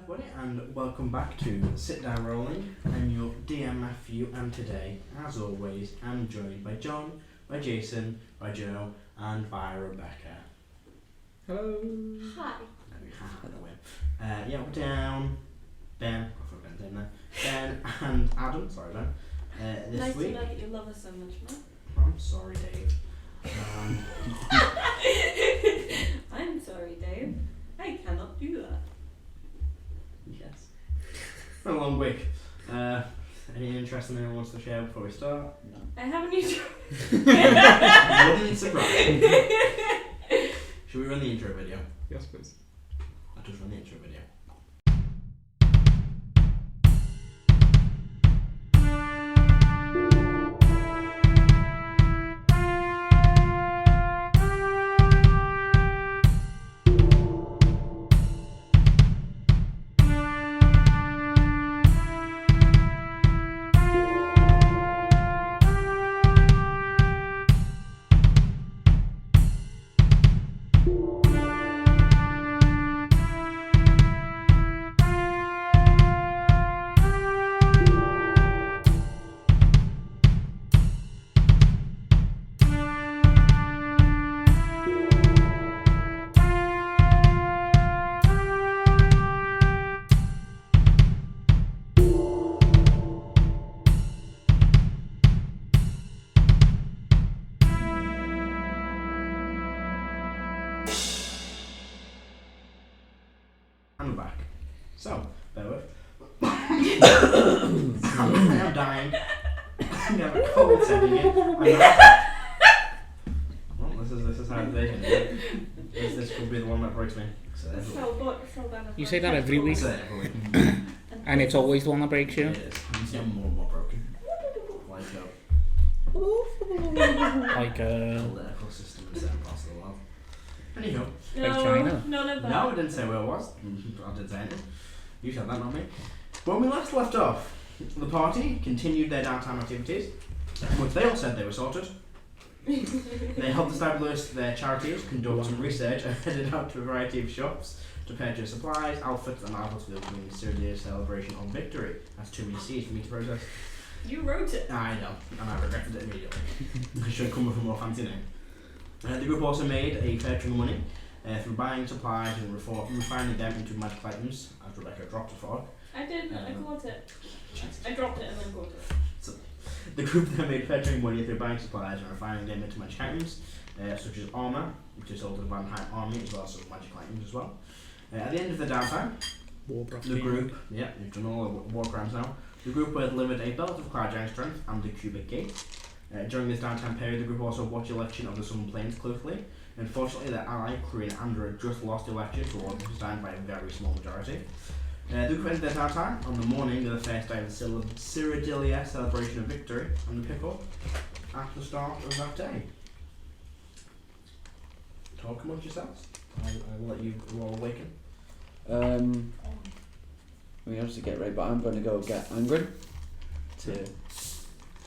everybody, and welcome back to Sit Down Rolling. I'm your DM Matthew, and today, as always, I'm joined by John, by Jason, by Joe, and by Rebecca. Hello. Hi. Yeah, we're down. Ben, I forgot Ben's name there. Ben and Adam, sorry Ben. This nice week. to know that you love us so much, man. I'm sorry, Dave. I'm sorry, Dave. I cannot do that. Yes. Been a long week. Any interesting anyone wants to share before we start? No. I have a new job. Wouldn't surprise. Should we run the intro video? Yes, please. I'll just run the intro video. I'm back. So, bear with. I'm dying. I have a cold setting in. Well, this is how it's taken. This will be the one that breaks me. You say that every week? Every week. And it's always the one that breaks you? It is. I'm more and more broken. Like political system in certain parts of the world. Anyhow. Like China? None of that. No, I didn't say where it was. I didn't say anything. You said that, not me. When we last left off, the party continued their downtime activities, which they all said they were sorted. They helped establish their charities, conduct some research, and headed out to a variety of shops to purchase supplies, outfits, and articles for the upcoming Cyridillia Celebration of Victory. That's too many C's for me to process. You wrote it. I know, and I regretted it immediately. I should have come with a more fancy name. The group also made a fair chunk of money through buying supplies and refining them into magic items, as Rebecca dropped a fork. I did. I caught it. I dropped it and then caught it. So, the group then made a fair chunk of money through buying supplies and refining them into magic items, such as armour, which is sold to the Vampire Army, as well as some magic items as well. At the end of the downtime, the group, you've done all the war crimes now, the group were delivered a belt of Cloudgiant Strength and the Cubic Gate. During this downtime period, the group also watched the election of the Southern Plains closely. Unfortunately, their ally, Korean Andrew, just lost the election to what was signed by a very small majority. The group ended their downtime on the morning of the first day of the Cyridillia Celebration of Victory, and the pick-up at the start of that day. Talk amongst yourselves. I will let you all awaken. We obviously get ready, but I'm going to go get Angry to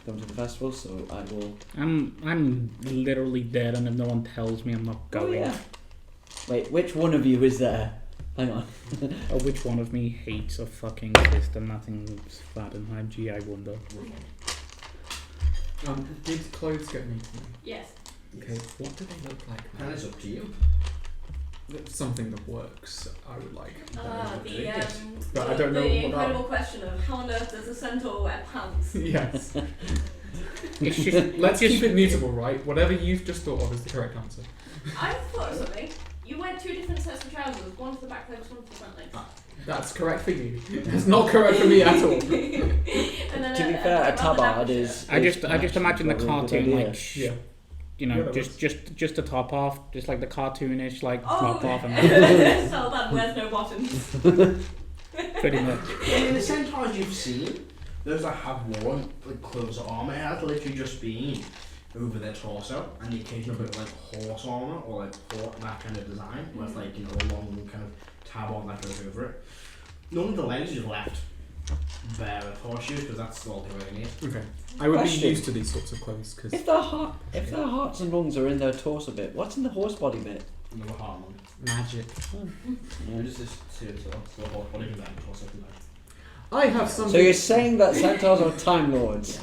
come to the festival, so I will. I'm literally dead, and if no one tells me, I'm not going. Oh, yeah. Wait, which one of you is there? Hang on. Or which one of me hates a fucking system? Nothing's flat in my G, I wonder. Did clothes get made for me? Yes. Okay, what do they look like? And it's up to you. Something that works, I would like. But I don't know the what incredible question of how on earth does a centaur wear pants? Yes. It's just, Let's keep it mutable, right? Whatever you've just thought of is the correct answer. I thought of something. You wear two different sets of trousers, one for the back legs, one for the front legs. That's correct for you. It's not correct for me at all. And then To be fair, a tabard is. I just imagine the cartoon like Yeah. you know, Yeah, just the top off, just like the cartoonish like top off, and Celban wears no bottoms. pretty much. In the Centaurs you've seen, those that have worn like clothes or armour, it has literally just been over their torso, and the occasional bit of like horse armour or like that kind of design, where it's like, you know, a long kind of tabard that goes over it. None of the legs just left bare with horseshoes, because that's all they really need. Okay. I would Question. be used to these sorts of clothes because If their hearts and lungs are in their torso bit, what's in the horse body bit? No harm on. magic. Just this the horse body can then. I have something. So you're saying that centaurs are time lords?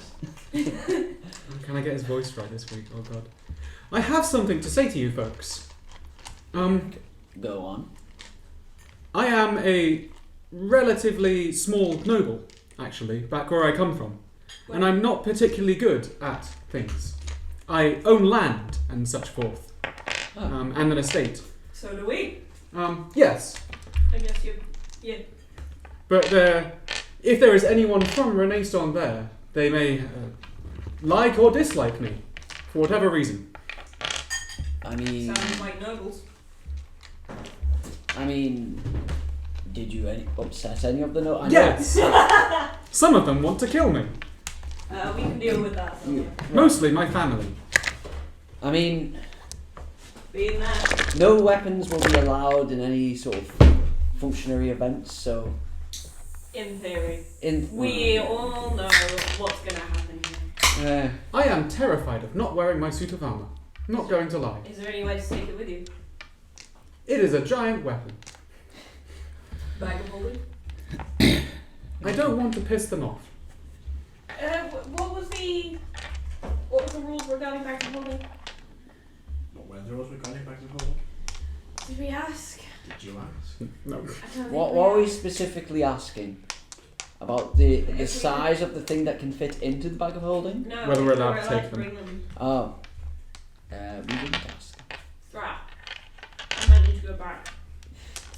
Can I get his voice right this week? Oh god. I have something to say to you folks. Go on. I am a relatively small noble, actually, back where I come from. And I'm not particularly good at things. I own land and such forth. And an estate. So do we. Yes. I guess you. Yeah. But if there is anyone from Renaissance there, they may like or dislike me, for whatever reason. I mean... Sounds like nobles. I mean... Did you upset any of the nobles? Yes! Some of them want to kill me. We can deal with that. Mostly my family. I mean... Being there. No weapons will be allowed in any sort of functionary events, so... In theory. In We all know what's going to happen here. I am terrified of not wearing my suit of armour. Not going to lie. Is there any way to take it with you? It is a giant weapon. Bag of holding? I don't want to piss them off. What was the rules regarding bag of holding? What were the rules regarding back and forth? Did we ask? Did you ask? No. I don't think What are we specifically asking? About the size of the thing that can fit into the bag of holding? No, Whether we're allowed to to take bring them. Oh. We didn't ask. Right. I might need to go back.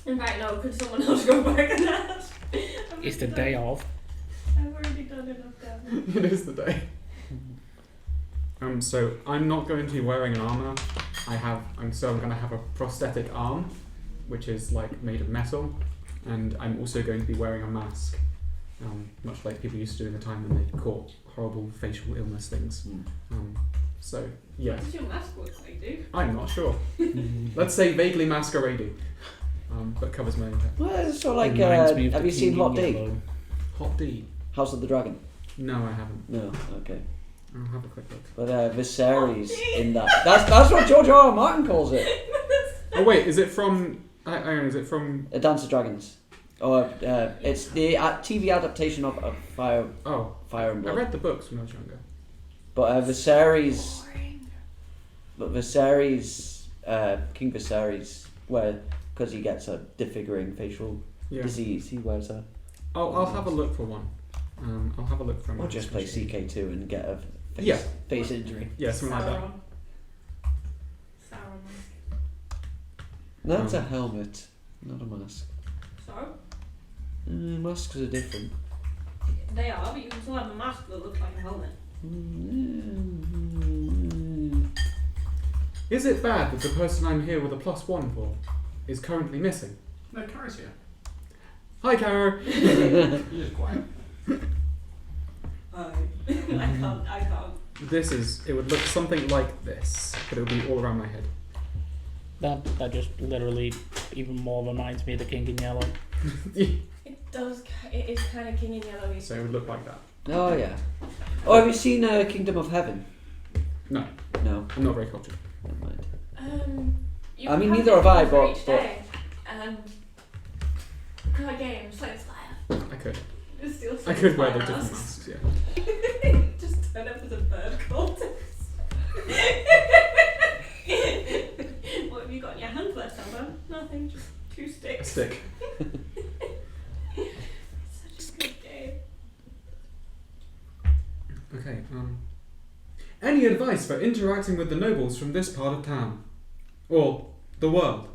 In fact, no, could someone else go back and ask? It's the day off. I've already done enough damage. It is the day. So I'm not going to be wearing an armour. I'm going to have a prosthetic arm, which is like made of metal, and I'm also going to be wearing a mask, much like people used to do in the time when they caught horrible facial illness things. So yeah, What does your mask look like, dude? I'm not sure. Let's say vaguely masquerading, but covers my head. Well, it's sort of like, Reminds me of have the you seen King Hot in D? Yellow. Hot D? House of the Dragon? No, I haven't. No, okay. I'll have a quick look. But Viserys in that. That's what George R. R. Martin calls it. Oh wait, is it from? Is it from? A Dance of Dragons. Or it's the TV adaptation of Fire Oh, and I Blood. read the books when I was younger. But Viserys. But Viserys, King Viserys, because he gets a disfiguring facial disease, he wears a. I'll have a look for one. I'll have a look for. Or just play CK2 and get a face injury. Yeah, something like that. Sauron mask. That's a helmet, not a mask. So? Masks are different. They are, but you can still have a mask that looks like a helmet. Is it bad that the person I'm here with a +1 for is currently missing? No, Karo's here. Hi, Karo. You're just quiet. I can't. It would look something like this, but it would be all around my head. That just literally even more reminds me of the King in Yellow. It does, it is kind of King in Yellow. So it would look like that. Oh yeah. Oh, have you seen Kingdom of Heaven? No. No. I'm not very cultured. Never mind. You I mean, have neither have I, for but- each day, and play a game, Slay Slayer. I could. Just steal I could wear the Slayer different masks. masks, yeah. Just turn up as a bird cultist. What have you got in your hand there, Celban? Nothing, just 2 A sticks. stick. Such a good game. Okay, any advice for interacting with the nobles from this part of town? Or the world?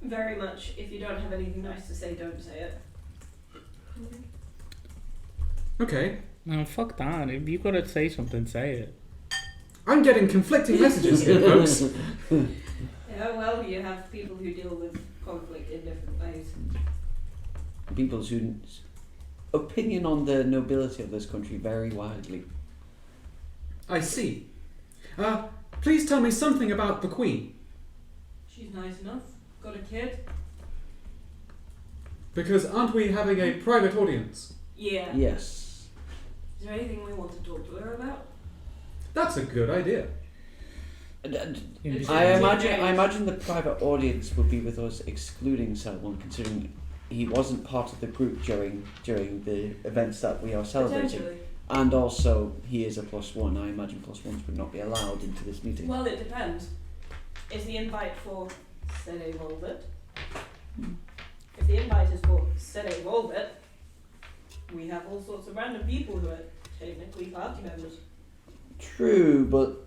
Very much. If you don't have anything nice to say, don't say it. Okay. No, fuck that. If you gotta say something, say it. I'm getting conflicting messages here, folks. Yeah, well, you have people who deal with conflict in different ways. People's opinion on the nobility of this country vary widely. I see. Please tell me something about the Queen. She's nice enough. Got a kid. Because aren't we having a private audience? Yeah. Yes. Is there anything we want to talk to her about? That's a good idea. I imagine the private audience would be with us excluding Celban, considering he wasn't part of the group during the events that we are celebrating. Potentially. And also, he is a +1. I imagine +1s would not be allowed into this meeting. Well, it depends. Is the invite for Sere Volvet? If the invite is for Sere Volvet, we have all sorts of random people who are technically party members. True, but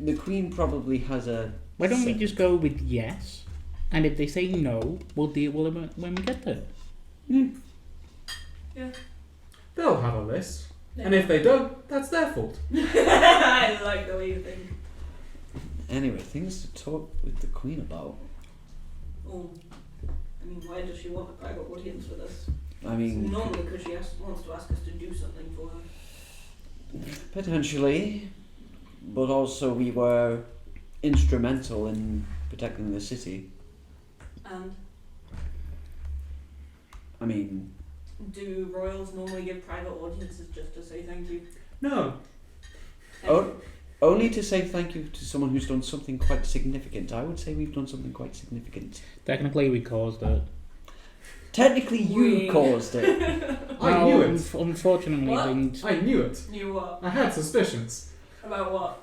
the Queen probably has a... Why don't we just go with yes? And if they say no, we'll deal with it when we get there. Yeah. They'll have a list. And if they don't, that's their fault. I like the way you think. Anyway, things to talk with the Queen about. Oh. I mean, why does she want a private audience with us? I mean... Normally because she wants to ask us to do something for her. Potentially. But also we were instrumental in protecting the city. And I mean... do royals normally give private audiences just to say thank you? No. Only to say thank you to someone who's done something quite significant. I would say we've done something quite significant. Technically, we caused it. Technically, you caused it. I knew it. Unfortunately, What? didn't. I knew it. Knew what? I had suspicions. About what?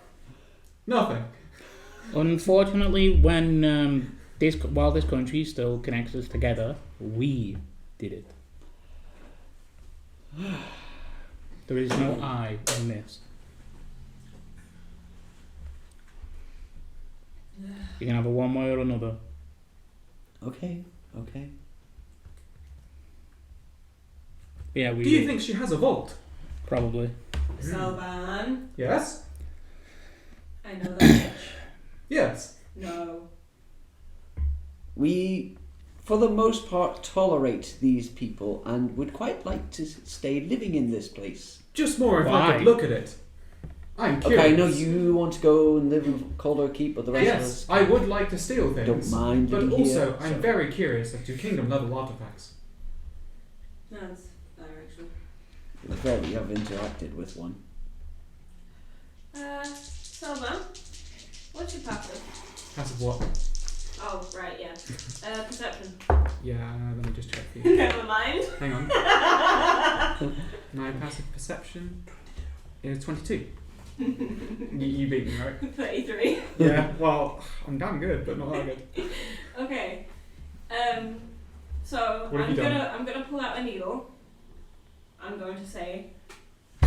Nothing. Unfortunately, when while this country still connects us together, we did it. There is no I in this. You can have a one way or another. Okay. Yeah, we Do you did. think she has a vault? Probably. Celban. Yes. I know that bitch. Yes. No. We, for the most part, tolerate these people and would quite like to stay living in this place. Just more if I Why? could look at it. I'm curious. Okay, I know you want to go and live in Calder Keep, but the rest of Yes, us I would like to steal don't things. mind But living also, here. I'm very curious as to kingdom level artifacts. No, it's there actually. It's fair that you have interacted with one. Celban, what's your passive? Passive what? Oh, right, yeah. Perception. Yeah, let me just check for you. Never mind. Hang on. My passive perception is 22. You beat me, right? 33. Yeah, well, I'm damn good, but not that good. Okay. So What have you done? I'm gonna pull out a needle. I'm going to say,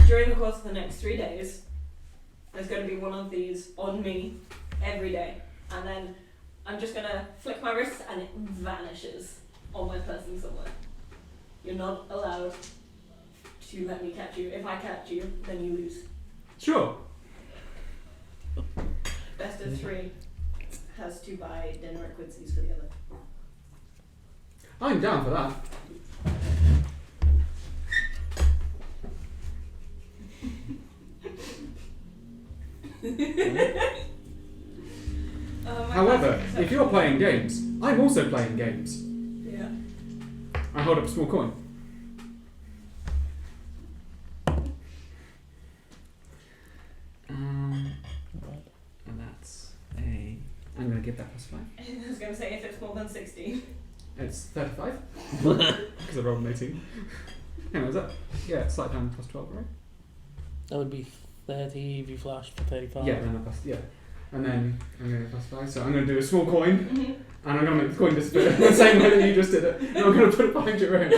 during the course of the next 3 days, there's going to be one of these on me every day, and then I'm just gonna flick my wrist and it vanishes on my person somewhere. You're not allowed to let me catch you. If I catch you, then you lose. Sure. Best of 3 has to buy dinner at Quincy's for the other. I'm down for that. However, if you're playing games, I'm also playing games. Yeah. I hold up a small coin. And that's a... I'm going to give that +5. I was going to say if it's more than 60. It's 35. Because I rolled an 18. Hang on, is that... Yeah, it's slight down +12, right? That would be 30 if you flashed for 35. Yeah, then yeah. And then I'm going to +5, so I'm going to do a small coin, and I'm going to make the coin disappear the same way that you just did it. And I'm going to put it behind your own.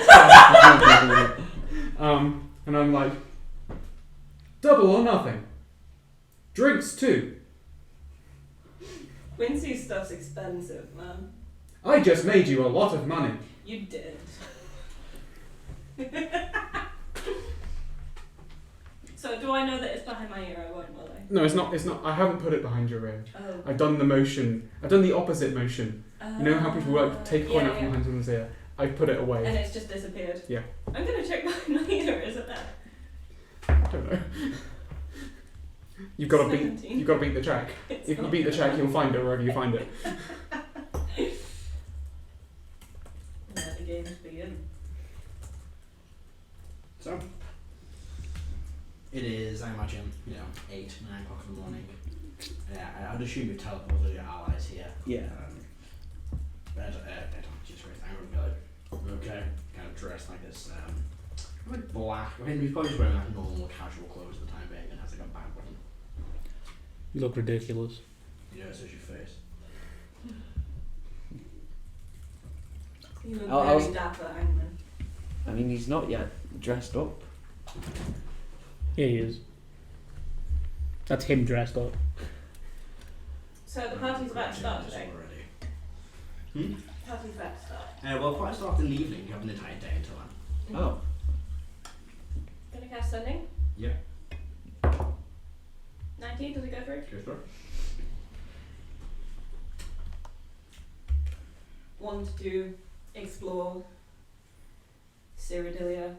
And I'm like, double or nothing. Drinks too. Quincy's stuff's expensive, man. I just made you a lot of money. You did. So do I know that it's behind my ear? I won't, will I? No, it's not. It's not. I haven't put it behind your ear. Oh. I've done the motion. I've done the opposite motion. You know how people like take a coin out from behind someone's ear? I put it away. And it's just disappeared. Yeah. I'm gonna check behind my ear. Is it there? I don't know. You've got to beat. 17. You've got to beat the track. It's If you not beat the there. track, you'll find it wherever you find it. Let the games begin. So, it is, I imagine, 8, 9 o'clock in the morning. I'd assume you've teleported your allies here. Yeah. But, Jesus Christ, I'm going to go. Okay, kind of dressed like this. With black. I mean, he's probably just wearing like normal casual clothes at the time being, and has like a bag with him. You look ridiculous. Yeah, so your face. You look I was- very dapper, Hangman. I mean, he's not yet dressed up. Yeah, he is. That's him dressed up. So the party's about to start today. Already. Party's about to start. Well, quite start in the evening. You have an entire day until then. Oh. Gonna cast sending? Yeah. 19, does it go through? Go through. Want to explore Cyridillia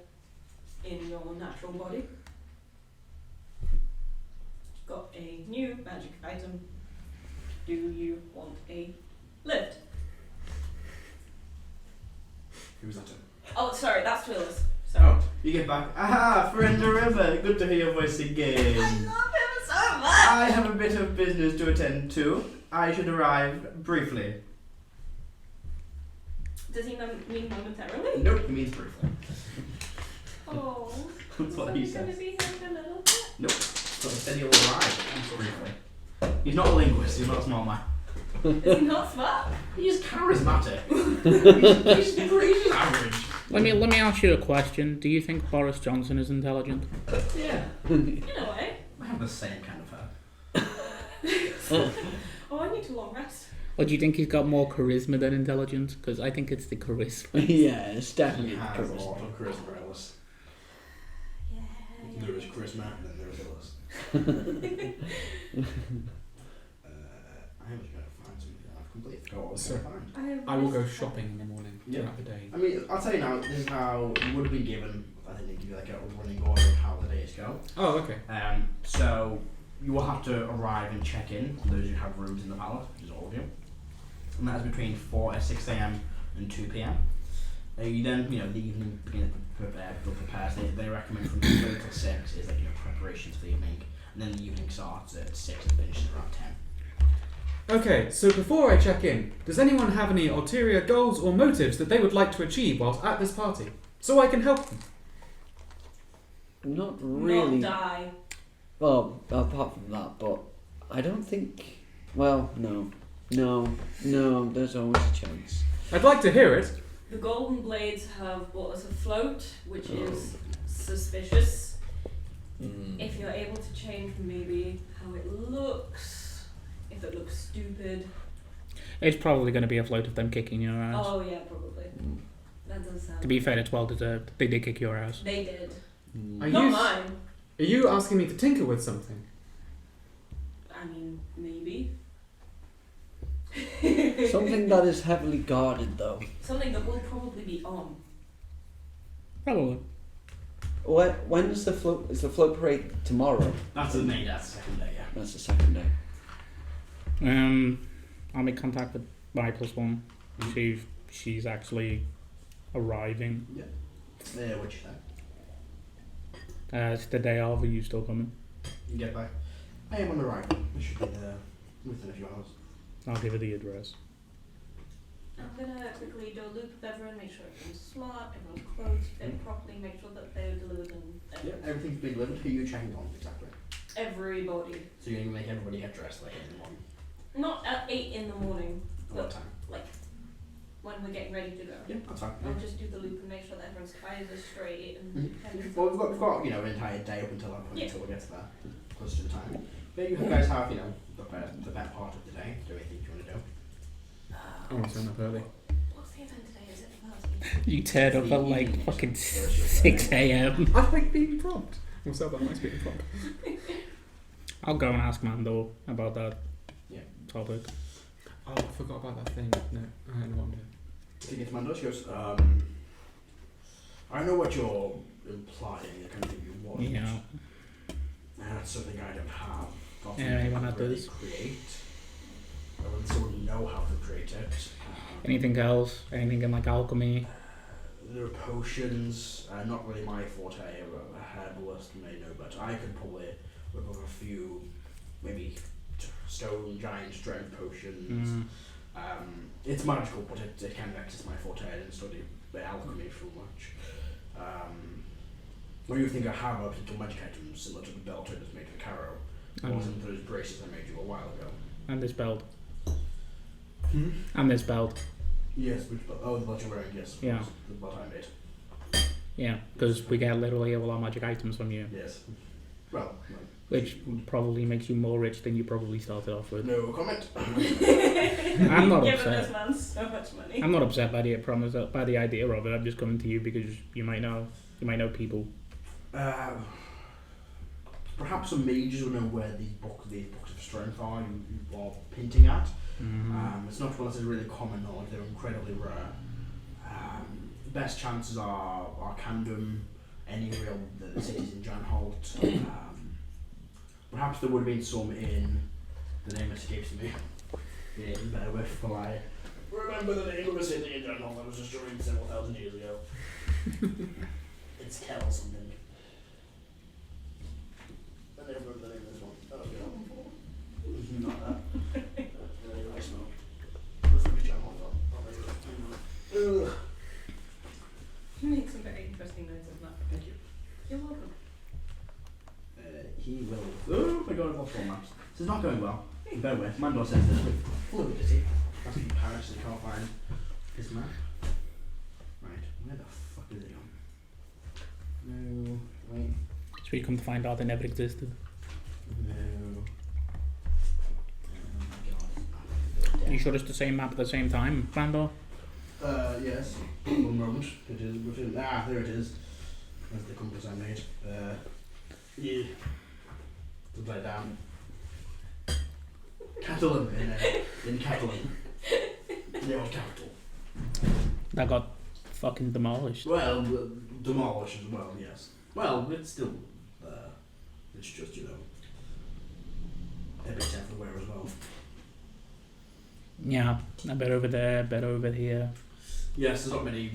in your natural body. Got a new magic item. Do you want a lift? Who's that? Oh, sorry, that's Twillis. Sorry. Oh, you get back. Ah, friend River. Good to hear your voice again. I love him so much! I have a bit of business to attend to. I should arrive briefly. Does he mean momentarily? Nope, he means briefly. Oh. That's what so he he's gonna says. be here for a little bit? Nope. So he said he'll arrive briefly. He's not a linguist. He's not a smart man. Is he not smart? He's charismatic. he's just average. Let me ask you a question. Do you think Boris Johnson is intelligent? Yeah. In a way. I have the same kind of hair. Oh, I need to long rest. Or do you think he's got more charisma than intelligence? Because I think it's the charisma. Yeah, it's He definitely has a lot charisma. of charisma, Ellis. Yeah. There is charisma, and then there is Ellis. I was going to find something that I've completely forgot what I was going to find. I will go shopping in the morning Yeah. throughout the day. I mean, I'll tell you now, this is how you would have been given, I think they give you like a running order of how the days go. Oh, okay. So you will have to arrive and check in, those who have rooms in the palace, which is all of you. And that is between 6 a.m. and 2 p.m. You then, the evening begin to prepare. So they recommend from 3 till 6 is like, preparations for the evening. And then the evening starts at 6 and finishes around 10. Okay, so before I check in, does anyone have any ulterior goals or motives that they would like to achieve whilst at this party? So I can help them. Not really. Not die. Well, apart from that, but I don't think. Well, no. There's always a chance. I'd like to hear it. The Golden Blades have bought us a float, which is suspicious. If you're able to change maybe how it looks, if it looks stupid. It's probably going to be a float of them kicking your ass. Oh yeah, probably. That does sound. To be fair, it's well deserved. They did kick your ass. They did. Are Not you, mine. Are you asking me to tinker with something? I mean, maybe. Something that is heavily guarded, though. Something that will probably be on. Probably. When's the float? Is the float parade tomorrow? That's the main, that's the second day, yeah. That's the second day. I'll make contact with my +1. See if she's actually arriving. Yeah. What'd you say? It's the day of. Are you still coming? You get back. I am on the right. I should be there within a few hours. I'll give her the address. I'm gonna quickly do a loop of everyone, make sure everyone's smart, everyone's clothes fit properly, make sure that they're delivered and Yeah, everything's been delivered. Who are you checking on exactly? everybody. So you're going to make everybody get dressed like in the morning. Not at 8 in the morning, At what time? like when we're getting ready to go. Yeah, that's fine. I'll just do the loop and make sure that everyone's ties are straight and kind of. Well, we've got an entire day up until that point, Yeah. until we get to that, close to the time. But you guys have, the better part of the day. Do anything you want to do. I want to turn up early. What's the event today? Is it the party? You turned up at like fucking 6 a.m. I like being prompt. Well, Celban likes being prompt. I'll go and ask Mando about that Yeah. topic. Oh, I forgot about that thing. No, I don't know what I'm doing. To get to Mando, she goes, I know what you're implying, the kind of thing you want. Yeah. That's something I don't have. Not Yeah, something I anyone can that really does. create. I wouldn't sort of know how to create it. Anything else? Anything in like alchemy? There are potions, not really my forte, a herbalist may know, but I could probably whip up a few, maybe stone giant strength potions. It's magical, but it kind of acts as my forte. I didn't study alchemy so much. What do you think I have a little magic items similar to the belt I just made for Karo? Or some of those braces I made you a while ago? And this belt. Hmm? And this belt. Yes, which belt? Oh, the belt you're wearing, yes. Yeah. The belt I made. Yeah, because we get literally all our magic items from you. Yes. Well, Which probably makes you more rich than you probably started off with. no comment. I'm not Giving upset. this man so much money. I'm not upset by the idea of it. I'm just coming to you because you might know people. Perhaps some mages will know where these books of strength are you are hinting at. It's not one that's really common knowledge, they're incredibly rare. Best chances are Arcandum, any real the cities in Janholt. Perhaps there would have been some in the name escapes me. In Berwick, while I remember the name of a city in Janholt that was destroyed several thousand years ago. It's Kel something. I never remember the name of this one. Oh, yeah. Not that. Very nice though. Let's look at Janholt though. Oh, You make some very interesting notes of that. thank you. You're welcome. He will. Oh my god, I've lost all maps. This is not going well. Bear with. Mandor says this. Full of pity. That's in Paris and can't find his map. Right, where the fuck is he on? No, wait. So we come to find out they never existed. No. Oh my god. You showed us the same map at the same time, Vandor? Yes. One moment. It is within. Ah, there it is. That's the compass I made. Yeah. To play down. Catalan in Catalan. The old capital. That got fucking demolished. Well, demolished as well, yes. Well, it's still it's just, a bit everywhere as well. Yeah, a bit over there, a bit over here. Yes, there's not many,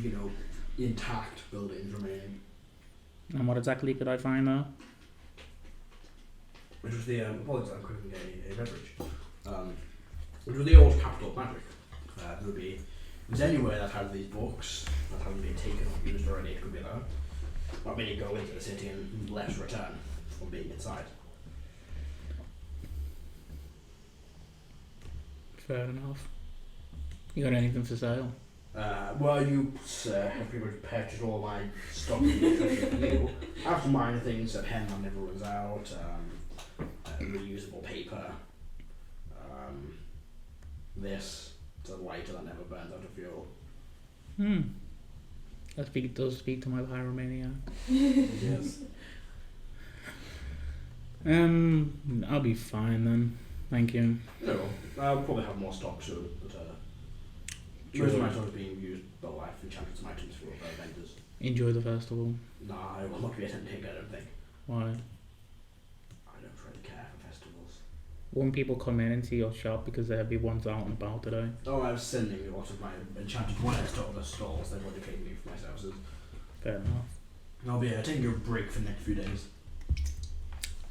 intact buildings remaining. And what exactly could I find there? Which was the, apologies, I'm cooking a beverage. Which was the old capital of magic. There would be, if there's anywhere that had these books that haven't been taken or used already, it could be there. Not many go into the city and less return from being inside. Fair enough. You got anything for sale? Well, you have pretty much purchased all my stock from you. I have some minor things, a pen that never runs out, reusable paper, this, it's a lighter that never burns out of fuel. That does speak to my pyromania. Yes. I'll be fine then. Thank you. No, I'll probably have more stock soon, but most of my stock is being used by life and champions and items for vendors. Enjoy the festival. Nah, I will not be attending, I don't think. Why? I don't really care for festivals. Won't people come in and see your shop because there'll be ones out and about today? Oh, I was sending a lot of my enchanted wares to other stalls. They've already paid me for my services. Fair enough. I'll be taking a break for the next few days.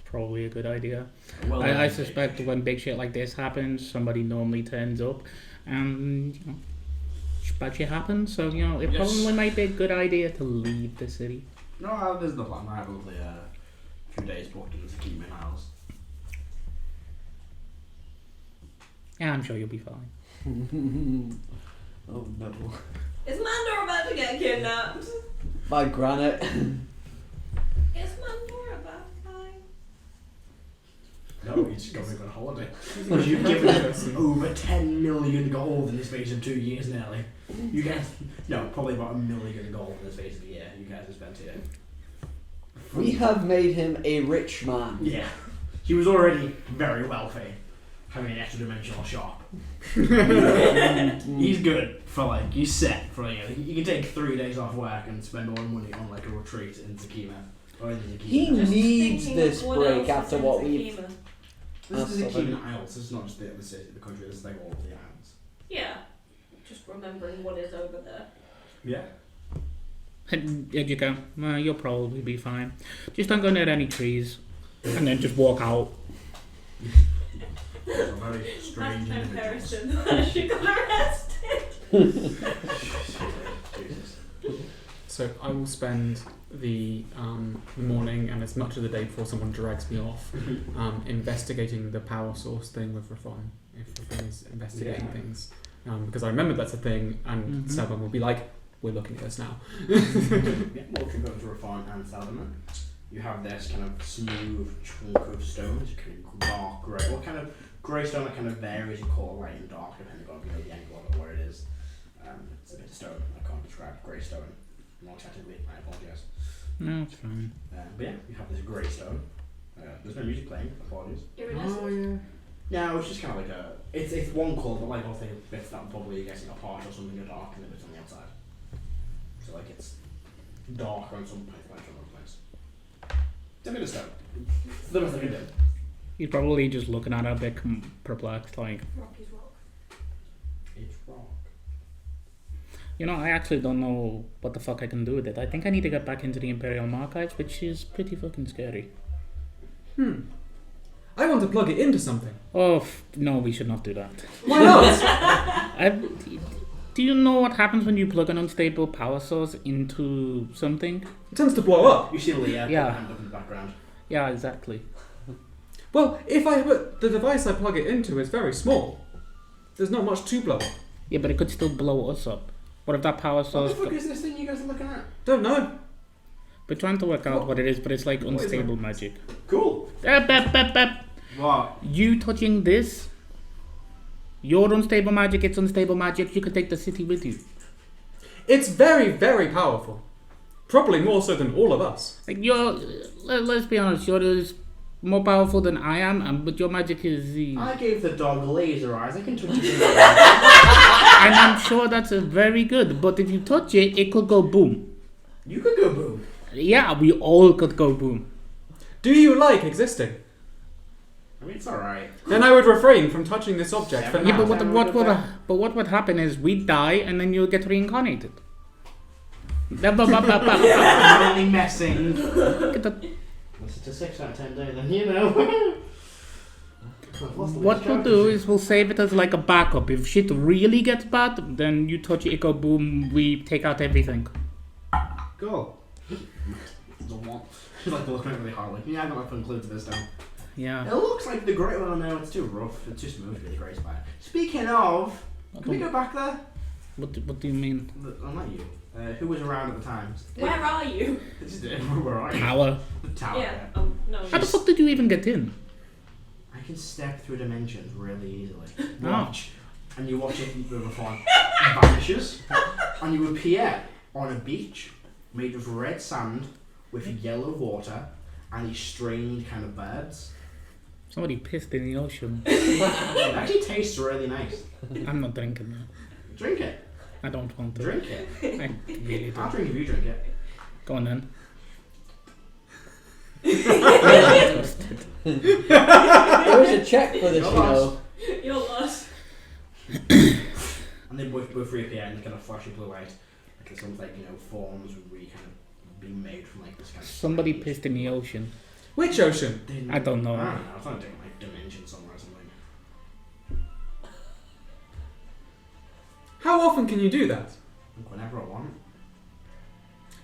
Probably a good idea. Well, I suspect when big shit like this happens, somebody normally turns up and bad shit happens, so it probably might be a good idea to leave the city. No, there's no plan. I have only a few days booked in to keep my house. Yeah, I'm sure you'll be fine. Oh no. Is Mandor about to get kidnapped? By Granite. Is Mandor a bad guy? No, he's going on holiday. Because you've given him over 10 million gold in the space of 2 years nearly. You guys, probably about 1 million gold in the space of a year you guys have spent here. We have made him a rich man. Yeah. He was already very wealthy, having an extra dimensional shop. He's good for he's set for you can take 3 days off work and spend all the money on a retreat in Zakima. Or in the Zakima. He needs this break after what we've... This is the Zakima Isles, this is not just the city, the country, this is all of the islands. Yeah. Just remembering what is over there. Yeah. Here you go. You'll probably be fine. Just don't go near any trees, and then just walk out. It's a very strange Last time Heris individuals. did that, she got arrested. Jesus. So I will spend the morning and as much of the day before someone drags me off investigating the power source thing with Reyfron. If Reyfron is investigating things. Because I remember that's a thing, and Celban will be like, we're looking at this now. Well, if you go to Reyfron and Celban, you have this kind of smooth chunk of stone, it's kind of dark grey. What kind of grey stone that kind of varies, you call it light and dark, depending on the angle of what it is. It's a bit of stone. I can't describe grey stone more technically. I apologise. No, it's fine. But yeah, you have this grey stone. There's no music playing. Apologies. Iridescent. No, it's just kind of like a. It's one colour, but like I'll say bits that probably guessing a part or something are dark and the bits on the outside. So like it's dark on some place, like another place. It's a bit of stone. It's the best I can do. He's probably just looking at it a bit perplexed, like. Rock is rock. It's rock. You know, I actually don't know what the fuck I can do with it. I think I need to get back into the Imperial Archives, which is pretty fucking scary. I want to plug it into something. Oh, no, we should not do that. Why not? Do you know what happens when you plug an unstable power source into something? It tends to blow up. You see Leah Yeah. hand up in the background. Yeah, exactly. Well, the device I plug it into is very small. There's not much to blow up. Yeah, but it could still blow us up. What if that power What source... the fuck is this thing you guys are looking at? Don't know. We're trying to work out what it is, but it's like What is unstable magic. Cool. What? You touching this? Your unstable magic, it's unstable magic. You could take the city with you. It's very, very powerful. Probably more so than all of us. Like let's be honest, you're more powerful than I am, but your magic is... I gave the dog laser eyes. I can touch it. And I'm sure that's very good, but if you touch it, it could go boom. You could go boom. Yeah, we all could go boom. Do you like existing? I mean, it's alright. Then I would refrain from touching this object for Yeah, now. but what would happen is we die and then you'll get reincarnated. I'm only messing. Get the- It's a 6 out of 10 day, then you know. What we'll do is we'll save it as like a backup. If shit really gets bad, then you touch it, go boom, we take out everything. Cool. The one. She's like looking at it really hard, like, yeah, I got nothing clue to this now. Yeah. It looks like the great one now, it's too rough, it's too smooth to be the great spy. Speaking of, can we go back there? What do you mean? Not you. Who was around at the time? Where are you? Where are you? Tower. The tower. Yeah. Oh, no. How the fuck did you even get in? I can step through dimensions really easily. Oh. Watch. And you watch it the phone vanishes, and you appear on a beach made of red sand with yellow water and these strange kind of birds. Somebody pissed in the ocean. It actually tastes really nice. I'm not drinking that. Drink it. I don't want to. Drink it. I really I'll don't. drink if you drink it. Go on then. There is a check for this, You're you know. You're lost. And they both reappear in kind of flashy blue light. Like it's almost like, you know, forms would be kind of being made from like this kind of Somebody strange- pissed in the ocean. Which ocean? I don't know. I don't know. I was trying to take like dimension somewhere or something. How often can you do that? Whenever I want.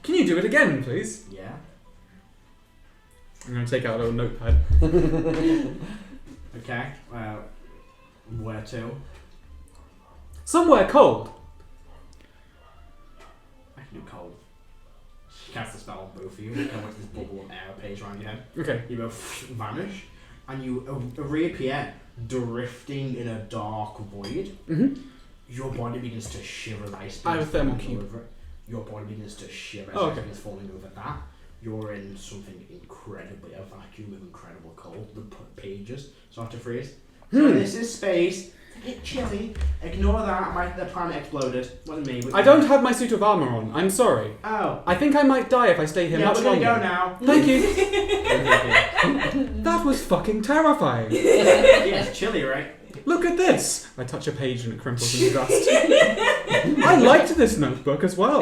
Can you do it again, please? Yeah. I'm going to take out a little notepad. Okay. Where to? Somewhere cold. I can do cold. Cast a spell on both of you. You can watch this bubble of air appears around your head. Okay. You both vanish, and you reappear, drifting in a dark void. Mm-hmm. Your body begins to shiver as ice. I have a thermal falling cube. over it. Your body begins to shiver as Oh, ice okay. is falling over that. You're in something incredibly a vacuum of incredible cold. The pages start to freeze. So this is space. It's a bit chilly. Ignore that. The planet exploded. Wasn't me. I don't have my suit of armor on. I'm sorry. Oh. I think I might die if I stay here Yeah, much we're gonna longer. go now. Thank you. That was fucking terrifying. Yeah, it's chilly, right? Look at this. I touch a page and it crimples into dust. I liked this notebook as well.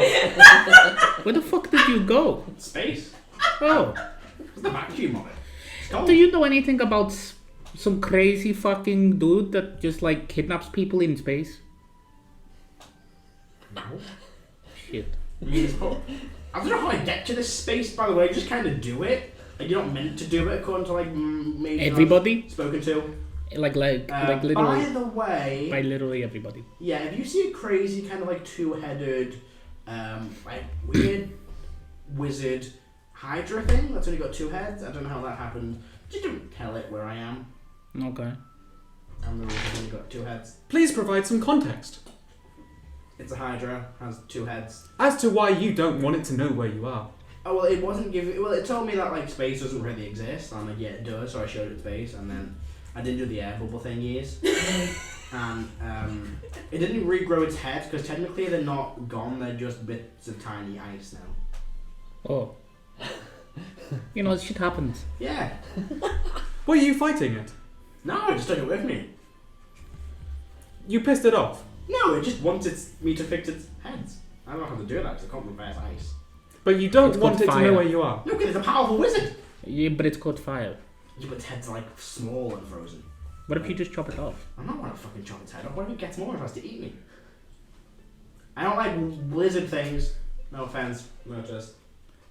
Where the fuck did you go? Space. Oh. What's the vacuum of it? It's cold. Do you know anything about some crazy fucking dude that just like kidnaps people in space? No. Shit. I mean, it's cold. I don't know how I get to this space, by the way. I just kind of do it. Like, you're not meant to do it according to, like, maybe Everybody? spoken to. Like literally. By the way... By literally everybody. Yeah, if you see a crazy kind of, like, two-headed, like, weird wizard hydra thing that's only got 2 heads, I don't know how that happened. Just don't tell it where I am. Okay. I'm the reason it's only got 2 heads. Please provide some context It's a hydra, has 2 heads. as to why you don't want it to know where you are. Oh, well, it wasn't giving... Well, it told me that, like, space doesn't really exist. I'm like, yeah, it does, so I showed it space, and then I didn't do the air bubble thing years. And it didn't regrow its head, because technically they're not gone, they're just bits of tiny ice now. Oh. You know, shit happens. Yeah. Were you fighting it? No, I just took it with me. You pissed it off. No, it just wanted me to fix its heads. I don't know how to do that, because I can't reverse ice. But you don't It's want called it to fire. know where you are. No, because it's a powerful wizard. Yeah, but it's called fire. Yeah, but its head's, like, small and frozen. What if you just chop it off? I'm not going to fucking chop its head off. What if it gets more if it has to eat me? I don't like lizard things. No offense. No, just...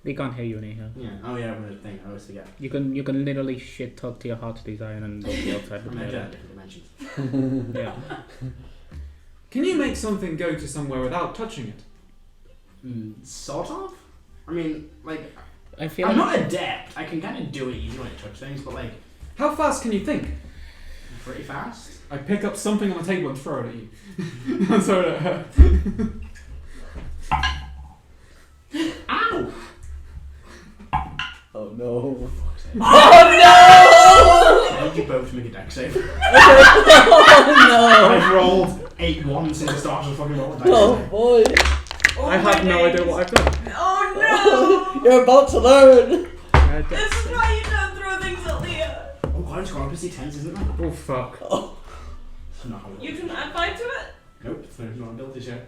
They can't hear you anyhow. Yeah. Oh, yeah, I'm going to think. I always forget. You can literally shit talk to your heart's desire and go the outside with I'm in it. different dimensions. Yeah. Can you make something go to somewhere without touching it? Sort of. I mean, like, I feel I'm like not adept. I can kind of do it easy when I touch things, but, like, How fast can you think? pretty fast. I pick up something on the table and throw it at you. I'm sorry that hurt. Ow! Oh no. I need you both to make a deck save. Oh I've rolled 8 1 since the start of the fucking roll. no. Oh boy. Oh I have no idea what I've done. Oh You're about to learn. no! This is why you don't throw things at Leah. Oh god, it's got opposite 10s, isn't it? Oh fuck. Oh. It's not how it You works. can add 5 to it? Nope, it's not an ability check.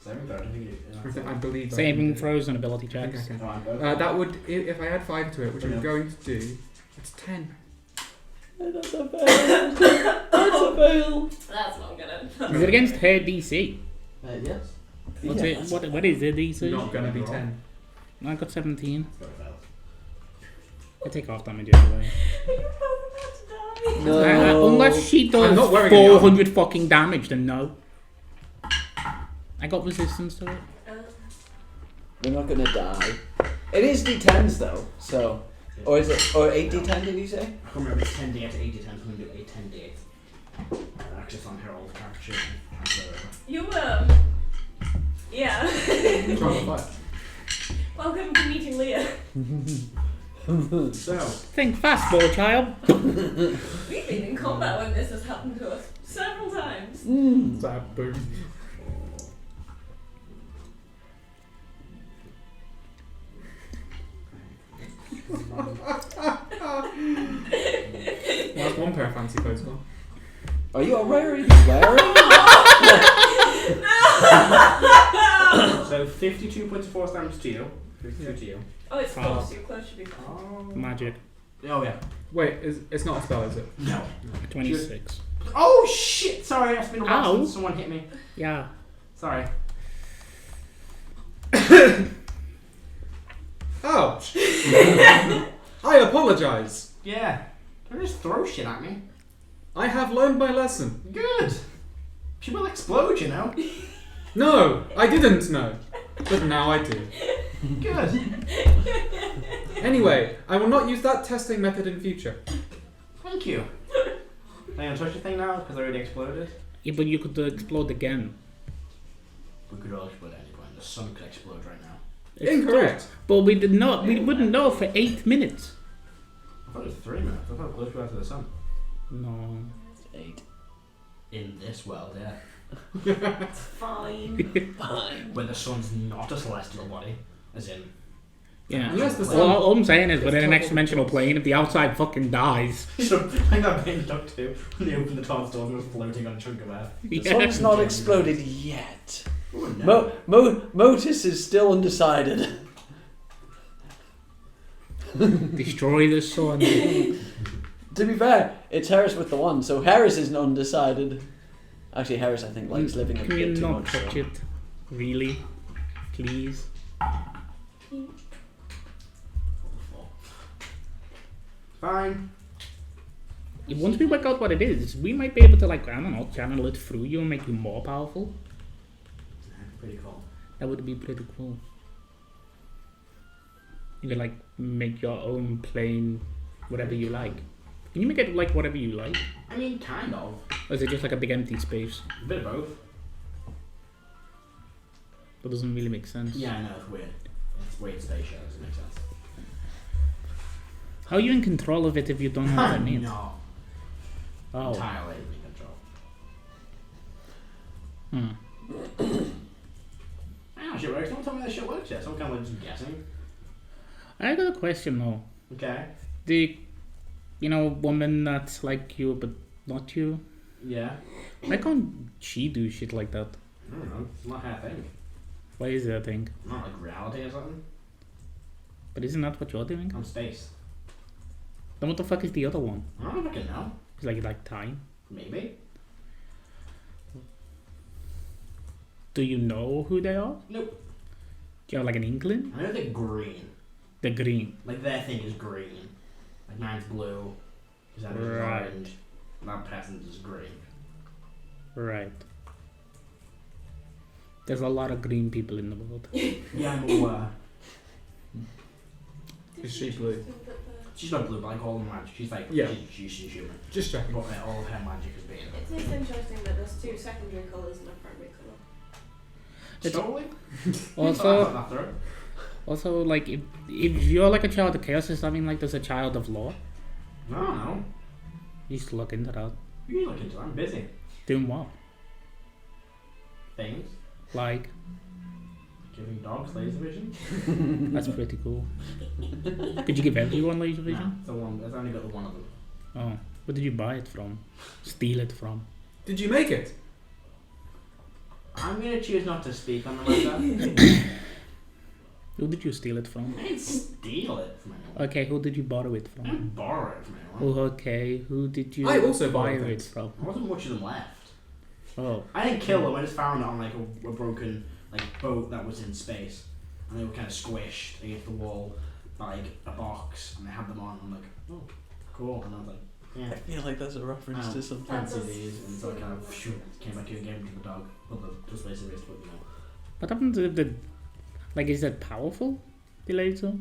7 third, I think it I believe saving I throws and ability think I checks. can. No, I'm both. That would, if I add 5 to it, which I'm Yeah. going to do, it's 10. That's a fail. That's a fail. That's not gonna. Is it against her DC? Yes. What's Yes. it? What is it DC? Not gonna be 10. I got 17. It's got a fail. I take half damage anyway. You're both about to die. No. Unless she I'm does not wearing any 400 fucking damage, then no. I got resistance to it. We're not gonna die. It is D10s though, so. Or is it? Or 8D10 did you say? I can't remember if it's 10 D8 or 8 D10, so I'm going to do 8 10 D8. Actually, it's on Herald character sheet. Transfer over. You yeah. 12 or 5. Welcome to meeting Leah. So, Think fast, boy child. We've been in combat when this has happened to us several times. Stab, boom. That's one pair of fancy clothes gone. Are you already wearing? so 52 points of force damage to you. 52 to you. Oh, it's Oh. close. Your close should be fine. Oh. Magic. Oh, yeah. Wait, it's not a spell, is it? No. 26. Oh, shit! Sorry, that's been a while Ow. since someone hit me. Yeah. Sorry. Ouch! I apologise. Yeah. Don't just throw shit at me. I have learned my lesson. Good. She will explode, you know. No, I didn't know. But now I do. Good. Anyway, I will not use that testing method in future. Thank you. Can I touch the thing now? Because I already exploded. Yeah, but you could explode again. We could all explode at any point. The sun could explode right now. Incorrect. But we did not. We wouldn't know for 8 minutes. I thought it was 3 minutes. I thought it was close to the sun. No. 8. In this world, yeah. It's fine. Fine. When the sun's not a celestial body. As in... Yeah. Unless the sun- All I'm saying is, It's within an top of exponential the plane, if the outside fucking dies. So, like that bit in Duck 2, when they opened the TARDIS door and it was floating on a chunk of air. The sun's not exploded yet. Oh, no. Motus is still undecided. Destroy the sun. To be fair, it's Heris with the 1, so Heris isn't undecided. Actually, Heris I think likes living a Can you bit too not much. touch So. it? Really? Please? Fine. Once we work out what it is, we might be able to, like, I don't know, channel it through you and make you more powerful. Pretty cool. That would be pretty cool. You could, like, make your own plane, whatever you like. Can you make it like whatever you like? I mean, kind of. Or is it just like a big empty space? A bit of both. That doesn't really make sense. Yeah, I know, it's weird. It's weird space show, doesn't make sense. How are you in control of it if you don't know what it means? No. Oh. Entirely in control. How shit works? Don't tell me how shit works yet. Some kind of just guessing. I got a question though. Okay. The, woman that's like you but not you. Yeah. Why can't she do shit like that? I don't know. It's not her thing. Why is that a thing? Not like reality or something. But isn't that what you're doing? On space. Then what the fuck is the other one? I don't fucking know. It's like time. Maybe. Do you know who they are? Nope. Do you have like an inkling? I know they're green. They're green. Like their thing is green. Like mine's blue. His other's Right. orange. And that person's is green. Right. There's a lot of green people in the world. Yeah, I'm aware. Is she blue? She's not blue, but I call them magic. She's like, Yeah. she's human. Just checking. But all of her magic is being. It is interesting that there's two secondary colours and a primary colour. It's- Totally. Also, like, if you're like a child of chaos, does that mean like there's a child of law? No. You should look into that. You can look into it. I'm busy. Doing what? Things. Like, Giving dogs laser vision. that's pretty cool. Could you give everyone laser vision? Nah, it's the one. I've only got the one of them. Oh, where did you buy it from? Steal it from? Did you make it? I'm gonna choose not to speak on the matter. Who did you steal it from? I didn't steal it from anyone. Okay, who did you borrow it I from? didn't borrow it from anyone. Oh, okay, who did you I also buy borrowed it things. from? There wasn't much of them left. Oh, I didn't kill them. I just found it on like a broken boat that was in space, and they were kind of squished against the wall by like a box, and they had them on. I'm like, oh, cool. And I was like, I yeah. feel like that's a reference to something. Fancy these, and so I kind of came back here and gave them to the dog. Well, the space erased, but what happened to the... Like, is that powerful, the laser?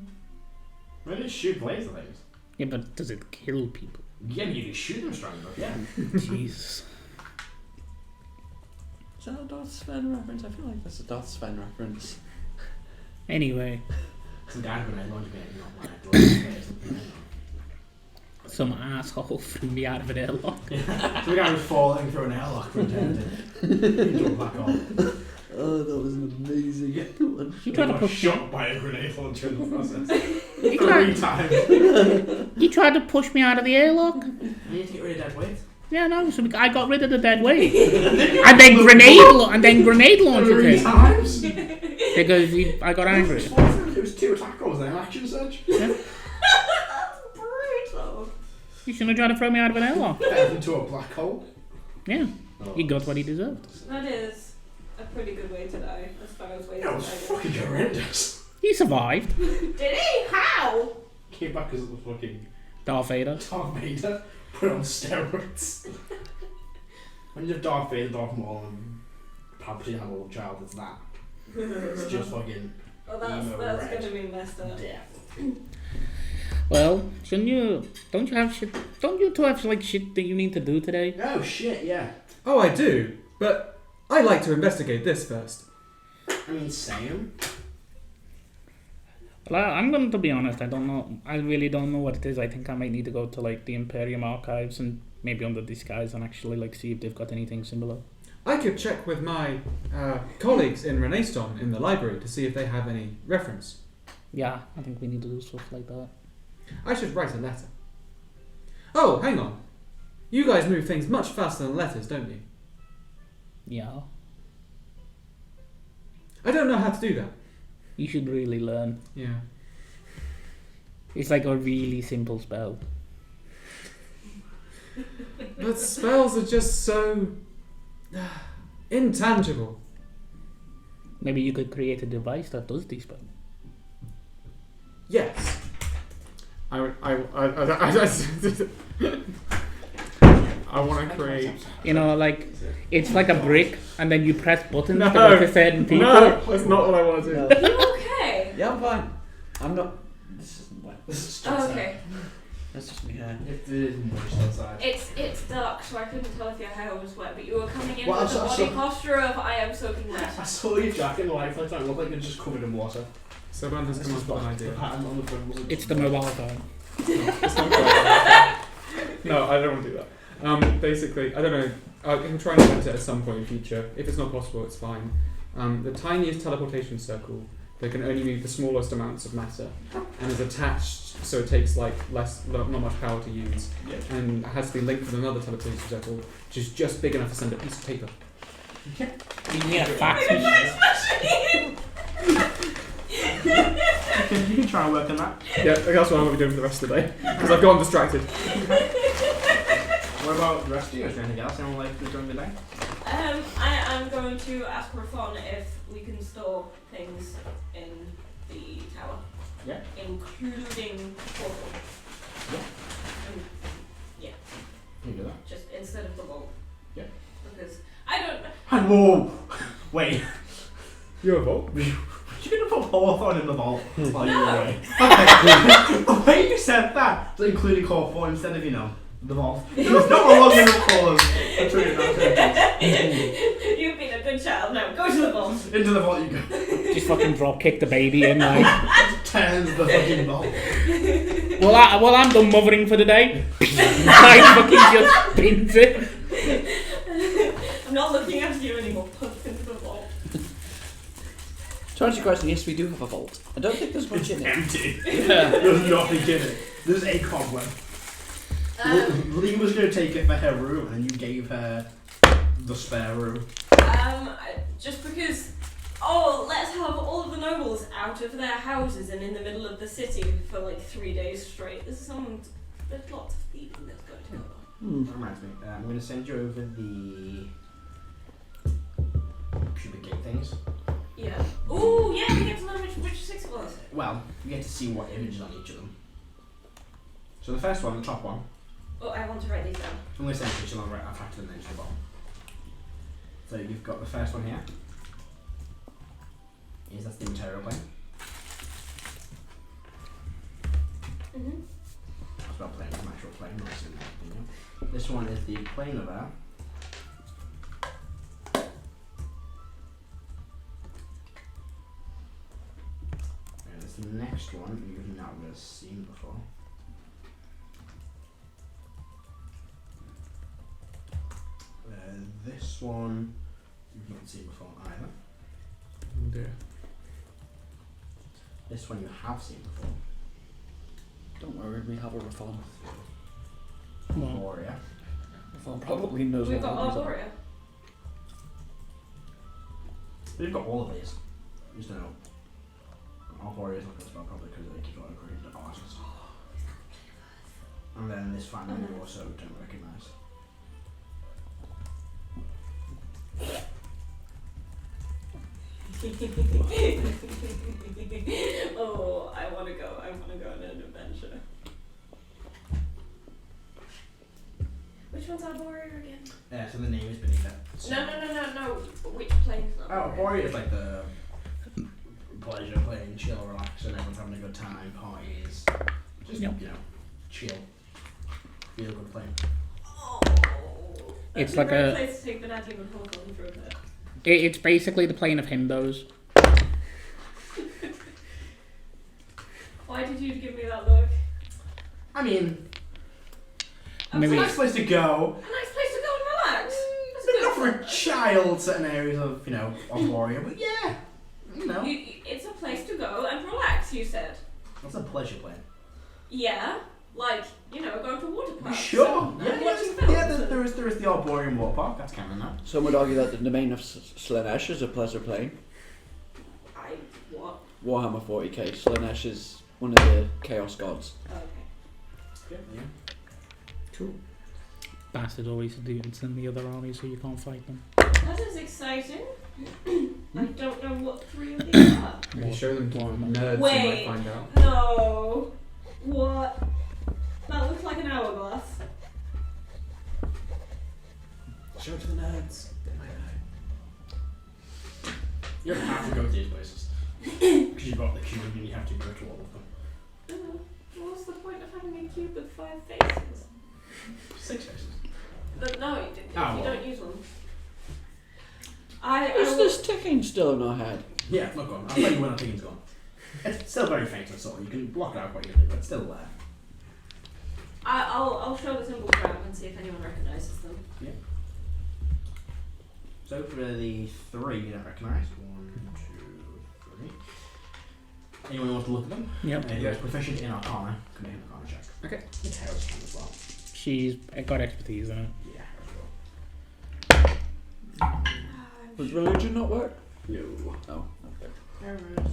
I didn't shoot laser things. Yeah, but does it kill people? Yeah, you can shoot them strong enough. Yeah. Jesus. Is that a Darth Sven reference? I feel like that's a Darth Sven reference. Anyway, Some guy who had launch being not like some asshole threw me out of an airlock. Some guy was falling through an airlock for eternity into a black hole. Oh, that was an amazing one. You tried to got push... shot by a grenade launcher in the process. You 3 tried, times. you tried to push me out of the airlock? I need to get rid of dead weight. Yeah, no, so I got rid of the dead weight. and then grenade launched 3 it. times? Because I got angry. There was 2 attack rolls and an action surge. Yeah. Brutal. You shouldn't have tried to throw me out of an airlock. Fell into a black hole. Yeah, he got what he deserved. That is a pretty good way to die, as far as ways That was to die. fucking horrendous. He survived. Did he? How? Came back as a fucking Darth Vader. Darth Vader, put on steroids. When you're Darth Vader, Darth Maul, and Palpatine have a little child, it's that. It's just fucking Well, that's emo that's red gonna be messed up. death. Well, don't you two have like shit that you need to do today? Oh shit, yeah. Oh, I do. But I like to investigate this first. I mean, same. Well, I'm going to be honest, I don't know. I really don't know what it is. I think I might need to go to like the Imperium archives and maybe under disguise and actually like see if they've got anything similar. I could check with my colleagues in Renaiston in the library to see if they have any reference. Yeah, I think we need to do stuff like that. I should write a letter. Oh, hang on. You guys move things much faster than letters, don't you? Yeah, I don't know how to do that. you should really learn. Yeah. It's like a really simple spell. But spells are just so intangible. Maybe you could create a device that does these spells. Yes. I want to create. You know, like it's like a brick, and then you press buttons No. to go to certain people. No, that's not what I want to do. No. Are you okay? Yeah, I'm fine. I'm not. This isn't wet. This is Oh, okay. That's just me hair. It is moist outside. It's dark, so I couldn't tell if your hair was wet, but you were coming in Well, with the I body saw- posture of I am soaking wet. I saw your jacket in the light flash. It looked like it's just covered in water. Celban has come up with an The idea. pattern on the front was It's the mobile phone. It's not quite. No, I don't want to do that. Basically, I don't know. I can try and invent it at some point in the future. If it's not possible, it's fine. The tiniest teleportation circle that can only move the smallest amounts of matter and is attached, so it takes like not much power to use, Yeah. and has to be linked with another teleportation circle, which is just big enough to send a piece of paper. You can get a fax machine. You can try and work on that. Yeah, that's what I'm going to be doing for the rest of the day because I've gotten distracted. What about the rest of you? Is there anything else anyone like to do during the day? I am going to ask Reyfron if we can store things in the tower. Yeah. Including portal. Yeah. Yeah. You do that. Just instead of the vault. Yeah. Because I don't know. And whoa! Wait. You're a vault? You gonna put Hawthorne in the vault while you were No. away? Okay. The way you said that, so including Hawthorne instead of, the vault. There's not a long enough cause. You've been a good child. Now go to the vault. Into the vault you go. Just fucking drop kick the baby in, like. Turns the fucking vault. Well, I'm done mothering for the day. I fucking just spins it. I'm not looking at you anymore. Put it into the vault. To answer your question, yes, we do have a vault. I don't think there's much in it. Empty. Yeah. There's nothing in it. There's a cobweb. Lee was going to take it for her room, and you gave her the spare room. Just because. Oh, let's have all of the nobles out of their houses and in the middle of the city for like 3 days straight. There's lots of thieving that's going to go That reminds me. I'm going to send you over the pubic gate things. on. Yeah. Ooh, yeah, we get to learn which 6 it was. Well, you get to see what images on each of them. So the first one, the top one, Oh, I want to write these down. I'm going to send pictures on right. I've factored the names to the bottom. So you've got the first one here. That's the material plane. Mm-hmm. It's about plane, it's an actual plane, not in that thing. This one is the plane of air. And this next one you've not really seen before. This one you've not seen before either. Oh dear. This one you have seen before. Don't worry, we have a reform. Well, Warrior. Reform probably knows We've what got one is. Arborea. We've got all of these. You just don't know. Our warriors look as well probably because they keep a lot of green to artists. And then this family you also don't recognise. Oh, I want to go. I want to go on an adventure. Which one's Arborea again? Yeah, so the name is beneath it. So No. Which plane is that? Oh, warrior is like the pleasure, playing, chill, relax, and everyone's having a good time, parties. Just, Yep. chill. Feel good playing. Oh, It's that's like great a- place to take Benati and Hawthorne through a bit. it's basically the plane of himbos. Why did you give me that look? I mean, it's Maybe- a nice place to go. A nice place to go and relax. That's Maybe good. not for a child, certain areas of, of warrior, but yeah, It's a place to go and relax, you said. That's a pleasure plane. Yeah, like, going to water parks. Sure. and Yeah, watching films. yeah. There is the Arborean Water Park. That's canon now. Some would argue that the domain of Slaanesh is a pleasure plane. What? Warhammer 40k. Slaanesh is one of the chaos gods. Okay. Yeah. Cool. Bastards always do it in the other army so you can't fight them. That is exciting. I don't know what 3 of these are. We can show them to Warhammer. nerds who Wait. might find out. No, No! What? That looks like an hourglass. Show it to the nerds. They might know. You don't have to go to these places. Because you've got the cube and you have to go to all of them. What's the point of having a cube with 5 faces? 6 faces. No, you well. don't use one. Is this ticking still in our head? Yeah, it's not gone. I'll tell you when I think it's gone. It's still very faint and subtle. You can block it out quite easily, but it's still there. I'll show the symbols around and see if anyone recognises them. Yeah. So for the 3 you don't recognise. 1, 2, 3. Anyone wants to look at them? Yep. Who's proficient in Arcana can make an Arcana check. Okay. It's Heris can as well. She's got expertise in it. Yeah, Heris will. Does religion not work? No. Oh, okay. Heris.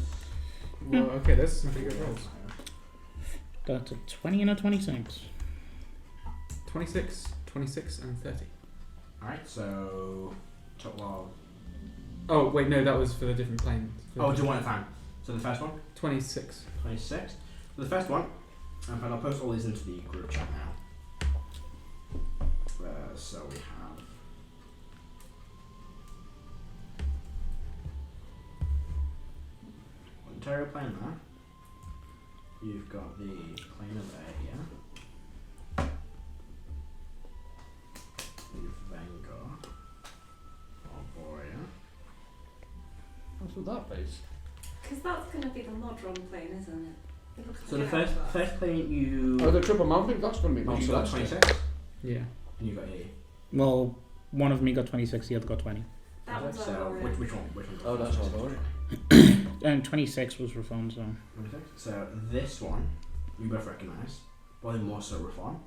Well, okay, there's some pretty good rolls. That's a 20 and a 26. 26, 26, and 30. Alright, so top log. Oh, wait, no, that was for the different planes. Oh, do you want it time? So the first one? 26. 26. So the first one, and I'll post all these into the group chat now. So we have Ontario plane there. You've got the plane of air here. You've then got Arborea. What's with that face? Because that's going to be the Modron plane, isn't it? It looks So like the an first hourglass. plane you Oh, the triple mounting? That's going to be you much got less. 26, Yeah. and you got 80. Well, one of me got 26, the other got 20. That one's So Arborea. which one? Oh, that's Arborea. And 26 was Reyfron, so. 26. So this one you both recognise. Probably more so Reyfron.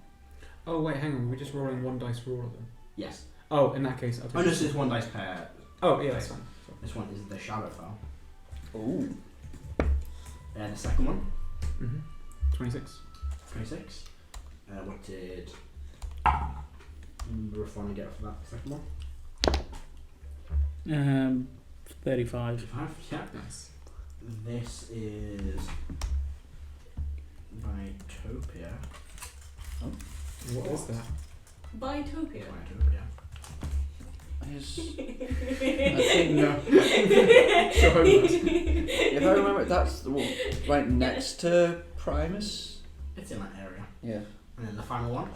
Oh, wait, hang on. We're just rolling 1 dice for all of them. Yes. Oh, in that case, I'll take Oh no, this so it's 1 dice per. Oh, yeah, that's fine. This one is the Shadowfell. Ooh. The second one, 26. 26. What did Reyfron get for that second one? 35. 5. Yeah. Nice. This is Vitopia. What is that? Bitopia. Vitopia. Is, No. Sure hope not. if I remember, that's the one right next to Primus. It's in that area. Yeah. And then the final one.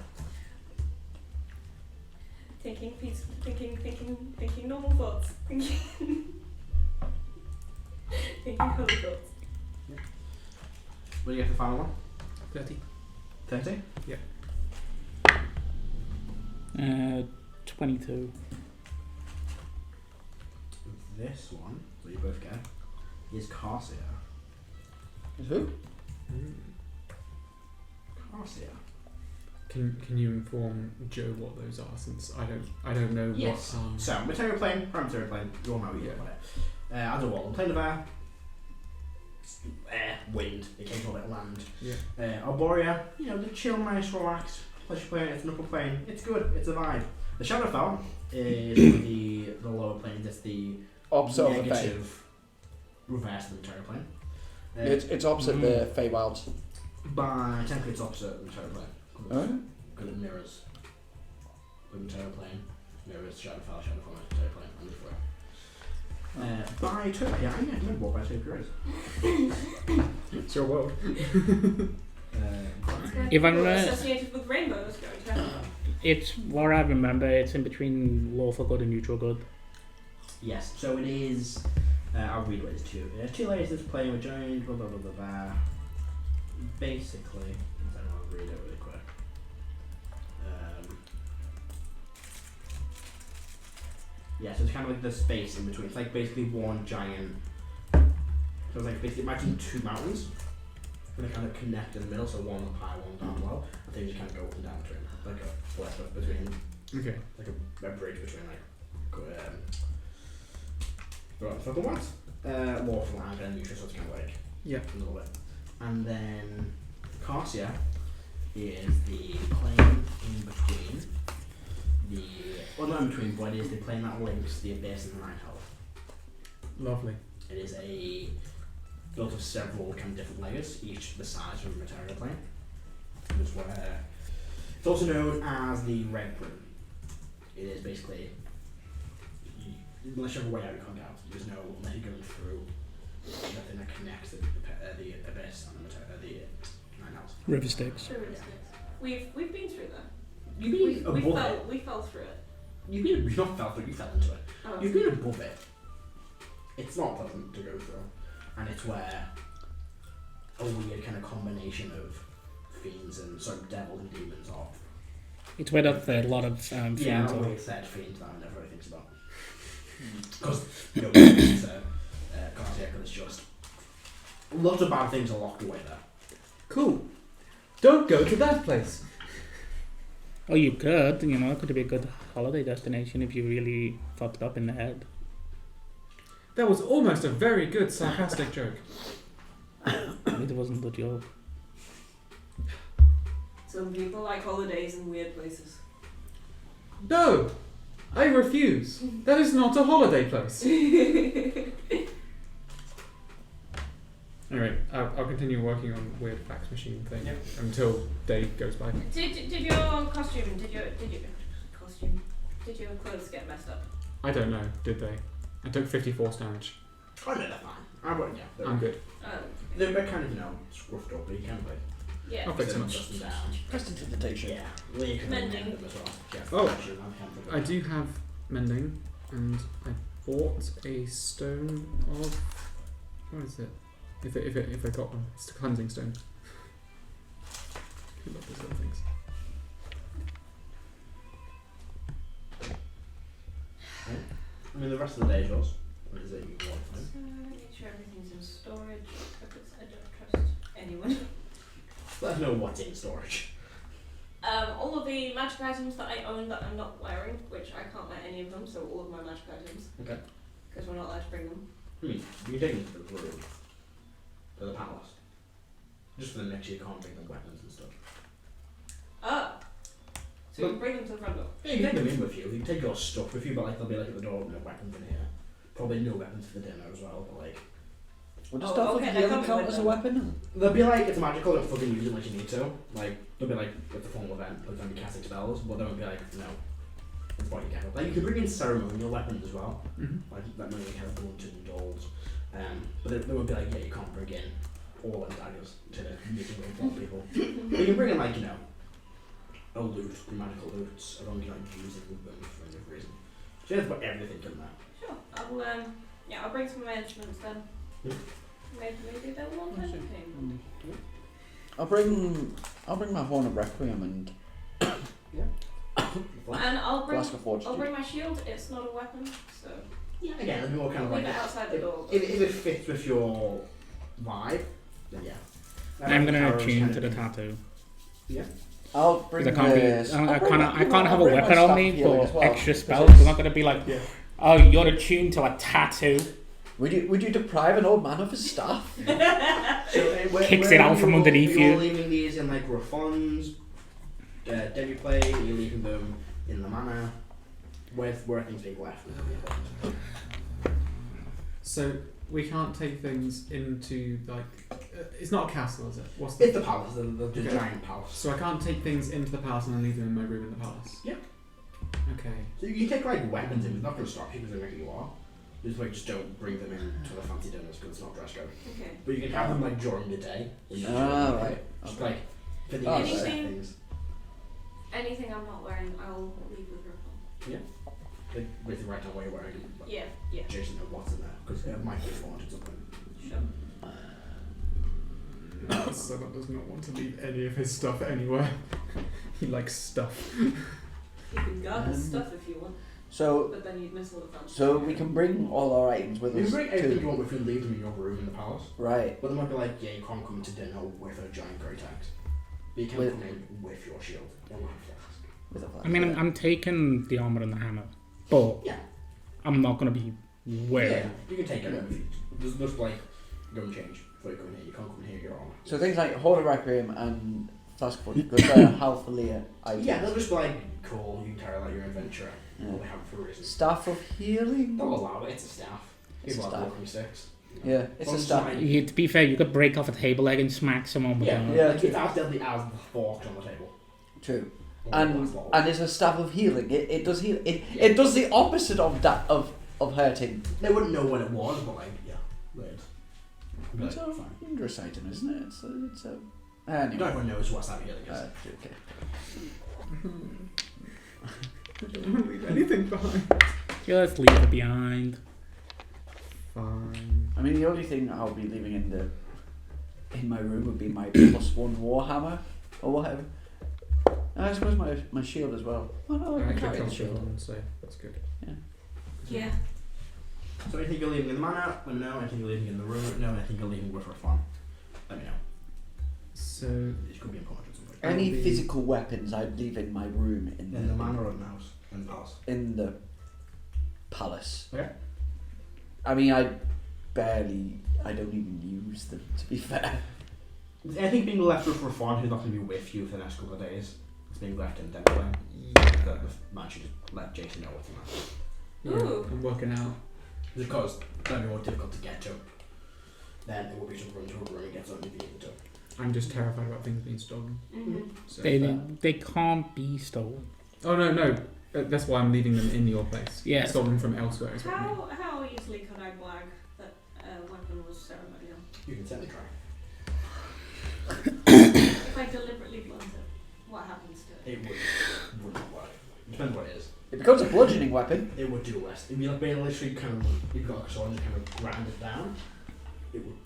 Thinking normal thoughts. Thinking holy thoughts. What do you get for the final one? 30. 30? 22. This one, so you both get, is Carcia. Is who? Carcia. Can you inform Joe what those are, since I don't know Yes. what So, material plane, prime material plane, you all know Yeah. about it. As a wall, plane of air, wind, occasional bit of land. Yeah. Arborea, you know, the chill, nice, relaxed, pleasure plane, it's an upper plane, it's good, it's a vibe. The Shadowfell is the lower plane, it's the Opposite of the Fey. negative reverse of the material plane. It's opposite the Feywilds. By technically it's opposite the material plane. Oh? Because it mirrors the material plane, mirrors Shadowfell, material plane, and the floor. Bitopia, I don't remember what Bitopia is. It's your world. If I'm associated with rainbows, going to it's what I remember. It's in between lawful good and neutral good. Yes, so it is. I'll read what it is too. There's 2 layers of this plane were joined, blah blah blah blah blah. Basically, I'll read it really quick. Yeah, so it's kind of like the space in between. It's like basically one giant. So it's like basically imagine 2 mountains, and they kind of connect in the middle. So one up high, one down low, and then you just kind of go up and down between, like a blip between, Okay. like a bridge between like. Focal ones. Lawful and kind of neutral, so it's kind of like a little bit. And then Carcia is the plane in between the, well not in between, but it is the plane that links the Abyss and the Night Hell. Lovely. It is a built of several kind of different layers, each the size of a material plane. It's where it's also known as the red room. It is basically, unless you have a way out, you can't get out. There's no, unless you're going through nothing that connects the abyss and the nine house. River Styx. We've been through that. You've been above it. We fell through it. You've not fell through, you fell into it. Oh. You've been above it. It's not pleasant to go through. And it's where a weird kind of combination of fiends and devils and demons are. It's where a lot of fiends Yeah, are. a weird set fiends that I never really thinks about. Because, it's Akrasiel, it's just lots of bad things are locked away there. Cool. Don't go to that place. Oh, you could. It could be a good holiday destination if you really fucked up in the head. That was almost a very good sarcastic joke. It wasn't the joke. Some people like holidays in weird places. No! I refuse. That is not a holiday place. Anyway, I'll continue working on weird fax machine thing until day goes by. Did your costume? Did your clothes get messed up? I don't know, did they? I took 54 damage. Oh no, they're fine. I'm good. They're kind of, scruffed up, but you can Yeah. I'll fix them up. dust them down. Prestidigitation. Yeah. Well, you can Mending. mend them as well. Yeah, Oh, actually, I do have mending, and I bought a stone of... What is it? If I got one. It's a cleansing stone. I love those little things. I mean, the rest of the day is yours. What is it you want? So make sure everything's in storage because I don't trust anyone. Let us know what's in storage. All of the magic items that I own that I'm not wearing, which I can't wear any of them, so all of my magic items. Okay. Because we're not allowed to bring them. You can take them to the room. To the palace. Just for the next year, you can't bring them weapons and stuff. Oh! So you can bring them to the front door? Yeah, you can take them in with you. You can take your stuff with you, but they'll be at the door, no weapons in here. Probably no weapons for the dinner as well, but Would Oh, stuff okay, with they healing come count with as a them. weapon? they'll be it's magical, don't fucking use it unless you need to. They'll be it's a formal event, but then be casting spells, but they won't be no. It's what you get. You can bring in ceremonial weapons as well. That money kind of blunted and dolls. But they won't be you can't bring in all them daggers to make them bomb people. But you can bring in a loot, magical loots, as long as you're not using them for any reason. So you have to put everything in there. Sure. I'll bring some of my instruments then. Yeah. Maybe they'll want anything. I'll bring my horn of Requiem and And I'll bring Flask of Fortitude. my shield. It's not a weapon, so Yeah, again, it'll be more kind of leave it outside the door. If it fits with your vibe, then yeah. I'm gonna Karo's attune kind to of the thing. tattoo. I'll bring Because I can't this. I can't have a bring my weapon staff on me of healing for as well, extra because spells. it's- I'm not gonna be oh, you're attuned to a tattoo. Would you deprive an old man of his staff? Kicks it out from underneath you. You're leaving these in Reyfron's debut play, you're leaving them in the manor, where things being left. So, we can't take things into, it's not a castle, is it? It's the palace, the giant palace. So I can't take things into the palace and then leave them in my room in the palace? Yeah. Okay. So you can take weapons in, it's not going to stop you because they make you are. Just don't bring them in to the fancy dinners because it's not dress code. Okay. But you can have them during the day. Right. Just Okay. for the Anything- things. Anything I'm not wearing, I'll leave with Reyfron. With the right now where you're wearing them. But Yeah. Jason knows what's in there because it might be wanted something. Sure. So that does not want to leave any of his stuff anywhere. He likes stuff. You can guard the stuff if you want, So but then you'd miss all the fun. we can bring all our items with You us can bring everything you too. want with you and leave them in your room in the palace. Right. But they might be you can't come to dinner with a giant great axe. But you can With- come in with your shield or with a flask. With a flask. I mean, I'm taking the armor and the hammer, but Yeah. I'm not gonna be wearing. Yeah, you can take it with you. There's just go and change before you come in here. You can't come in here, you're on. So things like Horn of Requiem and Flask of Fortitude, because they're Halfalia items. Yeah, they'll just cool, you can carry your adventurer. Yeah. All they have it for a reason. Staff of Healing. They'll allow it, it's a staff. It's a People have staff. walking sticks. Yeah, it's a staff. To be fair, you could break off a table leg and smack someone with it. Yeah. Like, it's as deadly as the fork on the table. True. And it's a staff of healing. It does heal. It does the opposite of that of hurting. They wouldn't know what it was, but like, yeah, weird. It's a wondrous item, isn't it? It's a. Anyway. Not everyone knows what staff of healing is. Okay. I don't want to leave anything behind. Just leave it behind. Fine. I mean, the only thing I'll be leaving in my room would be my +1 warhammer or whatever. And I suppose my shield as well. Oh no, I can carry the shield on, so that's good. Yeah. So anything you're leaving in the manor, let me know. Anything you're leaving in the room, let me know. Anything you're leaving with for fun, let me know. So this could be important at some point. Any physical weapons I'd leave in my room in the manor or in the house? In the house. In the palace. Okay. I mean, I don't even use them, to be fair. Is anything being left with for fun who's not going to be with you for the next couple of days? It's being left in Denver. The man should just let Jason know what's in that. yeah, Ooh. I'm working out. Because that'd be more difficult to get to. Then it will be to run to a room and get something to get to. I'm just terrified about things being stolen. Mm-hmm. So They can't be stolen. Oh no. That's why I'm leaving them in your place. Yeah. stolen from elsewhere. Is what I mean. How easily could I blag that weapon was ceremonial? You can certainly try. If I deliberately blunt it, what happens to it? It would not work. Depends what it is. It becomes a bludgeoning weapon. It would do less. It'd be like being literally kind of, you've got a sword and just kind of grind it down. It would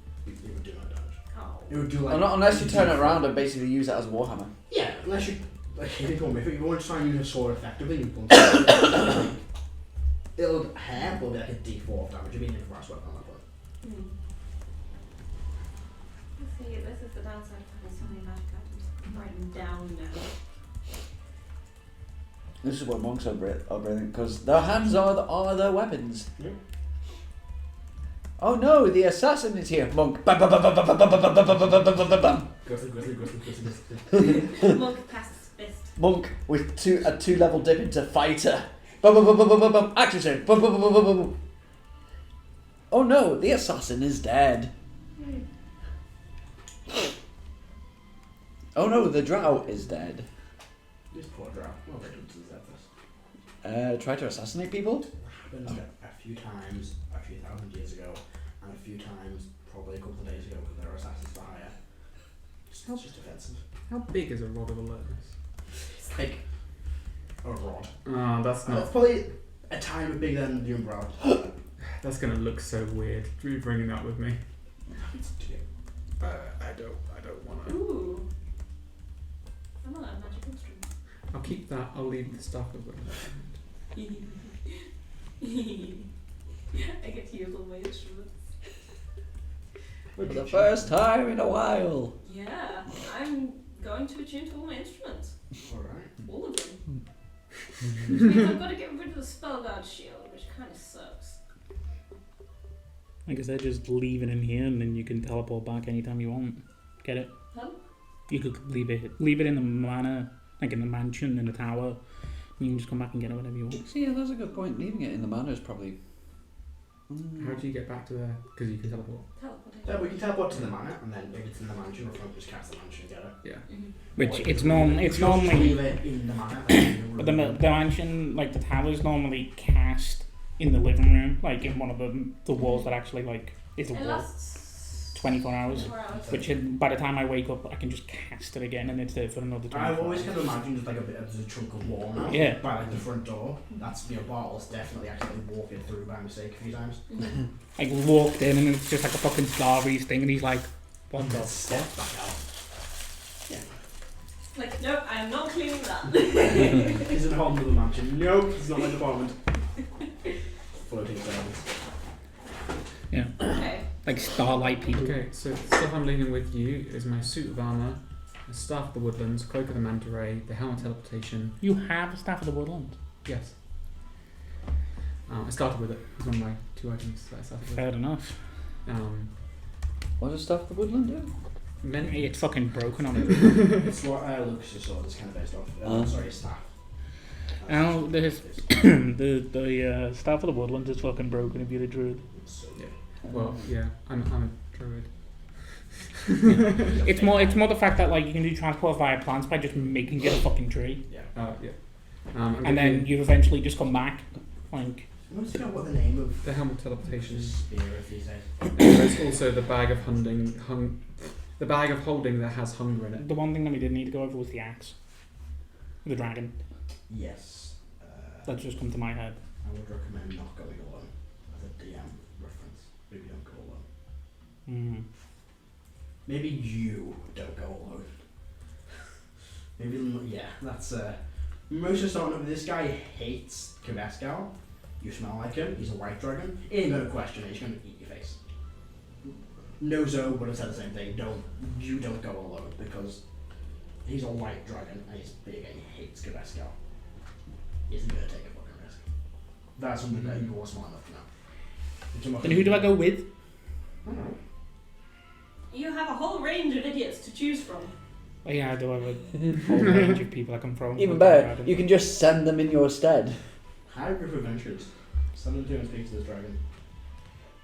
do no damage. Oh. It would do like. Well, not unless you turn it around and basically use it as a warhammer. Yeah, unless you. Like, if you want to try and use a sword effectively, you can. It'll hair, but it'll be like a d4 of damage. You'll be an improvised weapon on that point. See, this is the downside of having so many magic items written down now. This is what monks are brilliant, because their hands are their weapons. Yeah. Oh no, the assassin is here, monk. Bam, bam, bam, bam, bam, bam, bam, bam, bam, bam, bam, bam. Monk casts fist. Monk with a 2-level dip into fighter. Bum, bum, bum, bum, bum, bum, bum. Akrasiel. Bum, bum, bum, bum, bum, bum. Oh no, the assassin is dead. Oh no, the drow is dead. This poor drow. Well, they don't deserve this. Try to assassinate people? It happened a few times, a few thousand years ago, and a few times probably a couple of days ago because there were assassins for hire. It's just offensive. How big is a rod of alertness? It's like a rod. Oh, that's not. It's probably a tiny bit bigger than the umbrella. That's gonna look so weird. Are you bringing that with me? It's up to you. I don't wanna. Ooh. I'm not a magic instrument. I'll keep that. I'll leave the stuff with them. I get to use all my instruments. For the first time in a while. Yeah, I'm going to attune to all my instruments. Alright. All of them. Which means I've got to get rid of the Spellguard shield, which kind of sucks. Like I said, just leave it in here and then you can teleport back anytime you want. Get it? Huh? You could leave it in the manor, like in the mansion, in the tower. You can just come back and get it whenever you want. See, yeah, that's a good point. Leaving it in the manor is probably... How do you get back to there? Because you can teleport. Teleportation. Yeah, we can teleport to the manor, and then if it's in the mansion, or if we just cast the mansion and get it. Yeah. Mm-hmm. Which Or it's you normally just leave it in the manor. but the mansion, like the tower's normally cast in the living room, like in one of the walls that actually like is a It wall. lasts 24 hours. 24 hours. Which by the time I wake up, I can just cast it again, and it's there for another 24 I've always hours. kind of imagined just like a bit of a chunk of wall now. Yeah. By like the front door. That's your bottles definitely actually walk it through by mistake a few times. Mm-hmm. Like walked in, and it's just like a fucking Starbucks thing, and he's like, "What the Step fuck?" back out. Like, nope, I am not cleaning that. Is it a whole other mansion? Nope, it's not my department. Floating servants. Yeah, Okay. like starlight people. Okay, so the stuff I'm leaving with you is my suit of armor, the staff of the woodlands, cloak of the manta ray, the helmet teleportation. You have a staff of the woodland. Yes. I started with it. It's one of my 2 items that I started with. Fair enough. What does stuff the woodland do? It's fucking broken on it. It's what Lucas' sword is kind of based off. Sorry, staff. Oh, the staff of the woodland is fucking broken if you're a druid. So, Yeah. Well, yeah, I'm a druid. It's more the fact that like you can do transport via plants by just making it a fucking tree, Yeah. Yeah. and then you eventually just come back. Like I want to know what the name of the helm of teleportation. spear is these days. There's also the bag of the bag of holding that has hunger in it. the one thing that we did need to go over was the axe, the dragon. Yes. That's just come to my head. I would recommend not going alone as a DM reference. Maybe don't go alone. Maybe you don't go alone. Maybe that's most of the time this guy hates Akrasiel. You smell like him. He's a white dragon. He ain't gonna question it. He's gonna eat your face. Nozo would have said the same thing. You don't go alone because he's a white dragon and he's big and he hates Akrasiel. He isn't gonna take a fucking risk. That's something that you're smart enough to know. Then who do I go with? I don't know. You have a whole range of idiots to choose from. Oh, yeah, I do have a whole range of people I can throw. Even better, you can just send them in your stead. High group adventures. Send them to and speak to this dragon.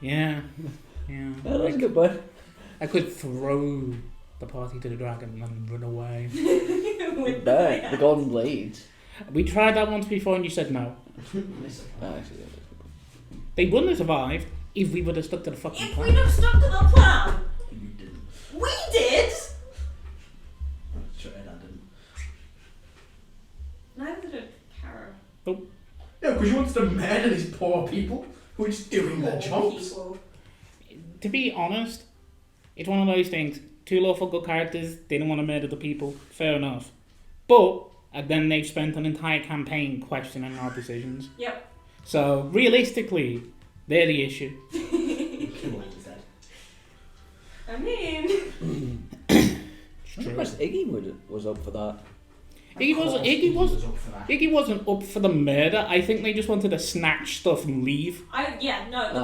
Yeah. Oh, that's a good one. I could throw the party to the dragon and run away. With The golden blades. We tried that once before and you said no. Oh, actually, yeah. They wouldn't have survived if we would have stuck to the fucking If plan. we'd have stuck to the plan, You didn't. we did. Sure, Erdan didn't. Neither did Karo. No, because you wanted to murder these poor people who are just doing their jobs. People. To be honest, it's one of those things. Two lawful good characters, they don't want to murder the people. Fair enough. But then they've spent an entire campaign questioning our decisions. Yep. So realistically, they're the issue. Kill him instead. I mean, I'm surprised Iggy was up for that. Iggy wasn't up for the murder. I think they just wanted to snatch stuff and leave. the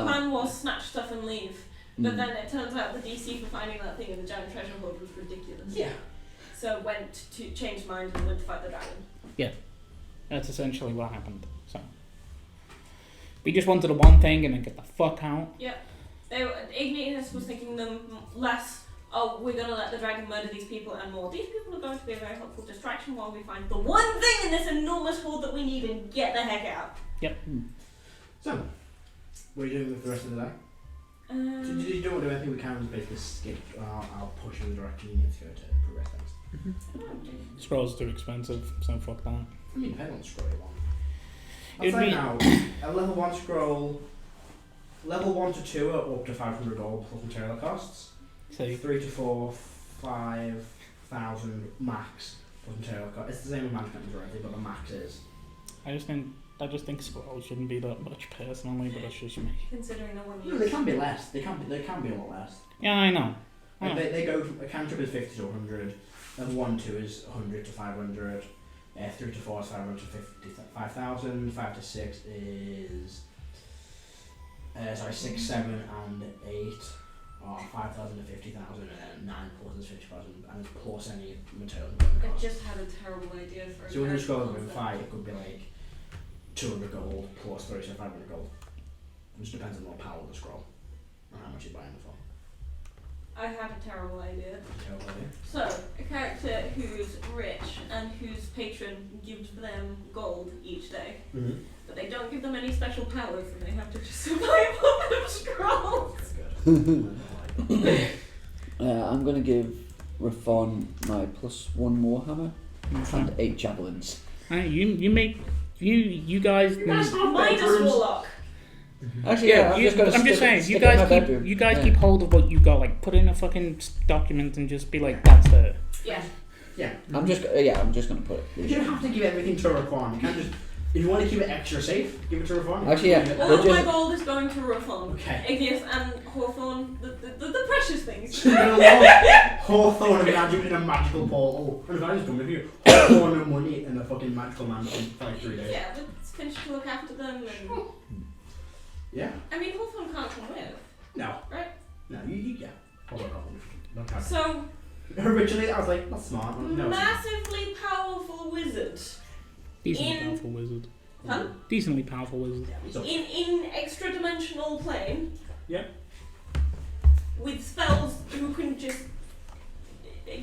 plan was snatch stuff and leave. But then it turns out the DC for finding that thing in the giant treasure hoard was ridiculous. Yeah. So changed mind and went to fight the dragon. Yeah, that's essentially what happened. So we just wanted the one thing and then get the fuck out. Yeah. Igneous was thinking them less, we're going to let the dragon murder these people, and more, these people are going to be a very helpful distraction while we find the one thing in this enormous hoard that we need and get the heck out. Yep. So, what are you doing with the rest of the day? You don't want to do anything we can, just basically skip. I'll push in the direction you need to go to progress things. Scrolls are too expensive, so fuck that. I mean, depending on the scroll you want. I'll It'd say be- now, a level 1 scroll, level 1 to 2 are up to 500 gold plus material costs. So 3 to 4, 5,000 max plus material costs. It's the same with management already, but the max is. I just think scrolls shouldn't be that much personally, but that's just me. Considering no one No, they can be less. They can be a lot less. Yeah, I know. Like they go from a cantrip is 50 to 100, level 1 2 is 100 to 500, 3 to 4 is 500 to 5,000, 5 to 6 is 6, 7 and 8 are 5,000 to 50,000, and then 9 plus is 50,000, and plus any material. I just had a terrible idea for a So when you scroll character over concept. 5, it could be like 200 gold plus 30 to 500 gold. It just depends on what power of the scroll and how much you're buying it for. I had a terrible idea. Terrible idea. So, a character who's rich and whose patron gives them gold each day, but they don't give them any special powers and they have to just survive off of scrolls. That's good. I'm going to give Reyfron my +1 Warhammer and 8 javelins. You guys. Minus Warlock. Actually, yeah, I'm just saying, you guys keep hold of what you got. Like, put in a fucking document and just be like, that's there. Yeah. Yeah. I'm just going to put it. You don't have to give everything to Reyfron. You can't just. If you want to keep it extra safe, give it to Reyfron. Actually, yeah. All of my gold is going to Reyfron. Okay. Igneous and Hawthorne, the precious things. Hawthorne in a magical portal. And if I just come with you, Hawthorne and money in a fucking magical mansion for like 3 days. Yeah, let's finish to look after them and... Yeah. I mean, Hawthorne can't come with, No. right? No, yeah. Hawthorne can't come with. Don't have So, originally, I was like, that's smart. No, massively powerful wizard. Decently powerful wizard. Huh? Decently powerful wizard. yeah, In extra dimensional plane. Yeah. with spells who can just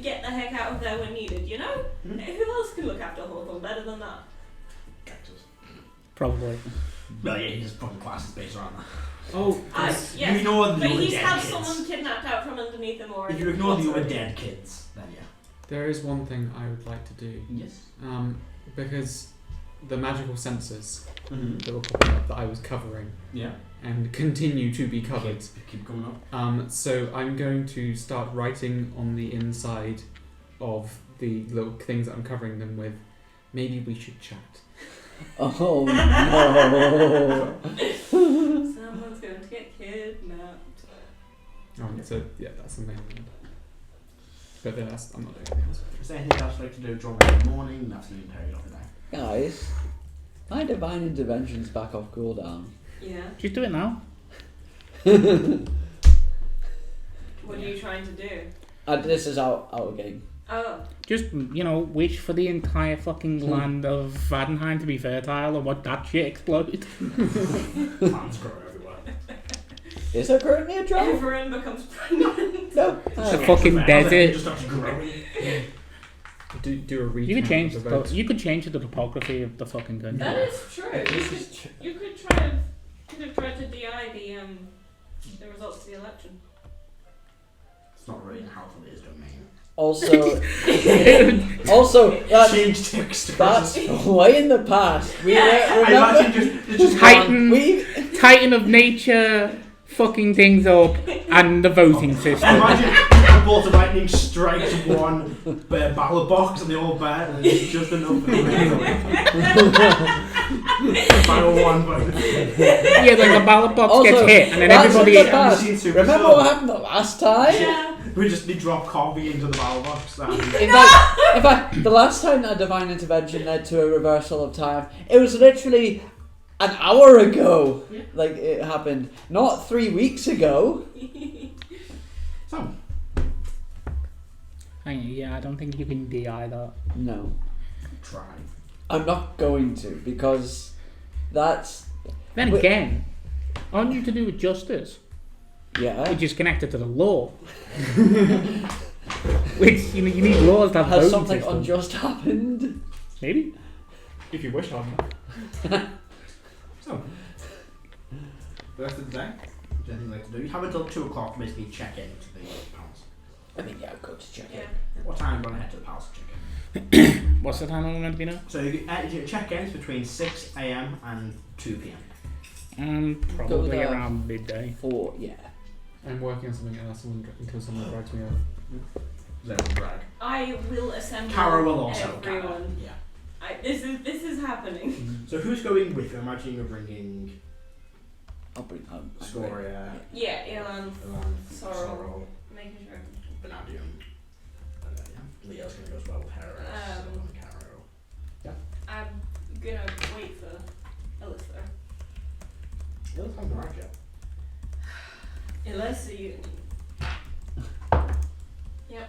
get the heck out of there when needed, you know? Mhm. Who else can look after Hawthorne better than that? Cactus. Probably. Well, yeah, he just fucking classes based around that. Oh, Yes, You ignore the but other he's dead had kids. someone kidnapped out from underneath him or If you ignore the other whatsoever. dead kids, then yeah. there is one thing I would like to do. Yes. Because the magical sensors Mm-hmm. that were popping up that I was covering Yeah. and continue to be covered. Keep coming up. So I'm going to start writing on the inside of the little things that I'm covering them with. Maybe we should chat. Oh no! Someone's going to get kidnapped. So yeah, that's the main one. But then I'm not doing anything else. Is there anything else you'd like to do during the morning? That's the entire of the day. Guys, my divine intervention's back off cooldown. Yeah. Just do it now. What are you trying to do? This is out of game. Oh. Just, wish for the entire fucking land of Vadenheim to be fertile and watch that shit explode. Plants grow everywhere. Is there currently a drought? Everyone becomes pregnant. No. It's a fucking desert. Just starts growing. Do a recount. You could change of the votes. you could change the topography of the fucking country. That is true. You could have tried to DI the results of the election. It's not really in Halford's domain. Also, that's Change text. that's way in the past. We I remember. imagine just Titan, We Titan of nature, fucking things up, and the voting system. Imagine a bolt of lightning strikes one battle box and they all bat and it's just enough for the final one vote. Yeah, like the ballot box Also, gets hit, and then that's everybody. in the past. Have you seen Remember Superstar? what happened the last time? Yeah. We just drop coffee into the battle box. In fact, the last time that divine intervention led to a reversal of time, it was literally an hour ago. Yeah. Like it happened, not 3 weeks ago. So, Yeah, I don't think you can DI that. No, try. I'm not going to because that's Then Wait. again, aren't you to do with justice, yeah. which is connected to the law? Which you need laws to have Has voting something systems. unjust happened? Maybe. If you wish, on. So, the rest of the day, is there anything you'd like to do? You have until 2 o'clock to basically check in to the palace. I mean, yeah, I'll go to check Yeah. it. What time do you want to head to the palace to check in? What's the time I'm meant to be now? So, your check-in is between 6 a.m. and 2 p.m. Probably there. around midday. Yeah. I'm working on something else until someone drags me out. Is that a brag? I will assemble Karo will also. everyone. Yeah. This is happening. So, who's going with you? Imagine you're bringing I'll bring home. Scoria, Yeah, Elan, Sorrow, making sure. Vanadium. Leo's going to go as well with Heris. And Karo. I'm gonna wait for Ellis though. Leo's having the right yet. Ellis, are you? Yep.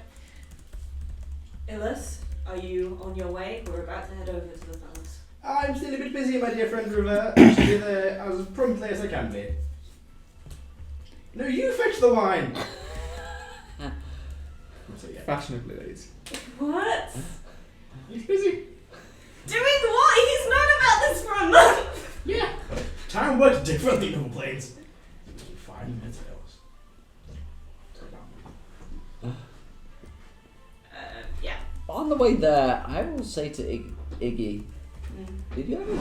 Ellis, are you on your way? We're about to head over to the palace. I'm still a bit busy, my dear friend River. I should be there as promptly as I can be. No, you fetch the wine! So, yeah. Fashionably late. What? He's busy. Doing what? He's known about this for a month! Yeah. Time works differently in other planes. 5 minutes ago. Yeah. On the way there, I will say to Iggy, did you ever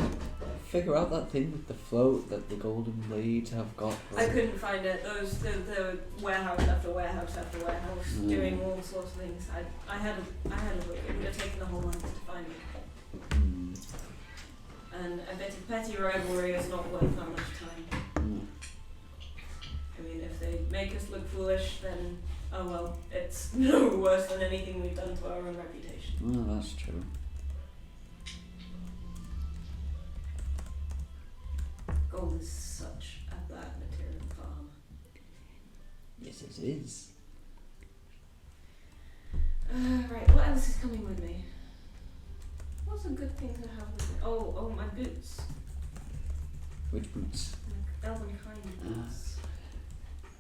figure out that thing with the float that the Golden Blades have got? I couldn't find it. The warehouse after warehouse after warehouse doing all sorts of things. I had a look. It would have taken the whole month to find it. And I bet a petty rivalry is not worth that much time. I mean, if they make us look foolish, then oh well, it's no worse than anything we've done to our own reputation. Oh, that's true. Gold is such a bad material farm. Yes, it is. Right, what else is coming with me? What's a good thing to have with me? Oh, my boots. Which boots? My elven kind boots.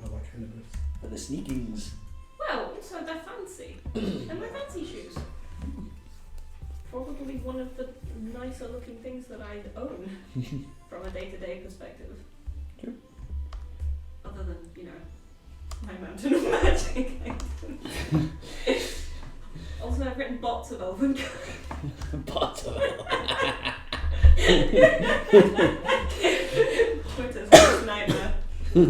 Oh, what kind of boots? For the sneakings. Well, also they're fancy. They're my fancy shoes. Probably one of the nicer looking things that I own from a day-to-day perspective. True. Other than, you know, my Mountain of Magic. Also, I've written bots of Elven. Bots of Twitter's worst nightmare. Take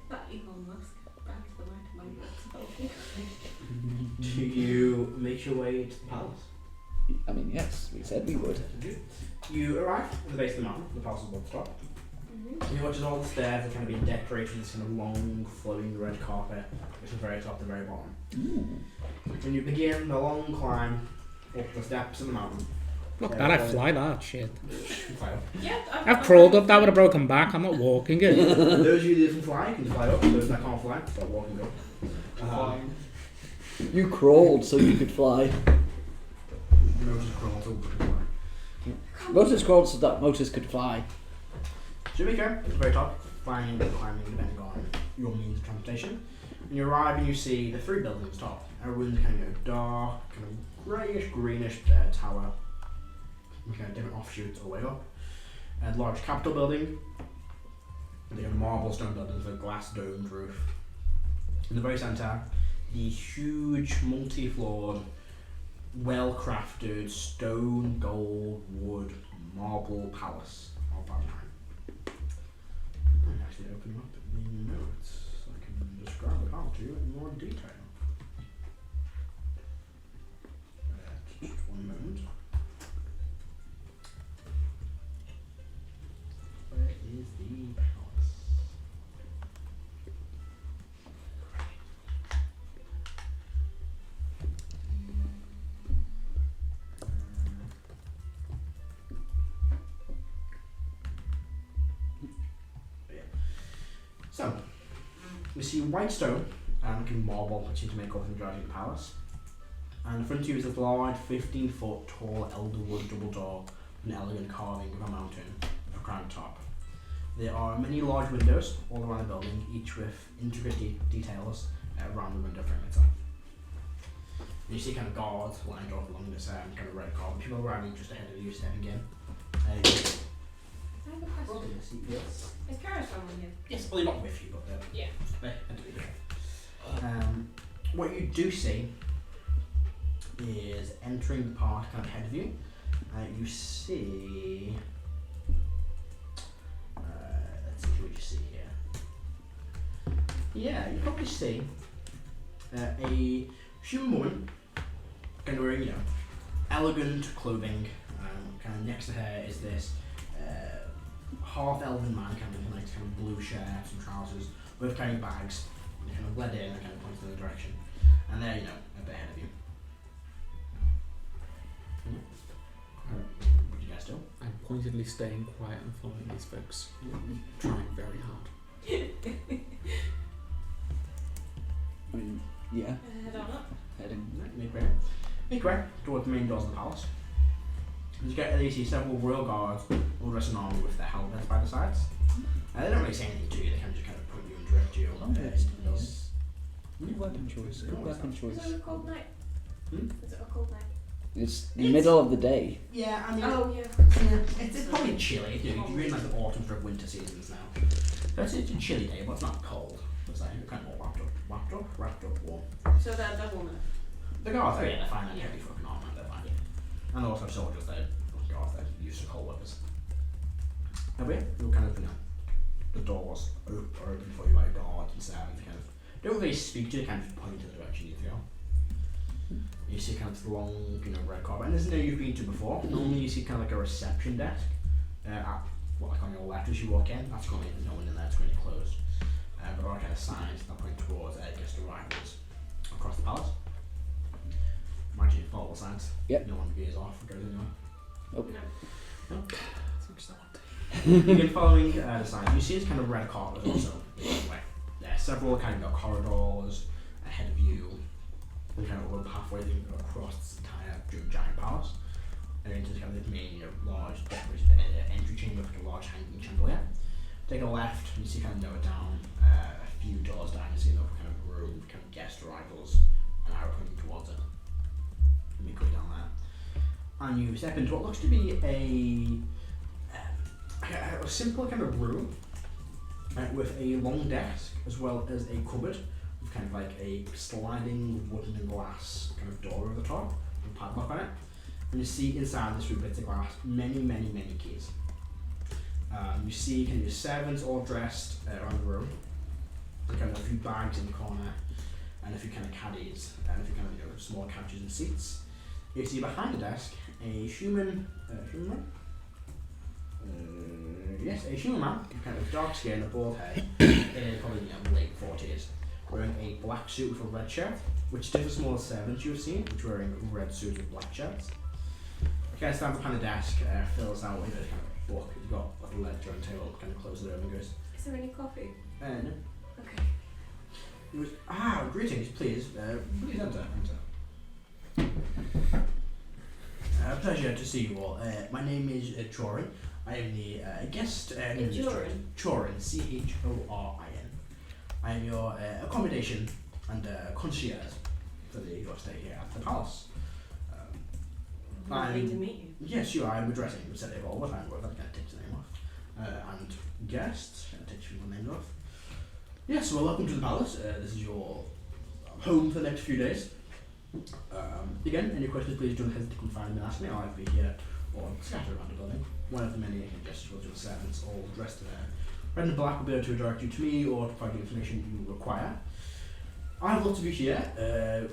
that Elon Musk back to the right of my bots of Elven. Do you make your way to the palace? I mean, yes, we said we would. You arrive at the base of the mountain, the palace above the top. You watch as all the stairs are kind of being decorated with this kind of long, flowing red carpet, which is the very top to the very bottom. When you begin the long climb up the steps of the mountain. Look, that I fly that shit. Yeah, I've crawled up that with a broken back. I'm not walking it. Those of you that can fly, can fly up. Those that can't fly, start walking up. You crawled so you could fly. Motors crawl to fly. Motors crawled so that motors could fly. So you make it to the very top, flying and climbing depending on your means of transportation. And you arrive and you see the three buildings top. Everyone's kind of dark, kind of greyish, greenish tower. Kind of different offshoots all the way up. A large capitol building. And a marble stone building with a glass domed roof. In the very centre, the huge multi-floored, well-crafted stone, gold, wood, marble palace of Paladin. I'm actually opening up the notes so I can describe the palace to you in more detail. Just one moment. Where is the palace? So, we see white stone and marble which seem to make up the majority of the palace. And in front of you is this large 15-foot tall elderwood double door with an elegant carving of a mountain with a crowned top. There are many large windows all around the building, each with intricate details around the window frame itself. And you see kind of guards lined up along this kind of red carpet, people arriving just ahead of you stepping in. I have a question. Yes. Is Karo's family here? Yes, well, not with you, but Yeah. what you do see is entering the park kind of ahead of you. You see. Let's see what you see here. Yeah, you probably see a human woman, kind of wearing, you know, elegant clothing. Kind of next to her is this half-elven man, kind of like blue shirt and trousers, both carrying bags. They kind of led in and kind of points in the direction, and they're, you know, a bit ahead of you. What do you guys do? I'm pointedly staying quiet and following these folks. Trying very hard. I mean, yeah. Head on up. Heading. Make way towards the main doors of the palace. As you get there, you see several royal guards all dressed in armour with their helmets by the sides. They don't really say anything to you, they can just kind of point you and direct you. Good weapon choice. Good weapon choice. Is it a cold night? Is it a cold night? It's the middle of the day. Yeah, I mean, Oh, yeah. it's probably chilly. You know, you're in like the autumn or winter seasons now. So it's a chilly day, but it's not cold. It's like you're kind of all wrapped up, warm. So they're woman. The guards, oh yeah, they're fine. They're Yeah. heavy fucking armour, they're fine. And also soldiers, they're guards, they're used to cold weathers. Anyway, you'll kind of, you know, the doors are open for you by guards and servants. Kind of don't really speak to you, kind of point to the direction you need to go. You see kind of the long, you know, red carpet, and this is no you've been to before. Normally you see kind of like a reception desk like on your left as you walk in. That's currently no one in there, it's currently closed. But there are kind of signs that point towards guest arrivals across the palace. Imagine you follow the signs. Yep. No one veers off or goes anywhere. Nope. No. You begin following the signs. You see this kind of red carpet also. There are several kind of corridors ahead of you. And kind of over halfway across this entire giant palace. and into the kind of main, large decorated entry chamber with a large hanging chandelier. Take a left, and you see kind of lower down, a few doors down, you see another kind of room, kind of guest arrivals, and arrow pointing towards it. Let me go down there. And you step into what looks to be a simple kind of room with a long desk as well as a cupboard with kind of like a sliding wooden and glass kind of door over the top with a padlock on it. And you see inside this room, bits of glass, many keys. You see kind of your servants all dressed around the room. There's kind of a few bags in the corner and a few kind of caddies and a few kind of small couches and seats. You see behind the desk a human man? Yes, a human man with kind of dark skin, a bald head, probably late 40s, wearing a black suit with a red shirt, which differs from all the servants you've seen, which are wearing red suits with black shirts. He kind of stands behind the desk, fills out kind of book. He's got a ledger on the table, kind of closes it over and goes, Is there any coffee? no. Okay. He goes, greetings, please. Please enter. Pleasure to see you all. My name is Chorin. I am the guest administrator. Chorin, C-H-O-R-I-N. I am your accommodation and concierge for your stay here at the palace. Lovely to meet you. Yes, you are. I'm addressing you. Said it all the time. I'm going to take the name off. And guests, take the name off. Yes, well, welcome to the palace. This is your home for the next few days. Again, any questions, please don't hesitate to come find me and ask me. I'll either be here or scattered around the building. One of the many gestures will do the servants, all dressed in red and black, will be able to direct you to me or to provide the information you require. I have lots of you here.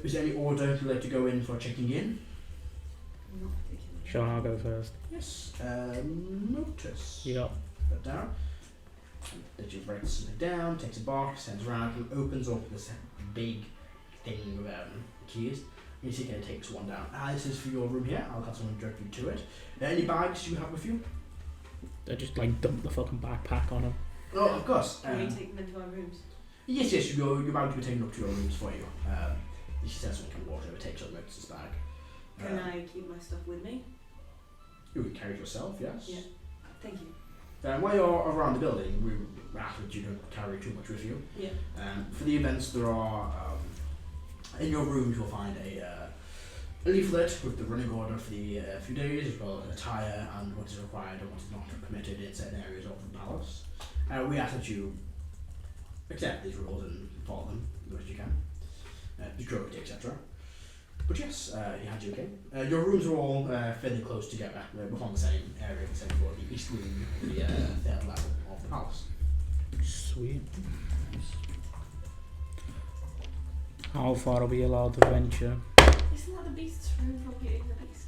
Is there any order you'd like to go in for checking in? Not particularly. Sure, I'll go first. Yes. Notice. Yep. Put that down. That you write something down, takes a box, turns around, and opens up this big thing with keys. And you see it takes one down. This is for your room here. I'll have someone direct you to it. Any bags you have with you? They just like dump the fucking backpack on them. Oh, of course. Can we take them into our rooms? Yes, your bag will be taken up to your rooms for you. She says someone can walk over, takes up Notice's bag. Can I keep my stuff with me? You would carry it yourself, yes? Yeah. Thank you. While you're around the building, we ask that you don't carry too much with you. Yeah. For the events, there are in your rooms you'll find a leaflet with the running order for the few days, as well as attire and what is required and what is not permitted in certain areas of the palace. We ask that you accept these rules and follow them the best you can. Security, etc. But yes, you had you okay. Your rooms are all fairly close together. We're on the same area, except for the east wing, the third level of the palace. Sweet. How far are we allowed to venture? Isn't that the beast's room from Beauty and the Beast?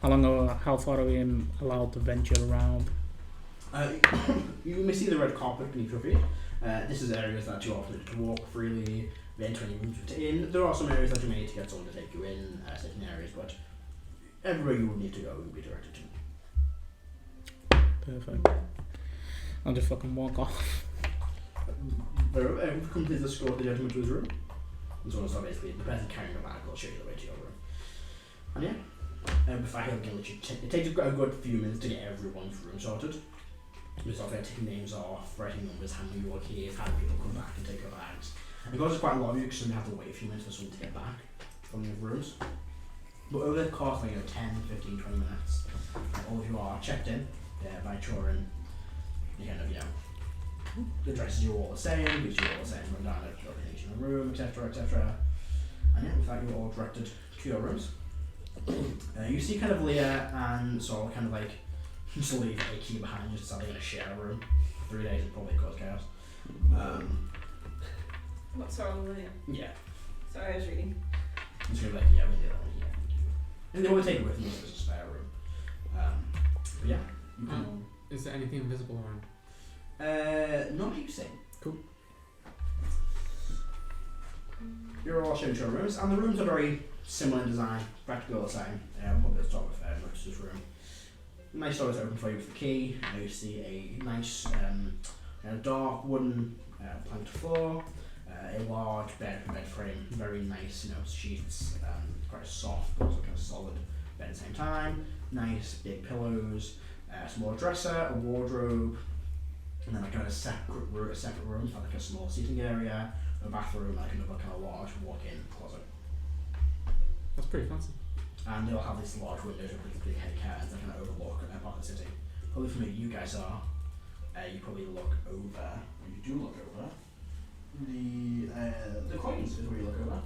I don't know. How far are we allowed to venture around? You may see the red carpet beneath your feet. This is areas that you are permitted to walk freely, enter any rooms in. There are some areas that you may need to get someone to take you in, certain areas, but everywhere you will need to go will be directed to. Perfect. I'll just fucking walk off. Complete escort the gentleman to his room. And so on, basically, the person carrying the bag will show you the way to your room. And yeah, before he'll get it takes a good few minutes to get everyone's room sorted. We start taking names off, writing numbers, how many you are here, how people come back and take your bags. And because there's quite a lot of you, because you have to wait a few minutes for someone to get back from your rooms. But over the course of 10, 15, 20 minutes, all of you are checked in by Chorin. You kind of, the dresses you all the same, because you're all the same, run down everything in the room, etc., etc. And yeah, with that, you're all directed to your rooms. You see kind of Leah and Saul kind of like just leave a key behind, just so they're going to share a room. 3 days would probably cause chaos. What's wrong with it? Yeah. Sorry, I was reading. It's going to be like, we did all, and they will take it with them as a spare room. But yeah. You can Is there anything invisible around? not you say. Cool. You're all shown to your rooms, and the rooms are very similar in design, practically all the same. We'll start with Notice's room. Nice door is open for you with the key. You see a nice dark wooden planked floor, A large bed frame, very nice, sheets, quite soft but also kind of solid bed at the same time. Nice big pillows, a small dresser, a wardrobe, and then like a separate room for like a small seating area, a bathroom, like another kind of large walk-in closet. That's pretty fancy. And they'll have these large windows with big head curtains that kind of overlook part of the city. Probably from where you guys are, you probably look over, or you do look over, the coins is where you look over.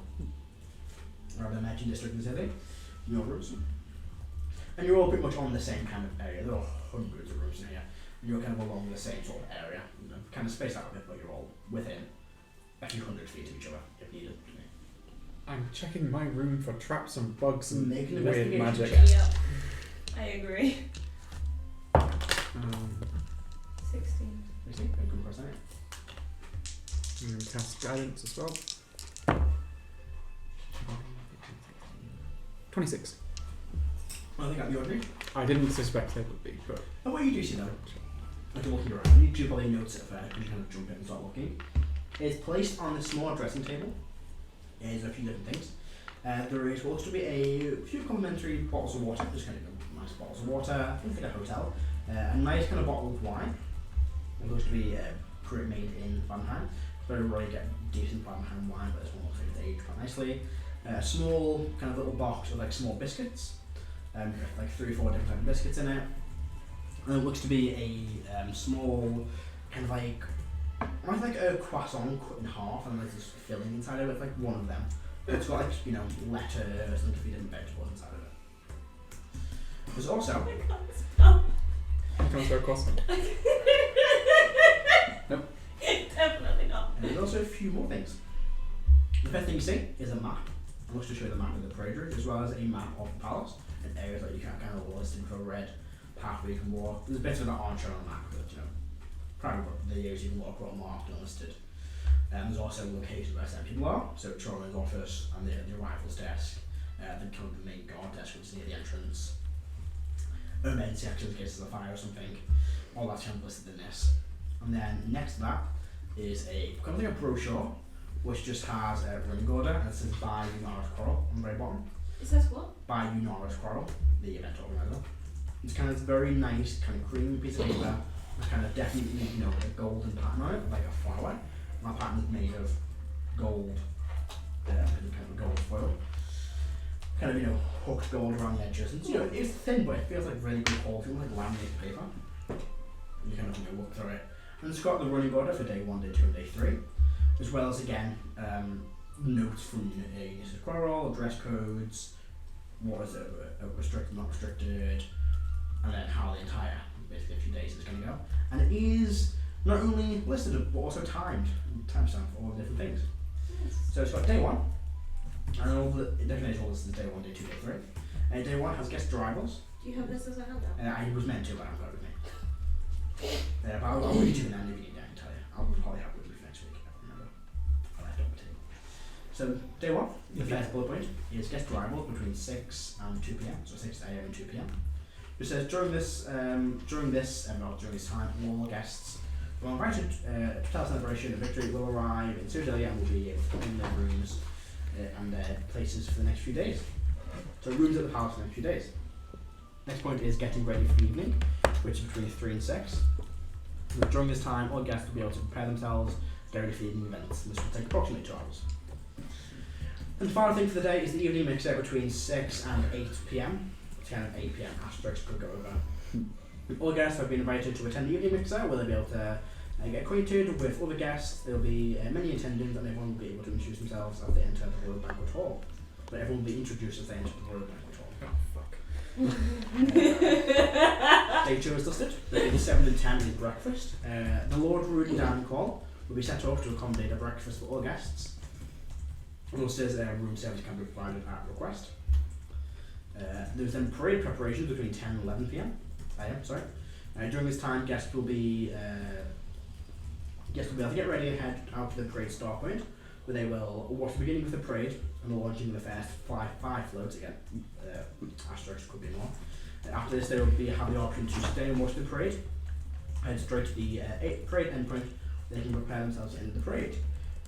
Around the Merchant District of the city, your rooms. And you're all pretty much on the same kind of area. There are hundreds of rooms in here. And you're kind of along the same sort of area. Kind of spaced out a bit, but you're all within a few hundred feet of each other if needed. I'm checking my room for traps and bugs and Make an weird investigation magic. check. Yeah, I agree. 16. You see? Good across that. I'm going to cast guidance as well. 26. Well, I think out of the ordinary. I didn't suspect it would be, but And what you do see though, like you're looking around, you do probably notice it first when you kind of jump in and start looking. It's placed on this small dressing table. There's a few different things. There is also to be a few complimentary bottles of water, just kind of nice bottles of water, things like a hotel. A nice kind of bottle of wine. It looks to be made in Vanheim. Very rare to get decent Vanheim wine, but this one looks like it's aged quite nicely. A small kind of little box of like small biscuits. Like 3 or 4 different types of biscuits in it. And it looks to be a small kind of almost like a croissant cut in half and there's this filling inside of it, like one of them. It's got like, lettuce and feed and vegetables inside of it. There's also I can't spell crossing. Nope. Definitely not. And there's also a few more things. The first thing you see is a map. It looks to show the map of the parade route as well as a map of the palace and areas that you can kind of list into a red path where you can walk. There's bits of that aren't shown on the map, but probably the areas you can walk around marked and listed. There's also locations where certain people are, so Trollman's office and the arrivals desk, the kind of the main guard desk which is near the entrance. Emergency action in case there's a fire or something. All that's kind of listed in this. And then next to that is a kind of like a brochure which just has a running order and it says by Unara's Quarrel on the very bottom. It says what? By Unara's Quarrel, the event organizer. It's kind of this very nice kind of creamy piece of paper. It's kind of definitely, a golden pattern on it, like a flower. And that pattern is made of gold, kind of gold foil. Kind of, hooked gold around the edges. And, it's thin, but it feels like really good quality, like laminated paper. And you kind of look through it. And it's got the running order for day 1, day 2, and day 3. As well as, again, notes from Igneous Quarrel, dress codes, what is it, restricted, not restricted, and then how the entire, basically a few days is going to go. And it is not only listed, but also timestamp for all the different things. Yes. So it's got day 1, and it definitely told us it's day 1, day 2, day 3. Day 1 has guest arrivals. Do you have this as a handout? I was meant to, but I haven't got it with me. But I'll read you now if you need, I can tell you. I'll probably have it with you for next week, I don't remember. I left it on the table. So day 1, the first bullet point is guest arrivals between 6 and 2 p.m, so 6 a.m. and 2 p.m. It says during this time, all guests who are invited to Celebration Celebration of Victory will arrive in Cyridillia and will be able to come in their rooms and their places for the next few days. So rooms at the palace for the next few days. Next point is getting ready for the evening, which is between 3 and 6. And during this time, all guests will be able to prepare themselves, get ready for the evening events. This will take approximately 2 hours. And the final thing for the day is the evening mixer between 6 and 8 p.m. 10 and 8 p.m. Asterisks could go over. All guests have been invited to attend the evening mixer where they'll be able to get acquainted with other guests. There will be many attendants and everyone will be able to introduce themselves as they enter the Royal Banquet Hall. But everyone will be introduced as they enter the Royal Banquet Hall. Oh fuck. Day 2 is listed. Day 7 and 10 is breakfast. The Lord Rudy Dining Hall will be set up to accommodate a breakfast for all guests. It also says room service can be provided at request. There's then parade preparations between 10 and 11 p.m. During this time, guests will be able to get ready and head out to the parade start point, where they will watch the beginning of the parade and the launching of the first five floats again. Asterisks could be more. After this, they will have the option to stay and watch the parade, head straight to the parade endpoint. They can prepare themselves to enter the parade.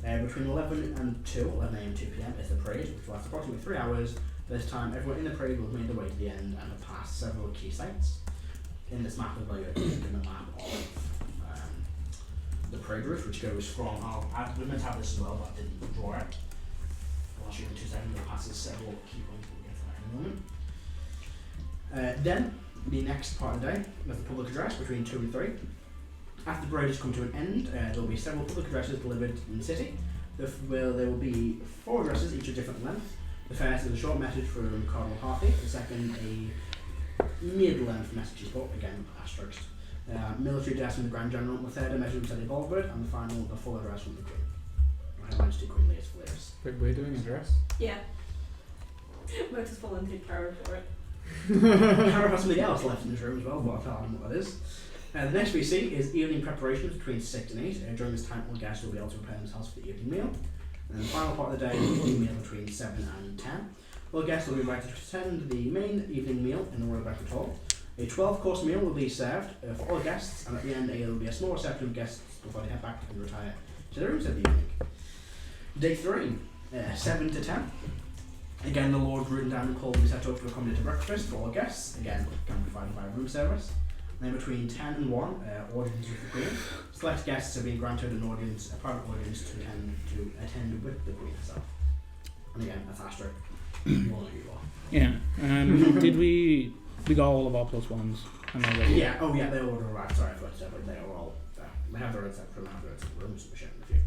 Between 11 and 2, 11 AM and 2 PM is the parade, which lasts approximately 3 hours. This time, everyone in the parade will have made their way to the end and have passed several key sites. In this map as well, you're given a map of the parade route, which goes from, we meant to have this as well, but I didn't draw it. I'll show you in 2 seconds, it passes several key points, we'll get to that in a moment. Then, the next part of the day, is the public address between 2 and 3. After the parade has come to an end, there will be several public addresses delivered in the city. There will be 4 addresses, each of different length. The first is a short message from Cardinal Hartley, the second a mid-length message is put, again asterisks. Military address from the Grand General, the third a message from Teddy Bolbert, and the final the full address from the Queen. Her Majesty Queen Leas Flares. Wait, we're doing address? Yeah. We're just volunteered Karo for it. Karo has something else left in this room as well, but I'll tell him what that is. The next we see is evening preparations between 6 and 8. During this time, all guests will be able to prepare themselves for the evening meal. And the final part of the day is the evening meal between 7 and 10. All guests will be invited to attend the main evening meal in the Royal Banquet Hall. A 12-course meal will be served for all guests, and at the end there will be a small reception of guests before they head back and retire to their rooms at the evening. Day 3, 7 to 10. Again, the Lord's written down and call will be set up to accommodate a breakfast for all guests. Again, can be provided by room service. And then between 10 and 1, audience with the Queen. Select guests are being granted an audience, a private audience to attend with the Queen herself. And again, that's asterisk. You all know who you are. Yeah. Did we got all of our +1s? Yeah. Oh yeah, they all arrived. Sorry, I forgot to say, but they are all. They have their own separate room, have their own separate rooms. We're sharing with you.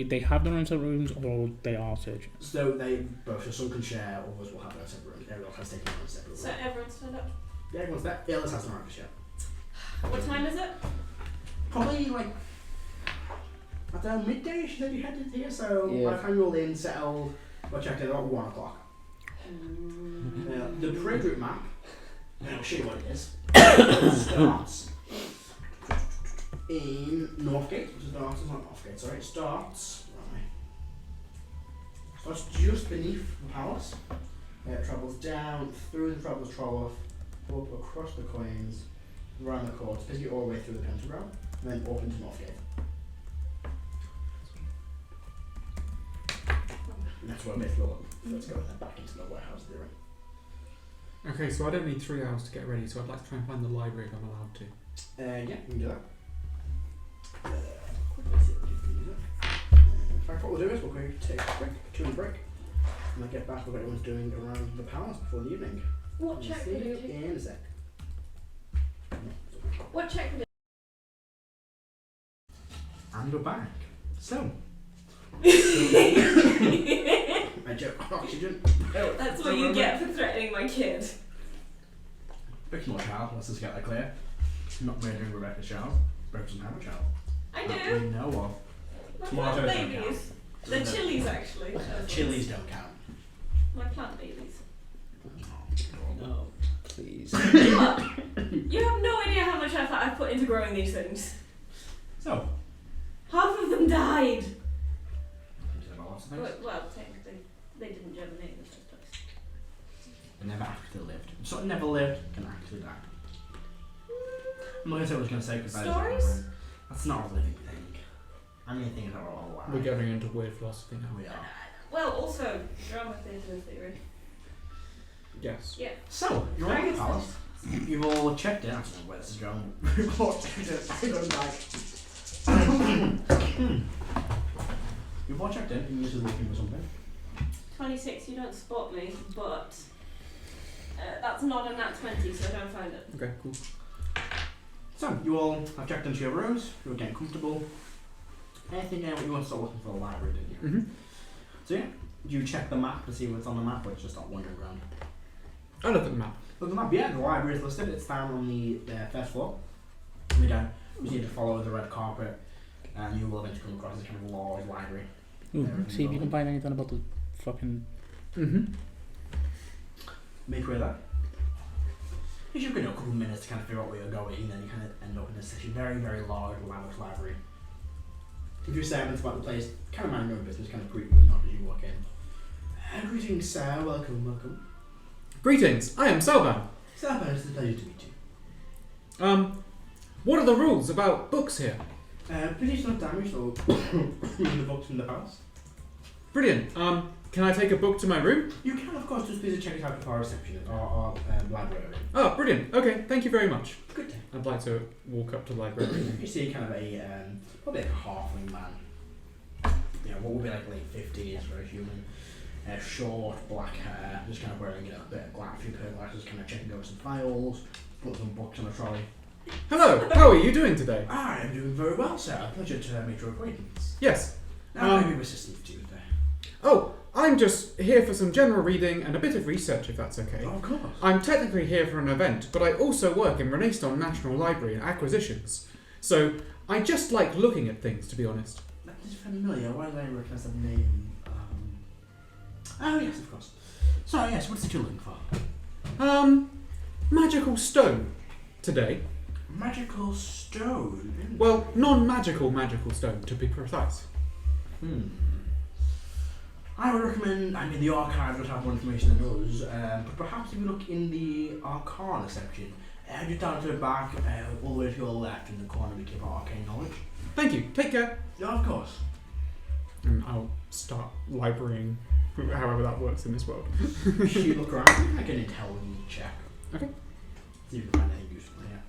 They have their own separate rooms, or they are searching. So they both. So some can share, others will have their own separate rooms. Everyone has taken their own separate room. So everyone's turned up. Yeah, everyone's there. Illis has no share. What time is it? Probably like, I don't know, midday. She said you headed here, so Yeah. by the time you're all in, settled, we'll check it about 1 o'clock. The parade route map, I'll show you what it is, starts in Northgate, which is not Northgate, sorry, it starts just beneath the palace. It travels down through the Traveller's Trough, up across the coins, around the court, basically all the way through the pentagram, and then up into Northgate. And that's where Mythlock. Let's go then back into the warehouse theory. Okay, so I don't need 3 hours to get ready, so I'd like to try and find the library if I'm allowed to. Yeah, you can do that. Quickly see what you can do. In fact, what we'll do is we'll go take a quick 2-minute break, and I'll get back with what everyone's doing around the palace before the evening. What We'll check see would you it do? in a sec. What check would it And we're back. So. I joke. Oxygen. That's what you get for threatening my kid. Big small child, let's just get that clear. Not murdering Rebecca's child. Rebecca doesn't have a child. I That do. we know of. My Tomatoes plant don't babies. They're chilies, actually. Chilies don't count. My plant babies. No, please. What? You have no idea how much effort I've put into growing these things. So. Half of them died. They Well, technically, they didn't germinate in the first place. never actually lived. Something never lived can actually die. I'm not going to say what I was going to say because Stories? that's not a living thing. I mean, things are all alive. We're going into weird philosophy now. We are. Well, also, drama theatre theory. Yes. Yeah. So, you're all in the palace. You've all checked in. I don't know where this is going. You've all checked in. I don't like. You've all checked in. You're usually looking for something. 26, you don't spot me, but that's not a nat 20, so I don't find it. Okay, cool. So, you all have checked into your rooms. You're getting comfortable. Anything what you want to start looking for the library, didn't you? Mm-hmm. So yeah, you check the map to see what's on the map, or it's just not wandering around. I look at the map. Look at the map, yeah, the library is listed. It's down on the first floor. We don't. You just need to follow the red carpet, and you will eventually come across this kind of large library. Ooh, see if you can find anything about the fucking. Mm-hmm. Make way there. You should go a couple of minutes to kind of figure out where you're going, and then you kind of end up in this very, very large, lavish library. If you're servants about the place, kind of mind your own business, kind of greet you and nod as you walk in. Greetings, sir. Welcome. Greetings, I am Celban. Celban, it's a pleasure to meet you. What are the rules about books here? Pretty enough damage though. In the books from the past. Brilliant. Can I take a book to my room? You can, of course, just please check it out at our reception at our library. Oh, brilliant. Okay, thank you very much. Good day. I'd like to walk up to the library. You see kind of a, probably like a halfling man. You know, what would be like late 50s for a human. Short, black hair, just kind of wearing, you know, a bit of a few pair of glasses, kind of checking over some files, put some books on a trolley. Hello, how are you doing today? I am doing very well, sir. Pleasure to make your acquaintance. Yes. Now, maybe assistance to you there. Oh, I'm just here for some general reading and a bit of research, if that's okay. Oh, of course. I'm technically here for an event, but I also work in Renaissance National Library and Acquisitions. So, I just like looking at things, to be honest. That is familiar. Why did I recognise that name? Oh, yes, of course. So, yes, what's it you're looking for? Magical stone today. Magical stone? Well, non-magical magical stone, to be precise. I would recommend, I mean, the archive would have more information than us, but perhaps if you look in the Arcana section, just down to the back, all the way to your left in the corner, we keep our arcane knowledge. Thank you. Take care. Yeah, of course. And I'll start librarying, however that works in this world. You look around, make an intelligence check. Okay. See if you can find anything useful here.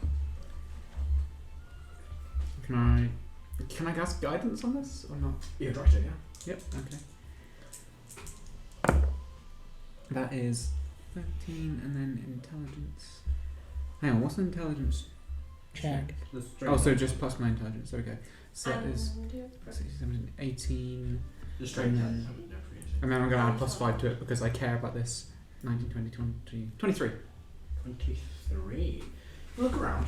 Can I cast guidance on this or not? You're right, yeah. Yep. Okay. That is 13, and then intelligence. Hang on, what's an intelligence Check. Oh, so just plus my intelligence. Okay. So that is 16, 17, 18. The strength And has then- something there for you. And then I'm going to add plus 5 to it because I care about this. 19, 20, 20, 23. 23. You look around,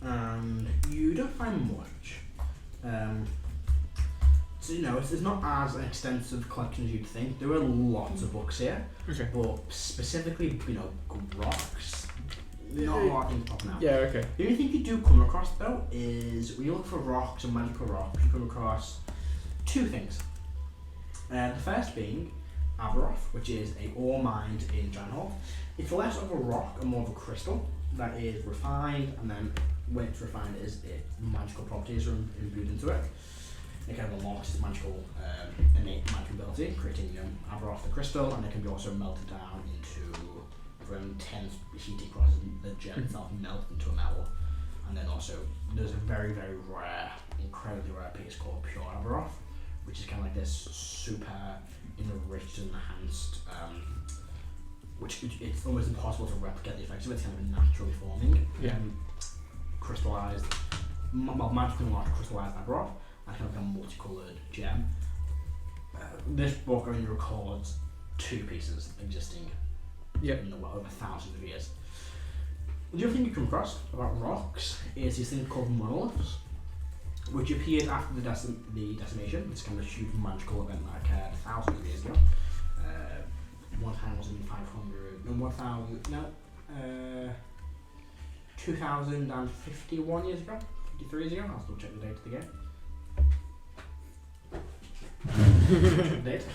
and you don't find much. So, you know, it's not as an extensive collection as you'd think. There are lots of books here, Okay. but specifically, you know, rocks. Not a lot of things popping out. Yeah, okay. The only thing you do come across, though, is when you look for rocks and magical rocks, you come across two things. The first being Avaroth, which is a ore mined in Giant. It's less of a rock and more of a crystal that is refined, and then when it's refined, its magical properties are imbued into it. It kind of unlocks its magical, innate magical ability, creating Avaroth the crystal, and it can be also melted down into very intense heating process. The gem itself melts into a metal, and then also there's a very, very rare, incredibly rare piece called pure Avaroth, which is kind of like this super enriched and enhanced, which it's almost impossible to replicate the effects of it. It's kind of naturally forming, crystallized, magically enlarged crystallized Avaroth, and kind of like a multicolored gem. This book only records two pieces existing in over thousands of years. The other thing you come across about rocks is this thing called monoliths, which appeared after the decimation. It's kind of a huge magical event that occurred thousands of years ago. 2051 years ago, 53 years ago. I'll still check the date of the game. Date.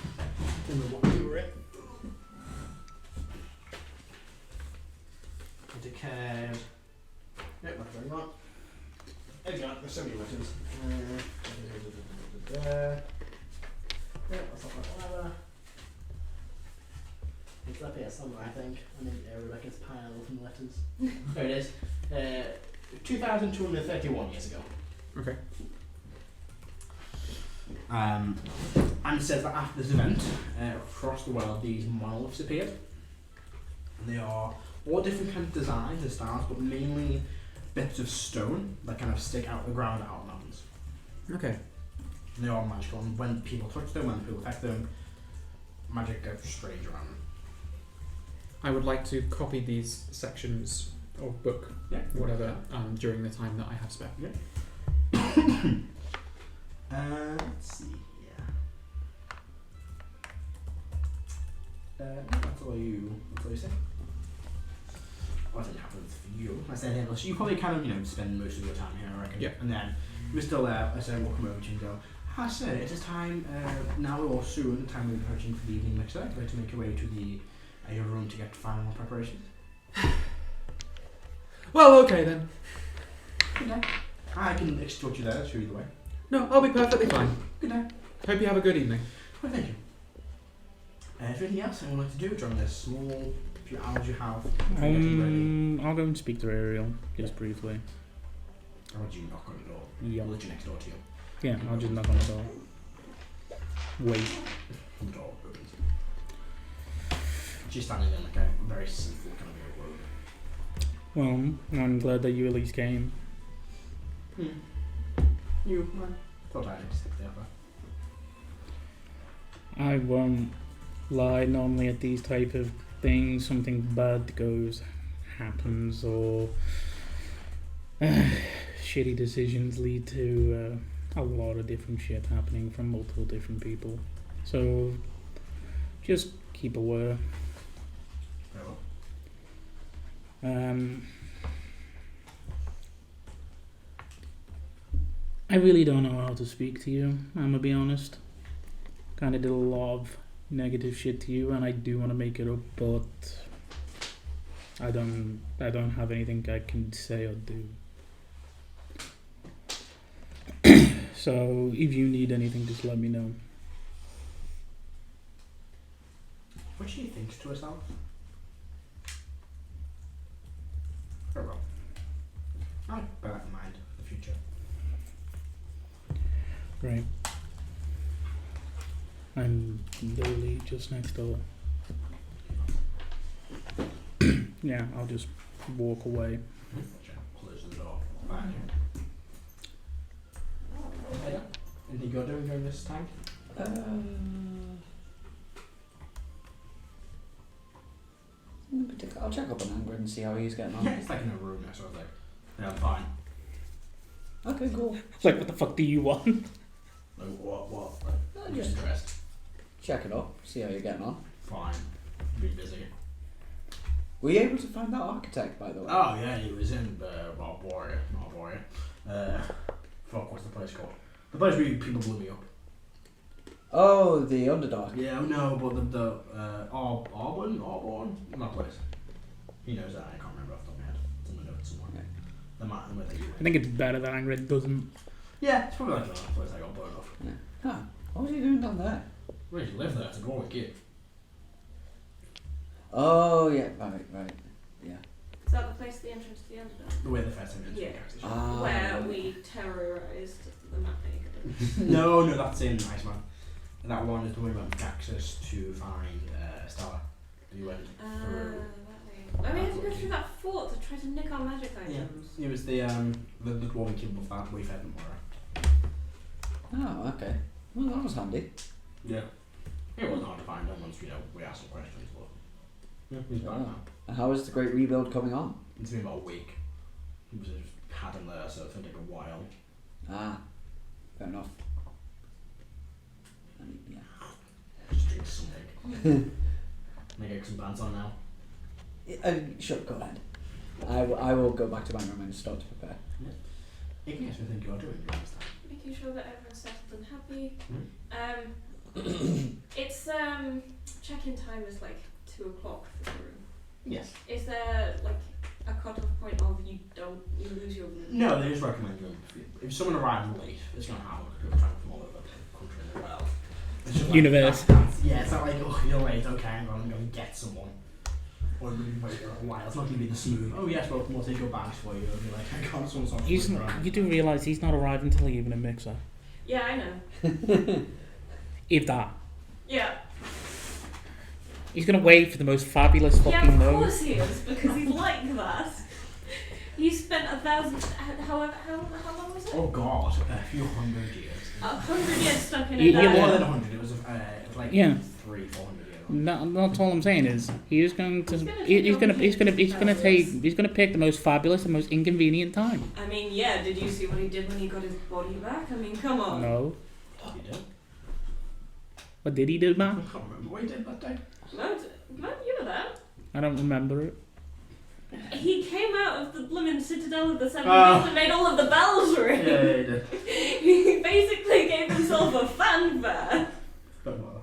Remember what we were in. It occurred. Nope, not very long. There we go, there's so many letters. Yep, that's not that either. It's up here somewhere, I think. I think Rebeca's pile from the letters. There it is. 2,231 years ago. Okay. And it says that after this event, across the world, these monoliths appeared. And they are all different kind of designs and styles, but mainly bits of stone that kind of stick out of the ground out of mountains. Okay. And they are magical, and when people touch them, when people affect them, magic goes strange around them. I would like to copy these sections or book, whatever, during the time that I have spare. Yeah. Let's see here. That's all you say. What happens for you? I said, so you probably kind of, spend most of your time here, I reckon. Yeah. And then we're still there. I said, we'll come over to you and go, sir, it is time now or soon, the time we're approaching for the evening lecture. I'd like to make your way to your room to get final preparations. Well, okay then. Okay. I I can instruct you there, sure, either way. No, I'll be perfectly fine. Good night. Hope you have a good evening. Well, thank you. Is there anything else anyone like to do during this small few hours you have? I'll go and speak to Ariel just briefly. Or would you knock on the door? Yeah. Or let you next door to you? Yeah, I'll just knock on the door. Wait. The door opens. She's standing in like a very simple kind of robe. Well, I'm glad that you at least came. You thought I'd accept the offer. I won't lie. Normally at these type of things, something bad happens, or shitty decisions lead to a lot of different shit happening from multiple different people. So just keep aware. Very well. I really don't know how to speak to you, I'm gonna be honest. Kinda did a lot of negative shit to you and I do want to make it up, but I don't have anything I can say or do. So if you need anything, just let me know. What she thinks to herself? Very well. I'll bear that in mind for the future. Right. I'm literally just next door. Yeah, I'll just walk away. Close the door behind you. Anything you're doing during this time? I'll check up on Angrid and see how he's getting on. Yeah, it's like in a room there, so I was like, yeah, I'm fine. Okay, cool. Like, what the fuck do you want? Like, what? Like, I'm just dressed. Check it up, see how you're getting on. Fine. Be busy. Were you able to find that architect, by the way? Oh, yeah, he was in Warrior. Fuck, what's the place called? The place where people blew me up. Oh, the Underdark. Yeah, no, but the Auburn? That place. He knows that, I can't remember off the top of my head. It's in the notes somewhere. Yeah. The mountain where they I think it's better that Angrid doesn't. Yeah, it's probably like the last place I got burned off. Yeah. Huh. What was he doing down there? Where did you live there? It's a Warwick kid. Oh, yeah, right. Yeah. Is that the place, the entrance to the Underdark? The way the first entrance Yeah. was. Where we terrorised the map maker. No, that's in Iceman. That one is the way we went with Caxus to find Stella. You went through. I mean, we had to go through that fort to try to nick our magic items. It was the dwarven kid above that we fed them more. Oh, okay. Well, that was handy. Yeah. It wasn't hard to find them once we asked some questions, but he's back now. And how is the great rebuild coming on? It's been about a week. He was just had him there, so it's gonna take a while. Ah, fair enough. I mean, yeah. Just drink some egg. Can I get some bands on now? Sure, go ahead. I will go back to my room and start to prepare. Igneous, I think you are doing during this time. Making sure that everyone's settled and happy. Mm. It's check-in time is like 2 o'clock for the room. Yes. Is there like a cut-off point of you lose your room? No, they just recommend you. If someone arrives late, it's going to happen because people travel from all over the country and the world. It's just like, Universe. Yeah, it's not like, oh, you're late, okay, I'm going to go and get someone. Or you're going to wait a while. It's not going to be the smooth, oh yes, well, we'll take your bags for you. And you're like, I can't, someone's not You do realise he's not arriving until even a mixer. Yeah, I know. If that. Yeah. He's gonna wait for the most fabulous fucking Yeah, of moment. course he is, because he's like that. He spent 1,000, how long was it? Oh god, a few hundred years. 100 years stuck in a Yeah, More diamond. than 100, it was like Yeah. 300-400 years. No, that's all I'm saying is he's going to he's gonna pick the most fabulous and most inconvenient time. I mean, yeah, did you see what he did when he got his body back? I mean, come on. No. What did he do? What did he do, I man? can't remember what he did that day. No, you were there. I don't remember it. He came out of the blooming Citadel of the Seven Oh. Wheels and made all of the bells ring. Yeah, he did. He basically gave himself a fanfare. Don't bother.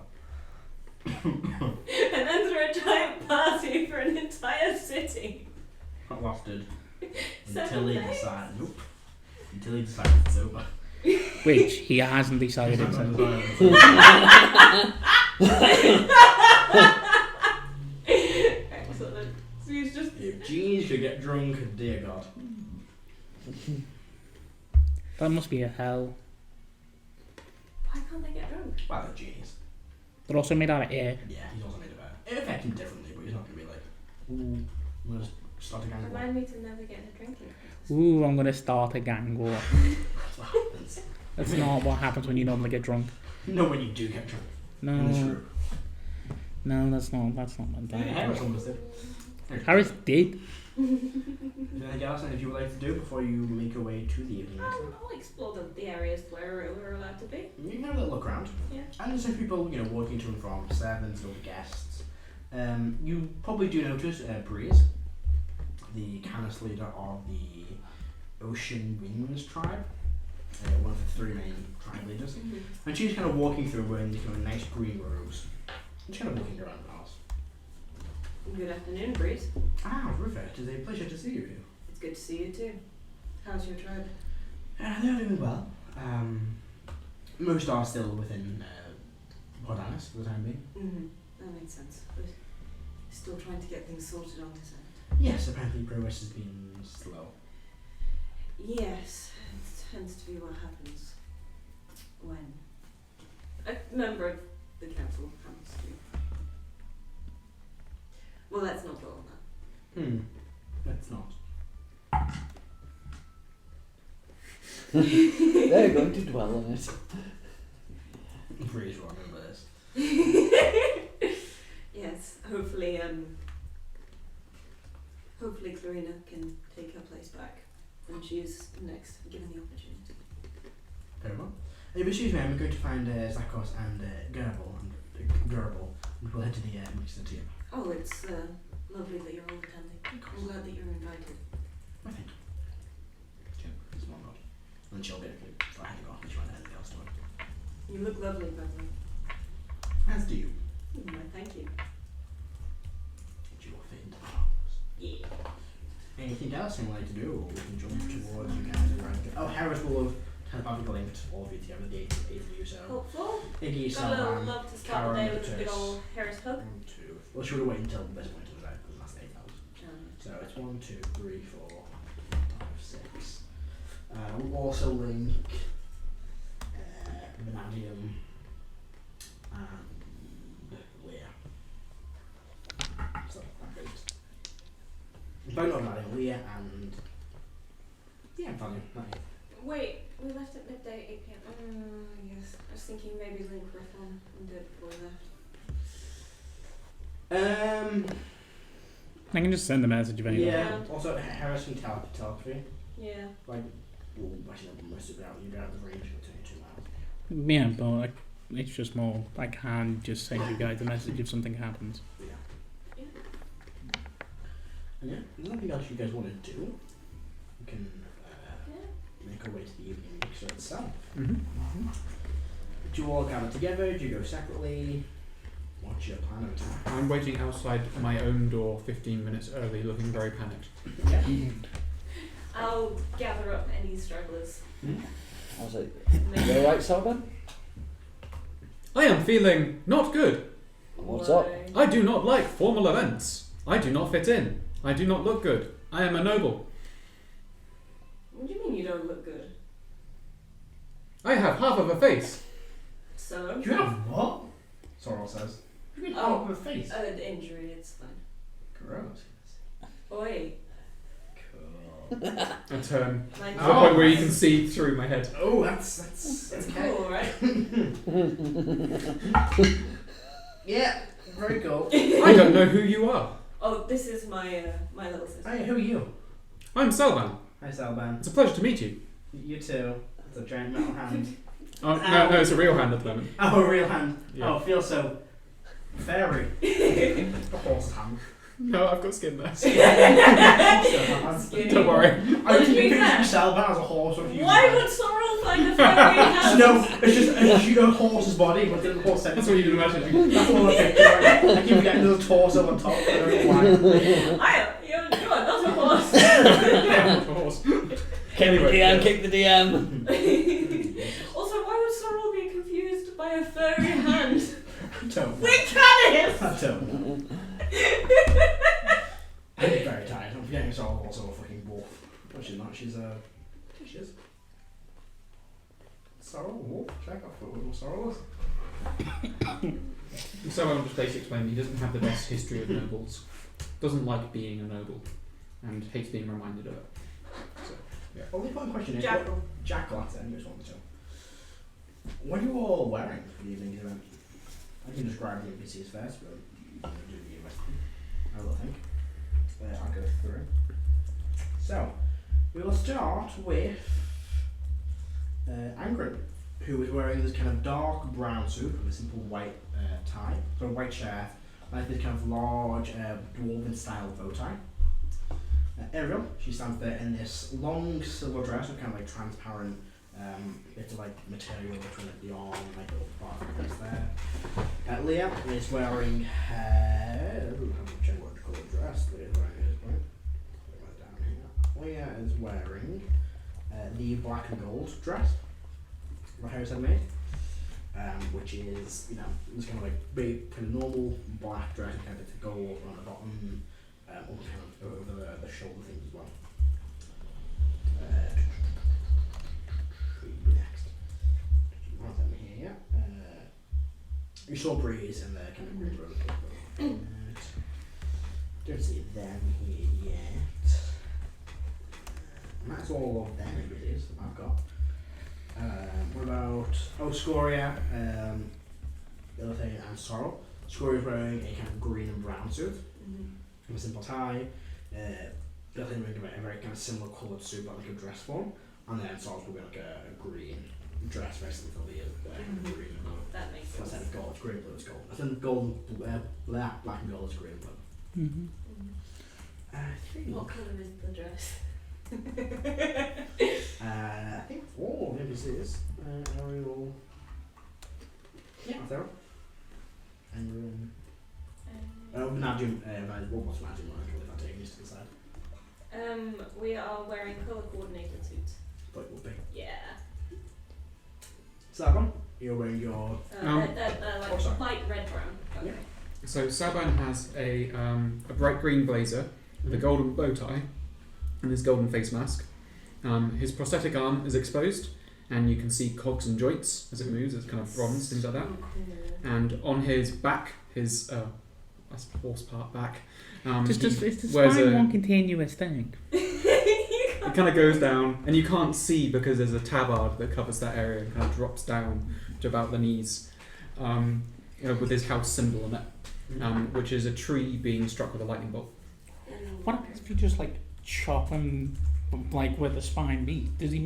And then threw a giant party for an entire city. That lasted 7 until he days? decided, nope, until he decides it's over. Which he hasn't decided it's over. Excellent. So he's just. If Jeans could get drunk, dear God. That must be a hell. Why can't they get drunk? Well, they're genies. They're also made out of air. Yeah, he's also made of air. It affects him differently, but he's not going to be like, ooh, I'm going to start a gang war. Remind me to never get a drinking. Ooh, I'm gonna start a gang war. That's what happens. That's not what happens when you normally get drunk. No, when you do get drunk. In this No, group. no, that's not my Yeah, Heris thing. almost did. Harris did. Is there anything else that you would like to do before you make your way to the evening? I'll explore the areas where we're allowed to be. You can have a little look around. Yeah. And there's some people, walking to and from, servants, little guests. You probably do notice Breeze, the Canis leader of the Ocean Winds tribe, one of the three main tribe leaders. And she's kind of walking through wearing these kind of nice green robes. And she's kind of walking around the house. Good afternoon, Breeze. Ah, Rufus, it is a pleasure to see you here. It's good to see you too. How's your tribe? They're doing well. Most are still within Paladin for the time being. That makes sense. We're still trying to get things sorted on this end. Yes, apparently progress has been slow. Yes, it tends to be what happens when a member of the council comes to. Well, let's not go on that. Let's not. They're going to dwell on it. I'm pretty sure I remember this. Yes, hopefully Clarina can take her place back when she is next given the opportunity. Very well. Excuse me, I'm going to find Zakos and Gerbil, and we'll head to the Mixer team. Oh, it's lovely that you're all attending. I'm glad that you're invited. I think. Sure, it's one nod. And she'll get a clue. So I had to go off and try anything else to her. You look lovely, by the way. As do you. Why, thank you. You will fit into the house. Yeah. Anything else you'd like to do, or we can jump towards you guys around. Oh, Heris will have telepathically linked all of you together, the eight of you, so. Helpful. Iggy, Got a little Celban, love to start Karo, the day and with a big Akrasiel. old Heris hug. 1, 2. Well, she would have waited until this point of the day, because that's 8 hours. So it's 1, 2, 3, 4, 5, 6. We'll also link Vanadium and Leah. So that goes. But not Vanadium, Leah and. Yeah, Vanadium. Wait, we left at midday, 8 p.m. Yes. I was thinking maybe link Reyfron and do it before we left. I can just send a message if anyone. Yeah. Also, Heris can telepathy. Yeah. Like, well, actually, most of it out. You don't have the range. It'll take you 2 hours. Yeah, but like, it's just more. I can just send you guys a message if something happens. Yeah. Yeah. And yeah, there's nothing else you guys want to do. You can make our way to the evening mixer itself. Mm-hmm. Do you all gather together? Do you go separately? What's your plan of attack? I'm waiting outside my own door 15 minutes early, looking very panicked. Yeah. I'll gather up any stragglers. I was like, you alright, Celban? I am feeling not good. What's up? I do not like formal events. I do not fit in. I do not look good. I am a noble. What do you mean you don't look good? I have half of a face. So? You have what? Sorrel says. You can Oh, half of a face. An injury, it's fine. Gross. Oi. Cool. I turn My to the point where you can see through my head. Oh, that's okay. cool, right? Yeah, very cool. I don't know who you are. Oh, this is my my little sister. Hey, who are you? I'm Celban. Hi, Celban. It's a pleasure to meet you. You too. It's a giant metal hand. Oh, no, it's a real hand at the moment. Oh, a real hand. Yeah. Oh, feels so fairy. A horse hand. No, I've got skin there. Skinny. Don't worry. I To think be you fair, picture Celban as a horse with you. why would Sorrel find a fairy hand? No, it's just a horse's body, but the horse head. That's what you'd imagine. That's all I picture. I keep getting the torso on top. I don't know why. You are not a horse. Yeah, I'm a horse. Anyway, Kick the DM. Also, why would Sorrel be confused by a furry hand? I don't. We're Canis! I don't. I'm very tired. I'm forgetting Sorrel also a fucking wolf. No, she's not. She's she is. Sorrel, wolf. Check off what Sorrel is. So I'll just basically explain he doesn't have the best history of nobles, doesn't like being a noble, and hates being reminded of it. So, yeah. Only important question is Jackal. Jackal, that's it. I just wanted to. What are you all wearing for the evening's event? I can describe the NPCs first, but you can do the rest. I will think. I'll go through. So, we will start with Angren, who is wearing this kind of dark brown suit with a simple white tie, so a white shirt, like this kind of large dwarven style bow tie. Ariel, she stands there in this long silver dress with kind of like transparent bits of like material between like the arm and like little part of the dress there. Leah is wearing her. I'm check what colour dress Leah's wearing at this point. Put it down here. Leah is wearing the black and gold dress what Heris had made, which is, you know, it's kind of like big, kind of normal black dress with kind of bits of gold on the bottom, all kind of over the shoulder things as well. Next. Right down here, you saw Breeze and the kind of green road. Don't see them here yet. And that's all of them it is that I've got. What about Scoria, the other thing, and Sorrel. Scoria's wearing a kind of green and brown suit with a simple tie. The other thing wearing a very kind of similar coloured suit but like a dress form. And then Sorrel's wearing like a green dress, very similar to the green and blue. That makes sense. Instead of gold, it's green and blue, it's gold. I think gold, black and gold is green and blue. What colour is the dress? I think all of NPCs. Ariel. Yeah, there. And Najum. What's Najum like? If I take this to the side. We are wearing colour coordinated suits. But it will be. Yeah. Celban, you're wearing your. Like sorry. light red brown. Okay. Yeah. So Celban has a bright green blazer with a golden bow tie and his golden face mask. His prosthetic arm is exposed, and you can see cogs and joints as it moves. It's kind of bronze, things like that. And on his back, his that's horse part back. It's the wears spine one continuous thing. It kind of goes down, and you can't see because there's a tabard that covers that area and kind of drops down to about the knees, with his house symbol on it, which is a tree being struck with a lightning bolt. What happens if you just like chop him like where the spine be? Does he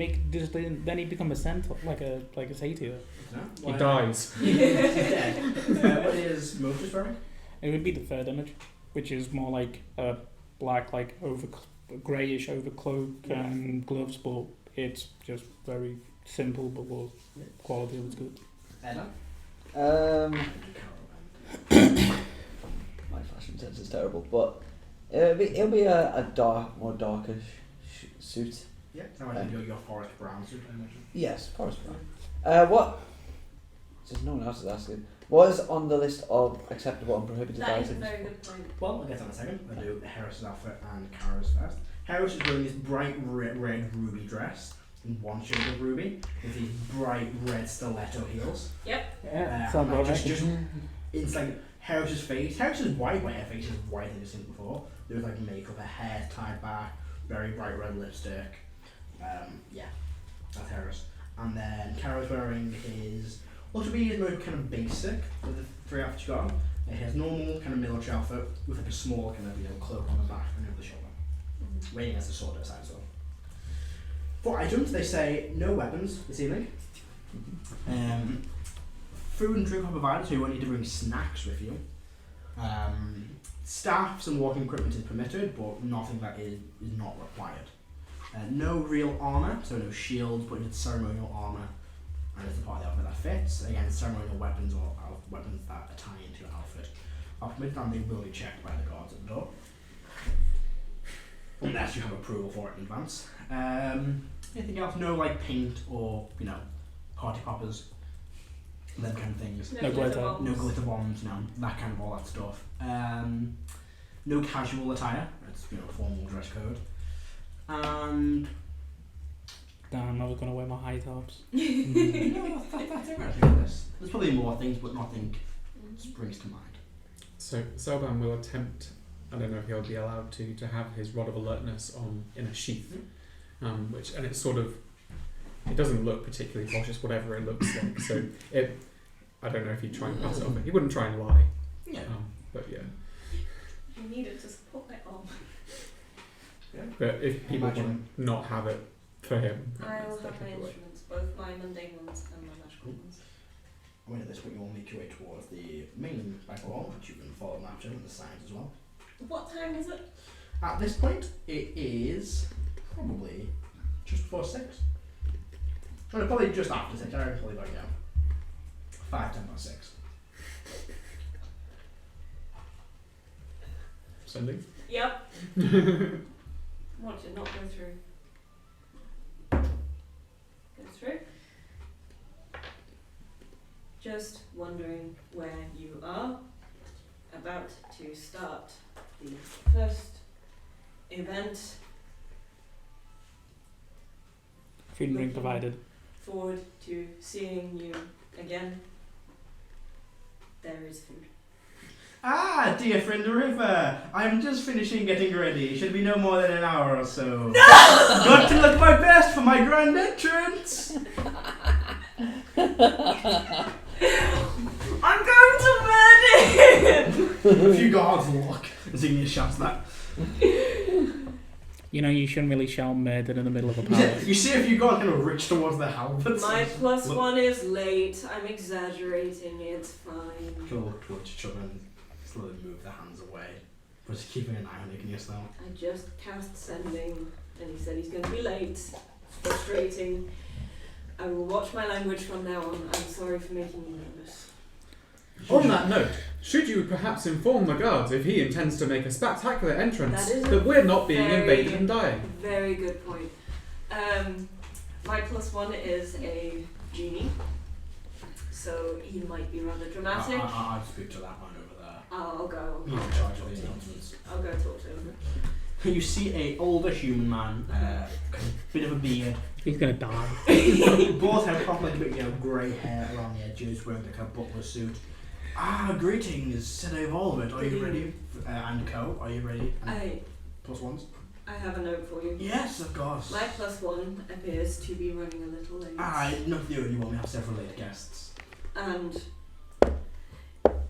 then he become a centaur, like a satyr? No? He dies. He's dead. What is Moses wearing? It would be the third image, which is more like a black, like greyish overcloak and gloves, but it's just very simple, but the quality was good. Erdan? My fashion sense is terrible, but it'll be a more darkish suit. Yeah, I imagine your forest brown suit, I imagine. Yes, forest brown. What? Since no one else is asking, what is on the list of acceptable and prohibited That items? is a very good point. Well, I'll get to that in a second. I'll do Heris' outfit and Karo's first. Heris is wearing this bright red ruby dress in one shade of ruby with these bright red stiletto heels. Yep. Yeah, It's like Heris' face. Heris is white, but her face is white than you've seen before. There was like makeup, her hair tied back, very bright red lipstick. Yeah, that's Heris. And then Karo's wearing his, what would be his most kind of basic with the three outfits you got on. His normal kind of military outfit with like a small kind of cloak on the back and over the shoulder. Waiting as the sword aside as well. For items, they say no weapons this evening. Food and drink are provided, so you won't need to bring snacks with you. Staffs and walking equipment is permitted, but nothing that is not required. No real armour, so no shields, but it's ceremonial armour, and it's the part of the outfit that fits. Again, ceremonial weapons or weapons that are tied into your outfit are permitted, and they will be checked by the guards at the door. unless you have approval for it in advance. Anything else? No, like paint or party poppers, them kind of things. No glitter. No glitter bombs. No, that kind of all that stuff. No casual attire. It's formal dress code. And damn, I was gonna wear my high tops. no, that's everything. There's probably more things, but nothing springs to mind. So Celban will attempt. I don't know if he'll be allowed to have his rod of alertness on in a sheath, and it's sort of. It doesn't look particularly posh, it's whatever it looks like. So I don't know if he'd try and pass it off. He wouldn't try and lie. Yeah. But yeah. You need it to support my arm. Yeah. But if people want to not have it for him, I will that's have my their way. instruments, both my mundane ones and my magical ones. When at this point, you will make your way towards the main banquet hall, which you can follow them after and the signs as well. What time is it? At this point, it is probably just before 6. Well, probably just after 6. I reckon probably about 5, 10 past 6. Sending? Yep. What did not go through? Go through. Just wondering where you are. About to start the first event. Food and drink provided. Forward to seeing you again. There is food. Ah, dear friend River, I'm just finishing getting ready. Should be no more than an hour or so. No! Got to look my best for my grand entrance. I'm going to murder him! A few guards look as Igneous shouts that. You shouldn't really shout murder in the middle of a party. You see a few guards kind of reach towards the helmets. My +1 is late. I'm exaggerating. It's fine. Kind of look towards each other and slowly move their hands away. But just keeping an eye on Igneous though. I just cast sending, and he said he's going to be late. Frustrating. I will watch my language from now on. I'm sorry for making you nervous. On that note, should you perhaps inform the guards if he intends to make a spectacular entrance That is that we're not being very- invaded and dying? Very good point. My +1 is a genie, so he might be rather dramatic. I'll speak to that one over there. I'll go. He's in charge of the announcements. I'll go talk to him. You see a older human man, kind of bit of a beard. He's gonna die. Both have proper like a bit grey hair around the edges, wearing like a butler suit. Ah, greetings, said Evolved. Are you ready? And Co, are you ready? And +1s? I have a note for you. Yes, of course. My +1 appears to be running a little late. Not the only one. We have several late guests. And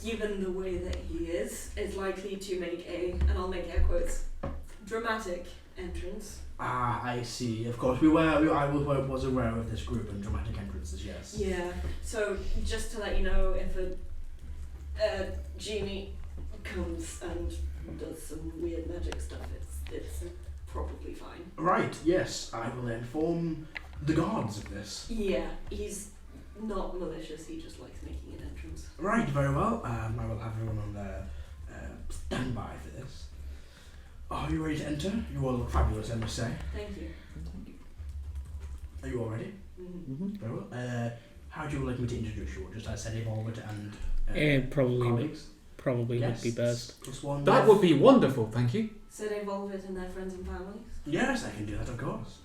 given the way that he is likely to make and I'll make air quotes, dramatic entrance. Ah, I see. Of course, I was aware of this group and dramatic entrances. Yes. Yeah. So just to let you know, if a genie comes and does some weird magic stuff, it's probably fine. Right. Yes, I will inform the guards of this. Yeah, he's not malicious. He just likes making an entrance. Right. Very well. I will have everyone on their standby for this. Are you ready to enter? You all look fabulous, I must say. Thank you. Are you all ready? Mm-hmm. Very well. How do you like me to introduce you? Just as I said, Evolved and colleagues? Probably Yes. would be best. +1. That would be wonderful, thank you. So they involve it in their friends and families? Yes, I can do that, of course.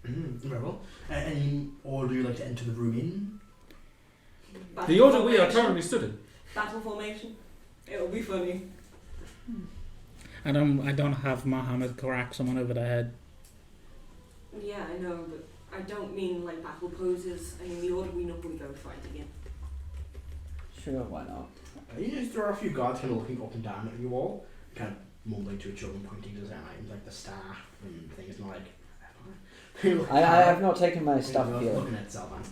Very well. Any order you like to enter the room in? Battle The order we are formation. currently stood in. Battle formation. It'll be funny. I don't have my hammer crack someone over the head. Yeah, I know, but I don't mean like battle poses. I mean the order we normally go fighting in. Sure, why not? There are a few guards kind of looking up and down at you all, kind of mumbling to each other and pointing to their items like the staff and things, and I have not taken my stuff here. Looking at Celban.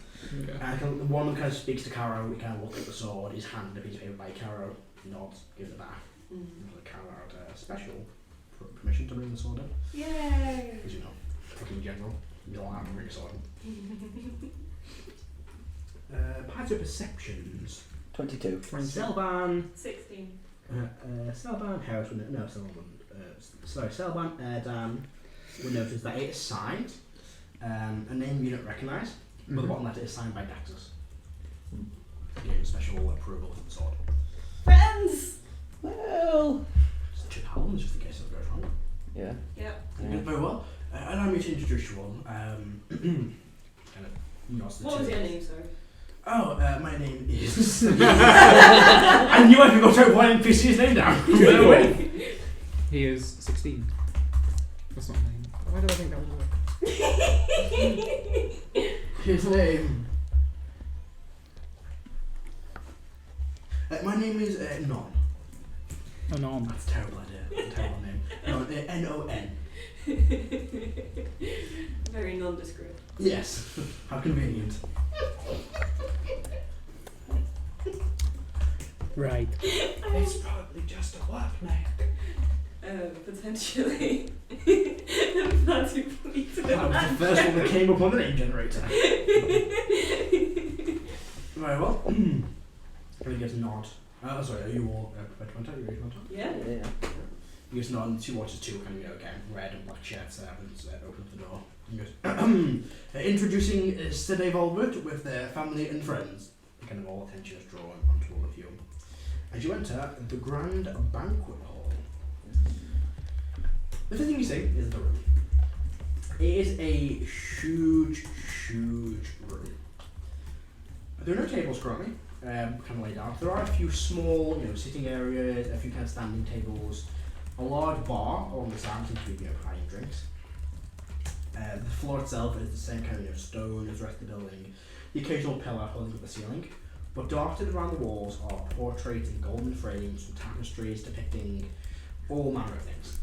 Yeah. And one of them kind of speaks to Karo, he kind of looks at the sword, he's handed a piece of paper by Karo, nods, gives it back. Karo had special permission to bring the sword in. Yay! Because fucking general, you don't have to bring a sword in. Pads of perceptions. 22. Celban. 16. Celban, Heris, no, Celban wouldn't. Celban, Erdan will notice that it is signed, a name you don't recognise, but the bottom letter is signed by Daxus. Giving special approval for the sword. Friends! Well. Just 2 paladins just in case it goes wrong. Yeah. Yep. Yeah. Very well. Allow me to introduce you all. Kind of nods to the What was two. your name, sorry? Oh, my name is. I knew I forgot to write one NPC's name down. No way. He is 16. That's not a name. Why do I think that would work? His name. My name is Non. Oh, no. That's a terrible idea. Terrible name. Non. N-O-N. Very nondescript. Yes. How convenient. Right. It's probably just a work name. Potentially. I'm far too pleased with That was that. the first one that came up on the name generator. Very well. Everybody gets a nod. Sorry, are you all prepared to enter? Are you ready to enter? Yeah. Yeah. You guys nod and 2 watches, 2 kind of, again, red and black shirts, servants, open up the door. You goes, introducing Stede Volbert with their family and friends. Kind of all attention is drawn onto all of you. As you enter the grand banquet hall. The first thing you see is the room. It is a huge, huge room. There are no tables currently, kind of laid out. There are a few small, sitting areas, a few kind of standing tables, a large bar along the side, seems to be providing drinks. The floor itself is the same kind of stone as the rest of the building. The occasional pillar holding up the ceiling, but dotted around the walls are portraits in golden frames and tapestries depicting all manner of things.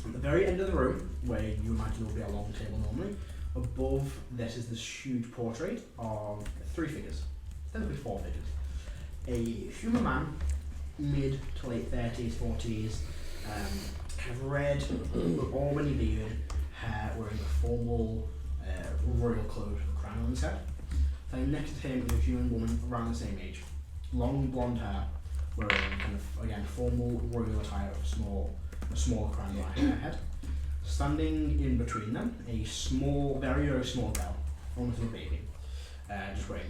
At the very end of the room, where you imagine will be a long table normally, above this is this huge portrait of 3 figures, technically 4 figures. A human man, mid to late 30s, 40s, kind of red, albany beard, hair, wearing a formal royal cloak with a crown on his head. Then next to him is a human woman around the same age, long blonde hair, wearing kind of, again, formal royal attire with a small crown on her head. Standing in between them, a small, very, very small girl, almost a baby, just wearing,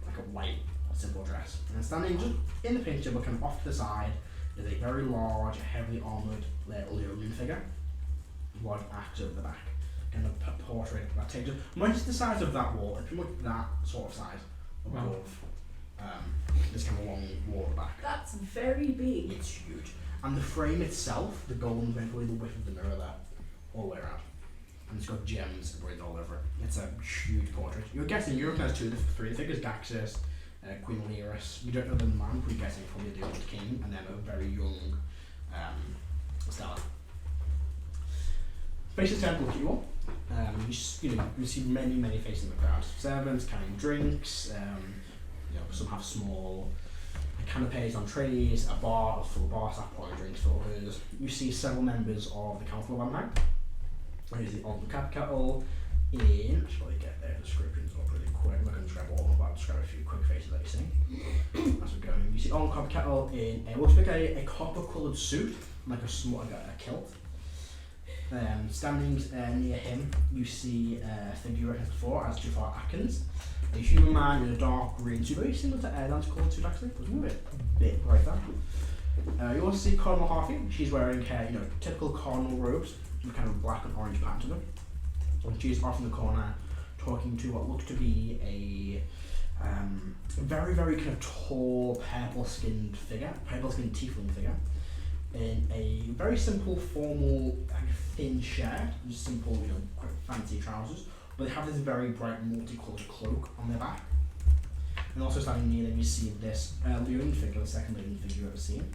like a white, simple dress. And standing just in the picture, but kind of off to the side, is a very large, heavily armoured Lyrian figure, large axe over the back. Kind of portrait that takes much the size of that wall, and pretty much that sort of size above this kind of long wall at the back. That's very big. It's huge. And the frame itself, the golden frame, probably the width of the mirror there, all the way around. And it's got gems embroidered all over it. It's a huge portrait. You're guessing you recognize 2 of the 3 figures, Daxus, Queen Lyris. You don't know the man, but you're guessing probably the old king, and then a very young Stella. Faces turned to look at you all. You see many faces in the crowd. Servants carrying drinks. Some have small canapes on trays. A bar full of bar staff pouring drinks for others. You see several members of the Council of Vampire. There's the on the cap kettle. I should probably get their descriptions up really quick. I'm not going to describe all of them, but I'll describe a few quick faces that you see. As we're going, you see on copper kettle in a copper-coloured suit, like a kilt. Standing near him, you see a figure as before, as Jafar Atkins, a human man in a dark green suit, very similar to Erdan's coloured suit actually, but a bit brighter. You also see Cardinal Harvey. She's wearing her, typical cardinal robes with kind of black and orange pattern to them. And she's off in the corner talking to what looks to be a very, very kind of tall, purple-skinned tiefling figure. In a very simple, formal, thin shirt, just simple, quite fancy trousers, but they have this very bright, multicoloured cloak on their back. And also standing near them, you see this Lyrian figure, the second Lyrian figure you've ever seen,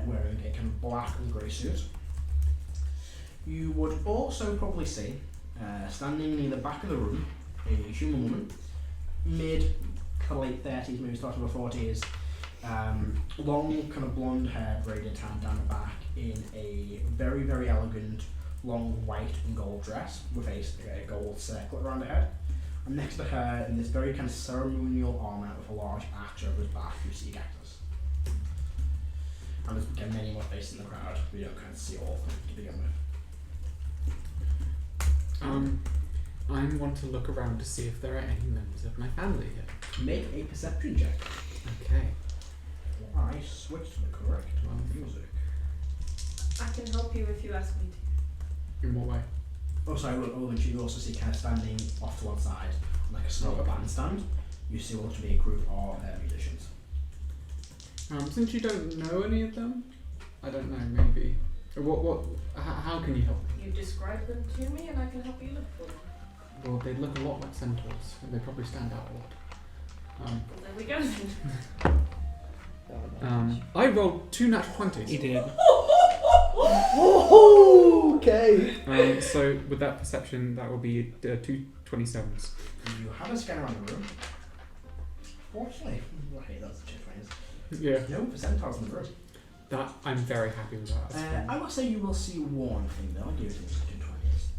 wearing a kind of black and grey suit. You would also probably see, standing near the back of the room, a human woman, mid to late 30s, maybe starting to the 40s, long kind of blonde hair braided down the back in a very, very elegant long white and gold dress with a gold circlet around her head. And next to her, in this very kind of ceremonial armour with a large axe over his back, you see Cactus. And there's again many more faces in the crowd. We don't kind of see all of them to begin with. I want to look around to see if there are any members of my family here. Make a perception check. Okay. I switched to the correct music. I can help you if you ask me to. In what way? Oh, sorry, you also see kind of standing off to one side on like a smaller bandstand. You see what looks to be a group of musicians. Since you don't know any of them, I don't know, maybe. How can you help me? You describe them to me and I can help you look for them. Well, they look a lot like centaurs, and they probably stand out a lot. Well, there we go then. I rolled 2 natural 20s. He did. Okay. So with that perception, that will be 2 27s. You have a scan around the room. Fortunately, I hate those chickens. Yeah. No centaurs in the room. That I'm very happy with that. That's fine. I will say you will see one thing though. I'll give you 220s.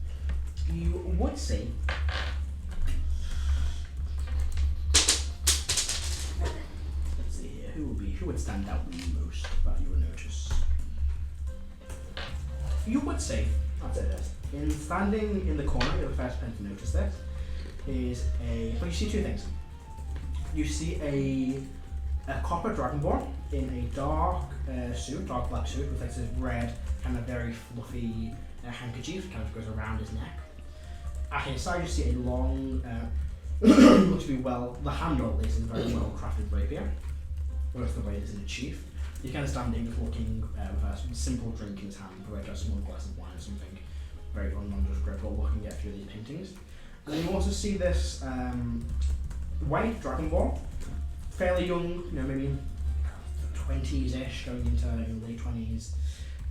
You would see. Let's see here. Who would stand out the most that you would notice? You would see. I'll say this. Standing in the corner, you're the first person to notice this. Is you see 2 things. You see a copper dragonborn in a dark suit, dark black suit with like this red kind of very fluffy handkerchief kind of goes around his neck. At his side you see a long, looks to be the handle is a very well crafted rapier. Most of the way is in a sheath. He's kind of standing looking with a simple drink in his hand, like a small glass of wine or something, very nondescript, but looking at a few of these paintings. And then you also see this white dragonborn, fairly young, maybe 20s-ish, going into late 20s.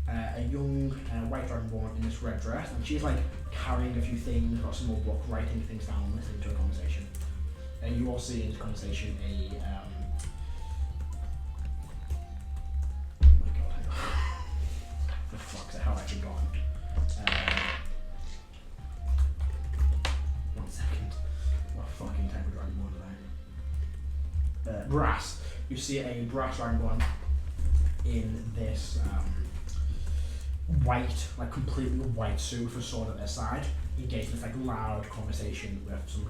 A young white dragonborn in this red dress, and she's like carrying a few things, got a small book, writing things down, listening to a conversation. And you also see in this conversation a oh my god, hang on. The fuck's it, how have I forgotten? 1 second. What fucking type of dragonborn is that? Brass. You see a brass dragonborn in this white, like completely white suit with a sword at their side, engaged in this like loud conversation with some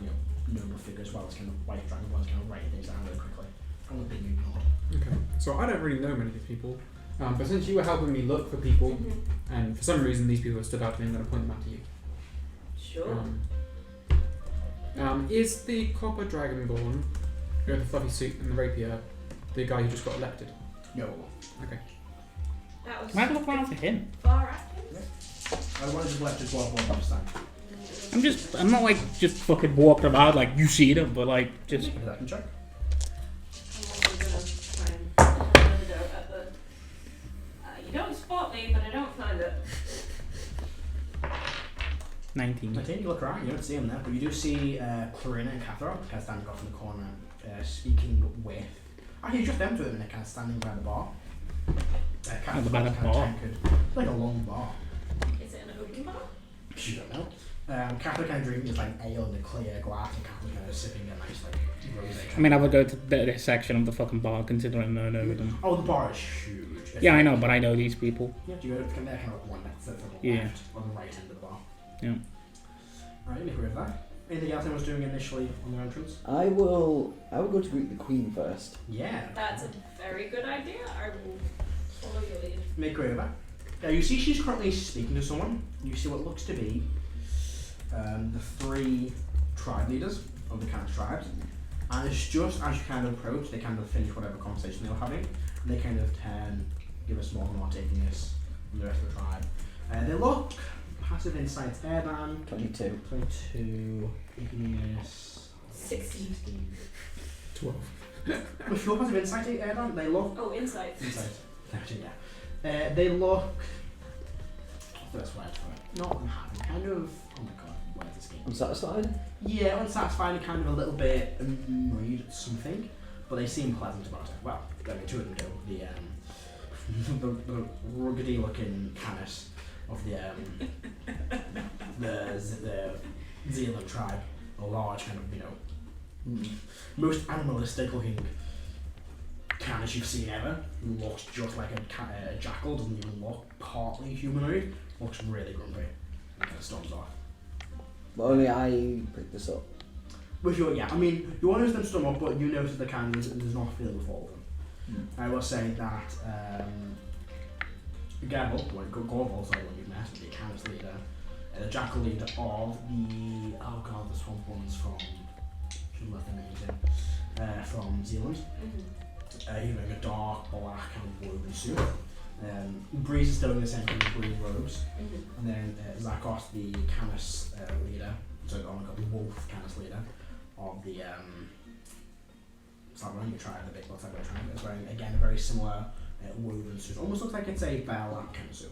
noble figures, as well as kind of white dragonborns kind of writing things down really quickly. I'm a big ignored. Okay, so I don't really know many of these people, but since you were helping me look for people, and for some reason these people have stood out to me, I'm going to point them out to you. Sure. Is the copper dragonborn, with the fluffy suit and the rapier, the guy who just got elected? No. Okay. That was Might look around for him. far at him. I wanted to left as well one this time. I'm not like just fucking walking about like you see them, but like just. Make a second check. I'm also gonna try and find another door at the. You don't spot me, but I don't find it. 19. I think you look around, you don't see him there, but you do see Clarina and Cathro kind of standing off in the corner, speaking with. Actually, just them 2 of them, they're kind of standing by the bar. At the bar? It's like a long bar. Is it an open bar? You don't know. Cathro kind of drinking is like ale in a clear glass, and Cathro kind of sipping a nice like rosé. I mean, I would go to this section of the fucking bar considering I know them. Oh, the bar is huge. Yeah, I know, but I know these people. Yeah, do you go to they're kind of like one next to the Yeah. left, on the right end of the bar. Yeah. Alright, make a with that. Anything else anyone was doing initially on their entrance? I will go to greet the Queen first. Yeah. That's a very good idea. I will follow your lead. Make way over. You see she's currently speaking to someone. You see what looks to be the 3 tribe leaders of the Canis tribes. And it's just as you kind of approach, they kind of finish whatever conversation they were having. And they kind of turn, give a small nod to Igneous and the rest of the tribe. They look passive insight. Erdan 22. 22. Igneous 16. 12. With your passive insight, Erdan, they look. Oh, insight. Insight. Actually, yeah. They look. What's the best word for it? Not unhappy. Kind of. Oh my god, where's this game? Unsatisfied? Yeah, unsatisfied and kind of a little bit annoyed at something, but they seem pleasant about it. Well, I mean, 2 of them do. The ruggedy looking Canis of the Zealand tribe, a large kind of, most animalistic looking Canis you've seen ever. Looks just like a jackal, doesn't even look partly humanoid. Looks really grumpy. And kind of storms off. But only I picked this up. With your, I mean, you want to them storm off, but you notice the kind there's not filled with all of them. I will say that Gabble, Gorval, sorry, when you met, the Canis leader, the jackal leader of the, oh god, this whole one's from, should have left their names in, from Zealand. He's wearing a dark black and woven suit. Breeze is still in the same kind of green robes. And then Zakos, the Canis leader, so the wolf Canis leader of the it's not wearing a tribe, the big looks like a tribe. It's wearing again a very similar woven suit. Almost looks like it's a bell kind of suit.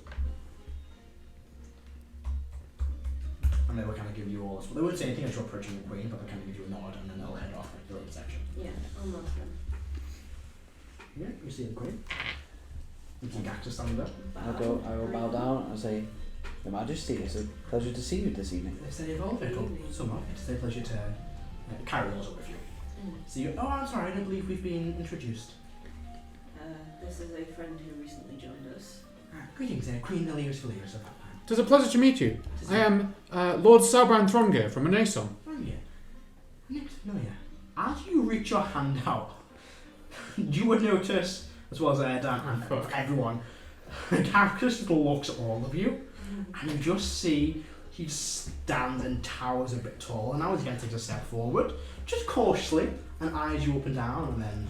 And they will kind of give you all this. Well, they wouldn't say anything as you're approaching the queen, but they'll kind of give you a nod and then they'll head off like their own section. Yeah, I'll nod them. Yeah, you see the queen. You can Gax is standing there. I will bow down and say, Your Majesty, it's a pleasure to see you this evening. They say evolve it, or somewhat. It's a pleasure to carry also with you. So you, oh, I'm sorry, I don't believe we've been introduced. This is a friend who recently joined us. Greetings, Queen Elios Valiers of that time. It is a pleasure to meet you. I am Lord Celban Thronger from Renaissance. Oh yeah. Next familiar. As you reach your hand out, you would notice, as well as Erdan and everyone, Karo just looks at all of you, and you just see he stands and towers a bit tall, and now he's going to take a step forward, just cautiously, and eyes you up and down, and then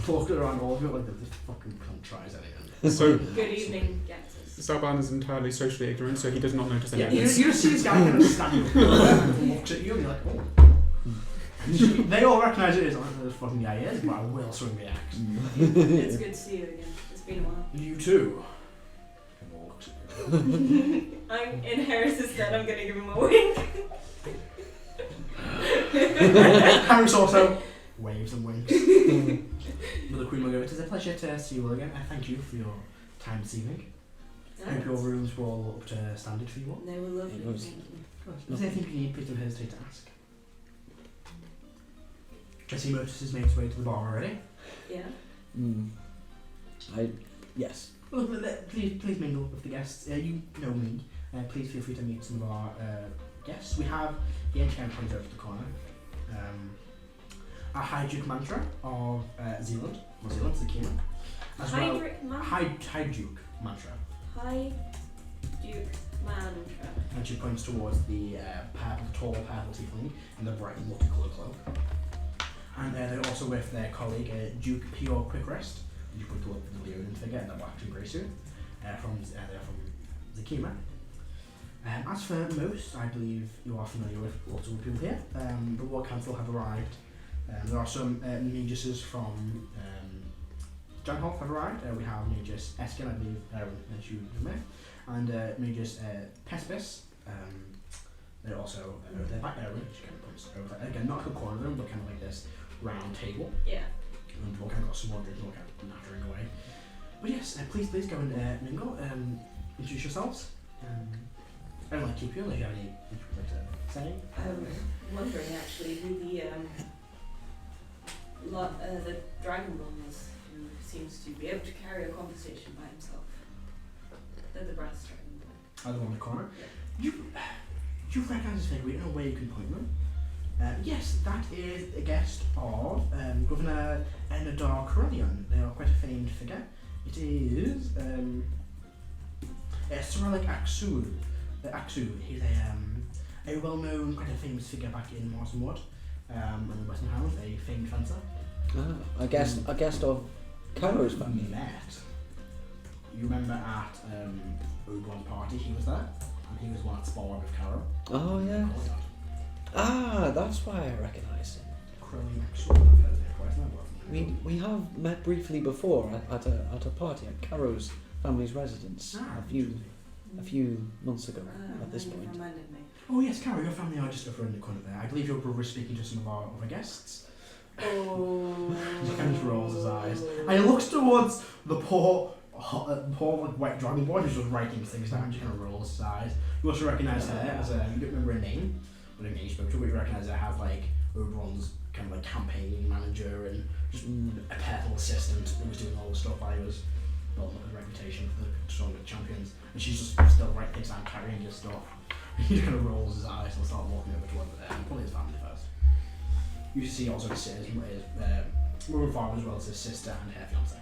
look around all of you like this fucking cunt tries anything. So Good evening, Gaxus. Celban is entirely socially ignorant, so he does not notice Yeah, anything. you just see this guy kind of standing up and looks at you, and you're like, oh. They all recognise it as, I don't know who this fucking guy is, but I will swing the axe. It's good to see you again. It's been a while. You too. I'm in Heris' stead, I'm gonna give him a wink. Harris also waves and winks. But the Queen will go, it is a pleasure to see you all again. I thank you for your time this evening. I hope your rooms were all up to standard for you all. They were lovely. It was. Thank you. Is there anything you need, please don't hesitate to ask. I see Motus has made his way to the bar already. Yeah. Yes. Well, please mingle with the guests. You know me. Please feel free to meet some of our guests. We have the Enchant point over to the corner. Our High Duke Mantra of Zealand. Well, Zealand's the king. As well, High Duke Mantra. High Duke Mantra. And she points towards the tall purple tiefling in the bright multicolored cloak. And they're also with their colleague, Duke Pure Quick Rest. You put the Leonin figure in the black and grey suit. They're from Zakima. As for most, I believe you are familiar with lots of people here. The War Council have arrived. There are some Maguses from Janhoff have arrived. We have Magus Eskin, I believe, as you met, and Magus Pespis. They're also they're back there, which kind of points over. Again, not like a corner of them, but kind of like this round table. Yeah. And we'll kind of got some more drinks, we'll kind of nattering away. But yes, please go and mingle. Introduce yourselves. I don't want to keep you unless you have anything you would like to say. I'm wondering actually who the Dragonborn is who seems to be able to carry a conversation by himself. They're the brass Dragonborn. Other one in the corner. Yeah. You recognise this figure, we don't know where you can point them. Yes, that is a guest of Governor Enadar Corellion. They are quite a famed figure. It is Cyridillia Aksu. He's a well-known, quite a famous figure back in Morrison Wood, in the Western Highlands, a famed fencer. A guest of Karo's family. Met. You remember at Oberon's party, he was there, and he was one that sparred with Karo. Oh yeah. That's why I recognise him. We have met briefly before at a party at Karo's family's residence a few months ago at this point. Reminded me. Oh yes, Karo, your family are just over in the corner there. I believe your brother is speaking to some of our other guests. Oh. He kind of rolls his eyes. And he looks towards the poor like, white dragonborn who's just writing things down. He kind of rolls his eyes. You also recognise her as you don't remember her name, but in you spoke to, but you recognise her as like Oberon's kind of like campaign manager and just a personal assistant who was doing all the stuff I was building up a reputation for the stronger champions. And she's just still writing things down, carrying his stuff. He just kind of rolls his eyes and starts walking over towards probably his family first. You see also his Rural Farm as well as his sister and her fiance.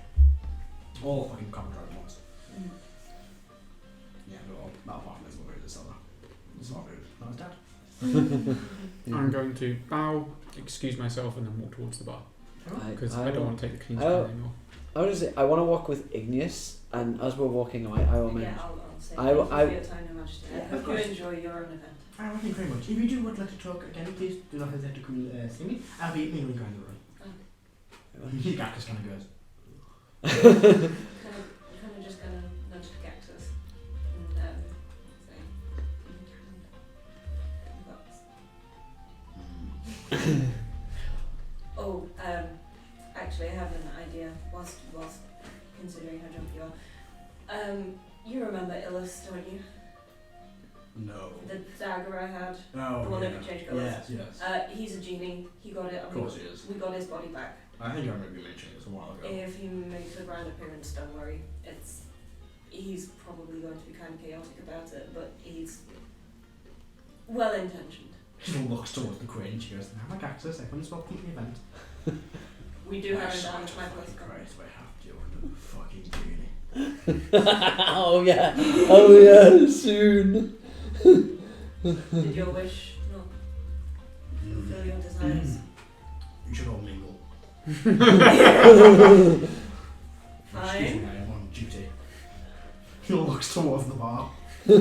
All fucking common dragon ones. Yeah, they're all about apart from his mother, his Celban. It's not rude, not his dad. I'm going to bow, excuse myself, and then walk towards the bar. Because I don't want to take the clean skin anymore. I want to say, I want to walk with Igneous, and as we're walking away, I will mention. Yeah, I'll say I will- thank you for your time, Your Majesty. Yeah, I hope of you course. enjoy your own event. Thank you very much. If you do would like to talk again, please do not hesitate to come see me. I'll be mainly going to the room. He Cactus kind of goes. Kind of just gonna nudge the cactus and say, oh, actually, I have an idea. Whilst considering how jumpy you are, you remember Illis, don't you? No. The dagger I had. Oh, The one yeah. that could change colours. Yes. He's a genie. He got it. Of course he is. We got his body back. I think I remember you mentioning this a while ago. If he makes a grand appearance, don't worry. He's probably going to be kind of chaotic about it, but he's well intentioned. She looks towards the queen. She goes, "Now my cactus. I couldn't stop keeping the event." We do have I it swear down to to my place. fucking Christ, I have to open the fucking genie. Oh yeah, oh yeah, soon. Did your wish not fulfill your desires? You should all mingle. Excuse Fine. me, I am on duty. He looks towards the bar. Do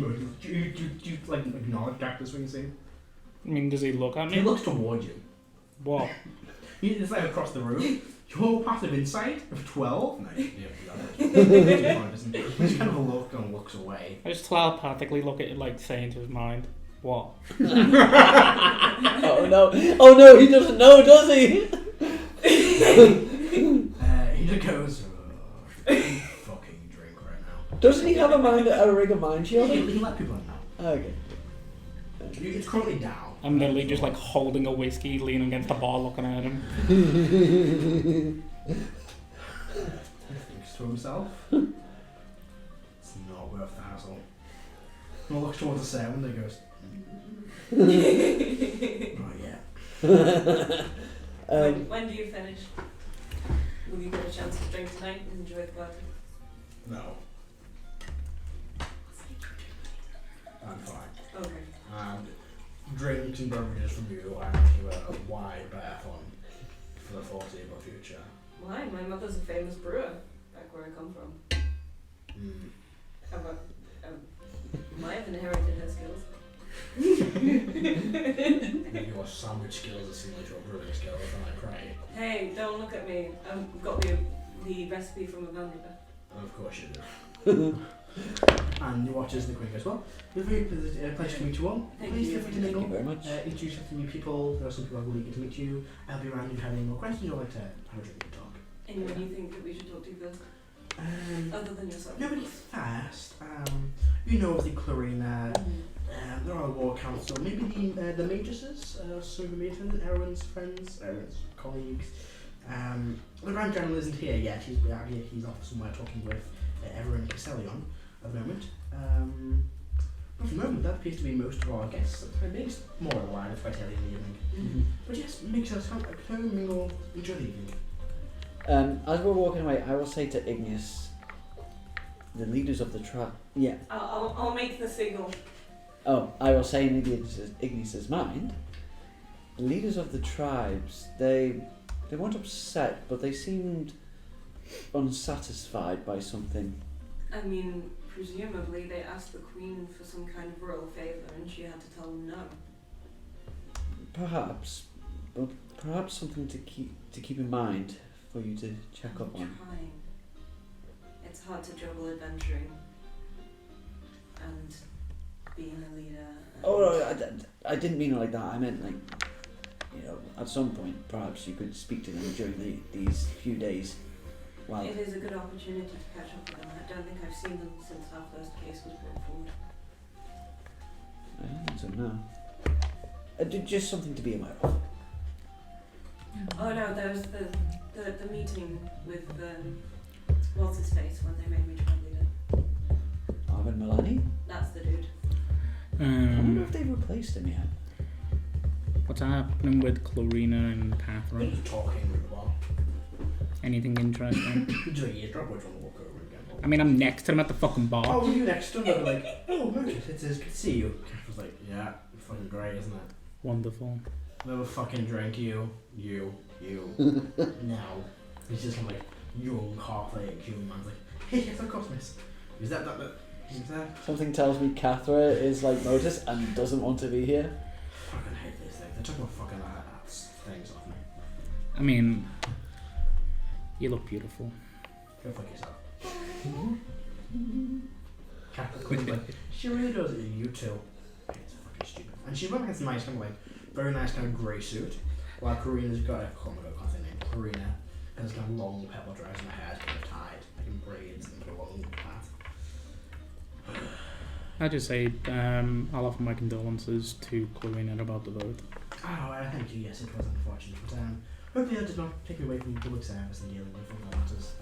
you like acknowledge Cactus when you see him? I mean, does he look at He me? looks towards you. What? It's like across the room. Your passive insight of 12? No, yeah, he's kind of a look and looks away. I just telepathically look at it, like saying to his mind, "What?" Oh no, he doesn't know, does he? He just goes, fucking drink right now. Doesn't he have a ring of mind shield? He can let people in now. Okay. It's currently down. I'm literally just like holding a whiskey, leaning against the bar, looking at him. Thinks to himself, it's not worth the hassle. He looks towards the servant and goes, not yet. When do you finish? Will you get a chance to drink tonight and enjoy the party? No. I'm fine. Okay. Drinks and beverages from you, I have a wide berth on for the foreseeable future. Why? My mother's a famous brewer back where I come from. Might have inherited her skills. Your sandwich skills are similar to your brewing skills, and I pray. Hey, don't look at me. I've got the recipe from a vendor. Of course you do. And you watch as the queen goes, well, it was a very pleasure to meet you all. Thank Please you. feel free to Thank you mingle. very much. Introduce yourself to new people. There are some people who are eager to meet you. I'll be around if you have any more questions or like to have a drink and talk. Anyone you think that we should talk to first? Other than yourself? Nobody fast. You know of the Clarina. There are war council. Maybe the mages, some of the mages, Erwin's friends, Erwin's colleagues. The Grand General isn't here yet. He's off somewhere talking with Erwin Casselion at the moment. But for the moment, that appears to be most of our guests. Maybe more alive if I tell you in the evening. But yes, make sure to come home, mingle, enjoy the evening. As we're walking away, I will say to Igneous, the leaders of the tribe. Yeah. I'll make the signal. Oh, I will say in Igneous's mind, the leaders of the tribes, they weren't upset, but they seemed unsatisfied by something. I mean, presumably they asked the queen for some kind of royal favour and she had to tell them no. Perhaps, but perhaps something to keep in mind for you to check up on. Trying. It's hard to juggle adventuring and being a leader. Oh no, I didn't mean it like that. I meant like, at some point perhaps you could speak to them during these few days. Wow. It is a good opportunity to catch up with them. I don't think I've seen them since our first case was brought forward. I don't think so, no. Just something to be aware of. Oh no, there was the meeting with what's his face when they made me try and leave it. Arvin Milani? That's the dude. I wonder if they've replaced him yet. What's happening with Clarina and They're Catherine? just talking with the bar. Anything interesting? Just like eavesdrop, which one to walk over again. I mean, I'm next to them at the fucking bar. Oh, were you next to them? They'll be like, oh, Marcus, it's good to see you. Catherine's like, yeah, fucking great, isn't it? Wonderful. We'll fucking drink you. Now. He's just kind of like, young, half-like human man's like, hey, yes, of course, miss. Is that? Is that? Something tells me Catherine is like Motus and doesn't want to be here. Fucking hate these things. They took my fucking things off me. I mean, you look beautiful. Go fuck yourself. Catherine's like, she really does it. You too. It's fucking stupid. And she's wearing this nice kind of like, very nice kind of grey suit. While Karina's got a, oh my god, I can't say her name. Karina has kind of long purple dress and her hair's kind of tied, like in braids and a long hat. I just say, I'll offer my condolences to Clarina about the vote. Oh, thank you. Yes, it was unfortunate, but hopefully that does not take me away from public service and dealing with other matters.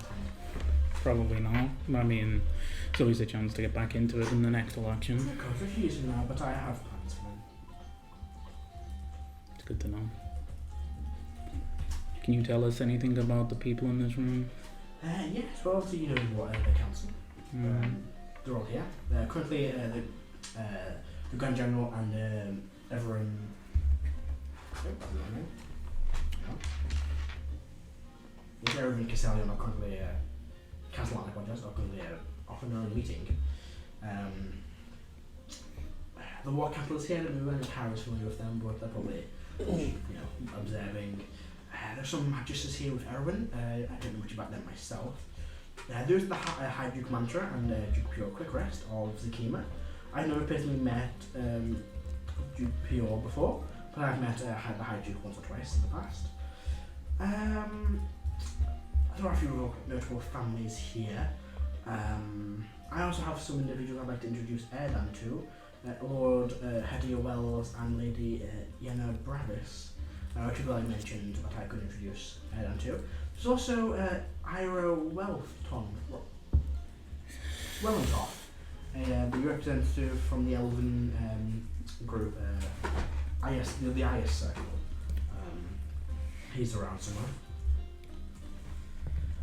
Probably not. I mean, it's always a chance to get back into it in the next election. Of course, refuse for now, but I have plans for them. It's good to know. Can you tell us anything about the people in this room? Yes, well, obviously you know what the council. They're all here. Currently, the Grand General and Everin. Yes, Everin and Casselion are currently Castellan, I apologize, are currently off in their own meeting. The war capital is here, and we went to Harris familiar with them, but they're probably observing. There's some magisters here with Erwin. I don't know much about them myself. There's the High Duke Mantra and Duke Pure Quick Rest of Zakima. I've never personally met Duke Pure before, but I've met the High Duke once or twice in the past. There are a few notable families here. I also have some individuals I'd like to introduce Erdan to. Lord Hedia Wells and Lady Yenna Bravis. People I mentioned that I could introduce Erdan to. There's also Ira Wellington, the representative from the Elven group, the IS circle. He's around somewhere.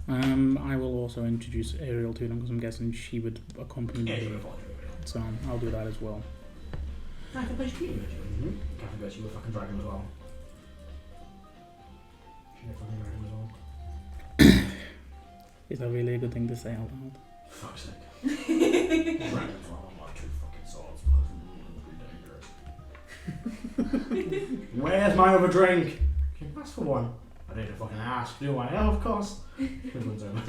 I will also introduce Ariel to them because I'm guessing she would accompany me. So I'll do that as well. I can play you. Can't forget you were fucking dragon as well. Is that really a good thing to say out loud? Fuck's sake. Dragons are on my 2 fucking swords because I'm dangerous. Where's my other drink? Can you ask for one? I need to fucking ask, do I? Oh, of course. Everyone's over.